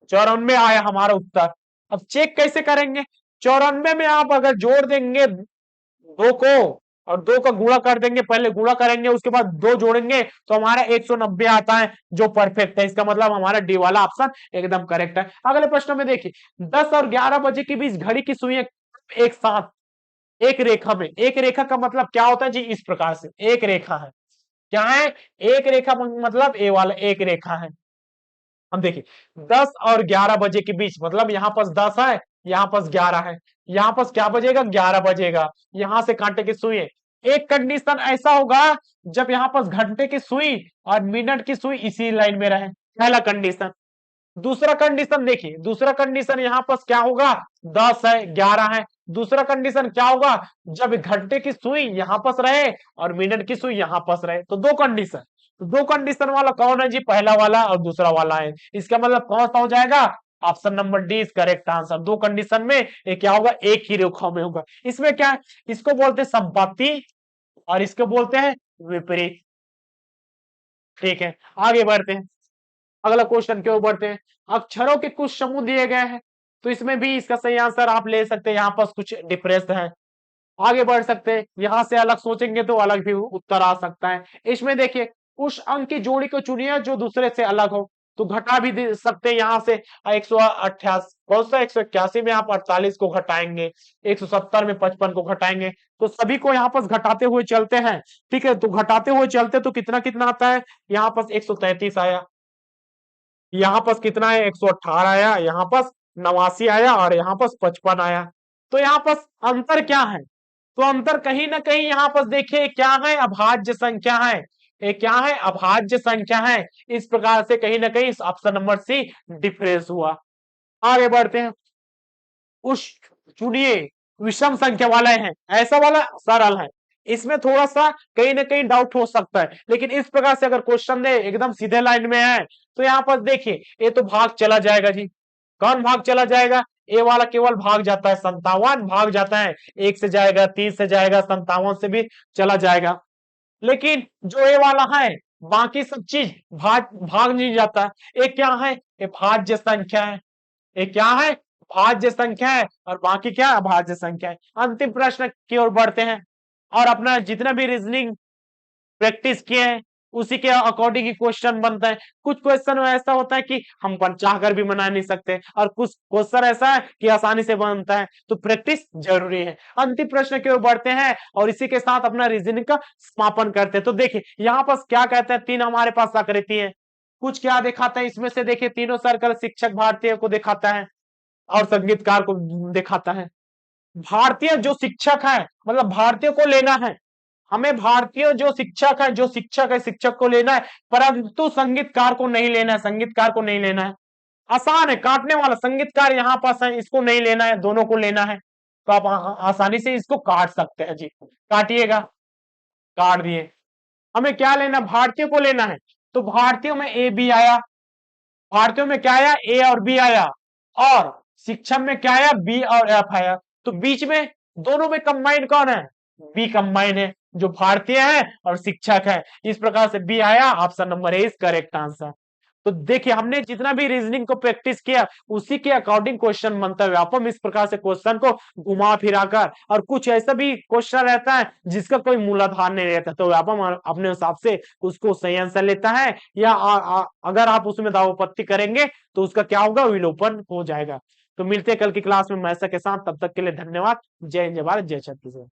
94 आया हमारा उत्तर। अब चेक कैसे करेंगे, 94 में आप अगर जोड़ देंगे 2 को और 2 का गुणा कर देंगे, पहले गुणा करेंगे उसके बाद 2 जोड़ेंगे तो हमारा 190 आता है, जो परफेक्ट है। इसका मतलब हमारा डी वाला ऑप्शन एकदम करेक्ट है। अगले प्रश्न में देखिए, 10 और 11 बजे के बीच घड़ी की सुइयां एक साथ एक रेखा में, एक रेखा का मतलब क्या होता है जी, इस प्रकार से एक रेखा है, क्या है, एक रेखा मतलब ए वाला एक रेखा है। हम देखिए 10 और 11 बजे के बीच, मतलब यहाँ पास 10 है, यहाँ पास 11 है, यहाँ पास क्या बजेगा, 11 बजेगा, यहां से कांटे की सुई। एक कंडीशन ऐसा होगा जब यहाँ पास घंटे की सुई और मिनट की सुई इसी लाइन में रहे, पहला कंडीशन। दूसरा कंडीशन देखिए, दूसरा कंडीशन यहाँ पास क्या होगा, 10 है, 11 है। दूसरा कंडीशन क्या होगा, जब घंटे की सुई यहाँ पास रहे और मिनट की सुई यहाँ पास रहे, तो दो कंडीशन। तो दो कंडीशन वाला कौन है जी, पहला वाला और दूसरा वाला है। इसका मतलब कौन सा हो जाएगा, option number D is correct answer. दो कंडीशन में ये क्या होगा, एक ही रेखा में होगा। इसमें क्या है, इसको बोलते हैं संपत्ति और इसको बोलते हैं विपरीत। ठीक है, आगे बढ़ते हैं, अगला क्वेश्चन की ओर बढ़ते हैं। अक्षरों के कुछ समूह दिए गए हैं, तो इसमें भी इसका सही आंसर आप ले सकते हैं, यहाँ पर कुछ डिफरेंस है। आगे बढ़ सकते हैं, यहां से अलग सोचेंगे तो अलग भी उत्तर आ सकता है। इसमें देखिए, उस अंक की जोड़ी को चुनिए जो दूसरे से अलग हो, तो घटा भी दे सकते हैं यहाँ से। 188 बहुत सा, 181 में आप 48 को घटाएंगे, 170 में 55 को घटाएंगे, तो सभी को यहाँ पर घटाते हुए चलते हैं। ठीक है, तो घटाते हुए चलते तो कितना कितना आता है, यहाँ पर 133 आया, यहाँ पास कितना है, 118 आया, यहाँ पास 89 आया, और यहाँ पास 55 आया। तो यहाँ पास अंतर क्या है, तो अंतर कहीं ना कहीं यहाँ पास देखिए क्या है, अभाज्य संख्या है। ये क्या है, अभाज्य संख्या है। इस प्रकार से कहीं ना कहीं ऑप्शन नंबर सी डिफरेंस हुआ। आगे बढ़ते हैं, उस चुनिए विषम संख्या वाला है, ऐसा वाला सरल है, इसमें थोड़ा सा कहीं ना कहीं डाउट हो सकता है, लेकिन इस प्रकार से अगर क्वेश्चन दे एकदम सीधे लाइन में है तो यहाँ पर देखिए ये तो भाग चला जाएगा जी। कौन भाग चला जाएगा, ए वाला केवल भाग जाता है, 57 भाग जाता है, 1 से जाएगा, 30 से जाएगा, 57 से भी चला जाएगा। लेकिन जो ए वाला है बाकी सब चीज भाग भाग नहीं जाता। ये क्या है, ये भाज्य संख्या है, ये क्या है, भाज्य संख्या है, और बाकी क्या है, अभाज्य संख्या है। अंतिम प्रश्न की ओर बढ़ते हैं, और अपना जितना भी रीजनिंग प्रैक्टिस किए हैं उसी के अकॉर्डिंग ही क्वेश्चन बनता है। कुछ क्वेश्चन ऐसा होता है कि हम चाह कर भी बना नहीं सकते, और कुछ क्वेश्चन ऐसा है कि आसानी से बनता है, तो प्रैक्टिस जरूरी है। अंतिम प्रश्न की ओर बढ़ते हैं और इसी के साथ अपना रीजनिंग का समापन करते हैं। तो देखिए यहाँ पर क्या कहते हैं, तीन हमारे पास आकृति है, कुछ क्या दिखाता है इसमें से, देखिए तीनों सर्कल शिक्षक भारतीय को दिखाता है और संगीतकार को दिखाता है। भारतीय जो शिक्षक है मतलब भारतीय को लेना है, हमें भारतीय जो शिक्षक है शिक्षक को लेना है, परंतु संगीतकार को नहीं लेना है, संगीतकार को नहीं लेना है। आसान है, काटने वाला संगीतकार यहाँ पास है, इसको नहीं लेना है, दोनों को लेना है। तो आप आसानी से इसको काट सकते हैं जी। काटिएगा, काट दिए। हमें क्या लेना, भारतीय को लेना है। तो भारतीयों में ए बी आया, भारतीयों में क्या आया, ए और बी आया, और शिक्षक में क्या आया, बी और एफ आया। तो बीच में दोनों में कंबाइन कौन है, बी कंबाइन है, जो भारतीय है और शिक्षक है। इस प्रकार से बी आया, option number A is correct answer. तो देखिए हमने जितना भी रीजनिंग को प्रैक्टिस किया उसी के अकॉर्डिंग क्वेश्चन बनता है। व्यापम इस प्रकार से क्वेश्चन को घुमा फिराकर, और कुछ ऐसा भी क्वेश्चन रहता है जिसका कोई मूलाधार नहीं रहता, तो व्यापम अपने हिसाब से उसको सही आंसर लेता है, या अगर आप उसमें दावोपत्ती करेंगे तो उसका क्या होगा, विलोपन हो जाएगा। तो मिलते हैं कल की क्लास में मैथ्स के साथ, तब तक के लिए धन्यवाद। जय हिंद, जय भारत, जय छत्तीसगढ़।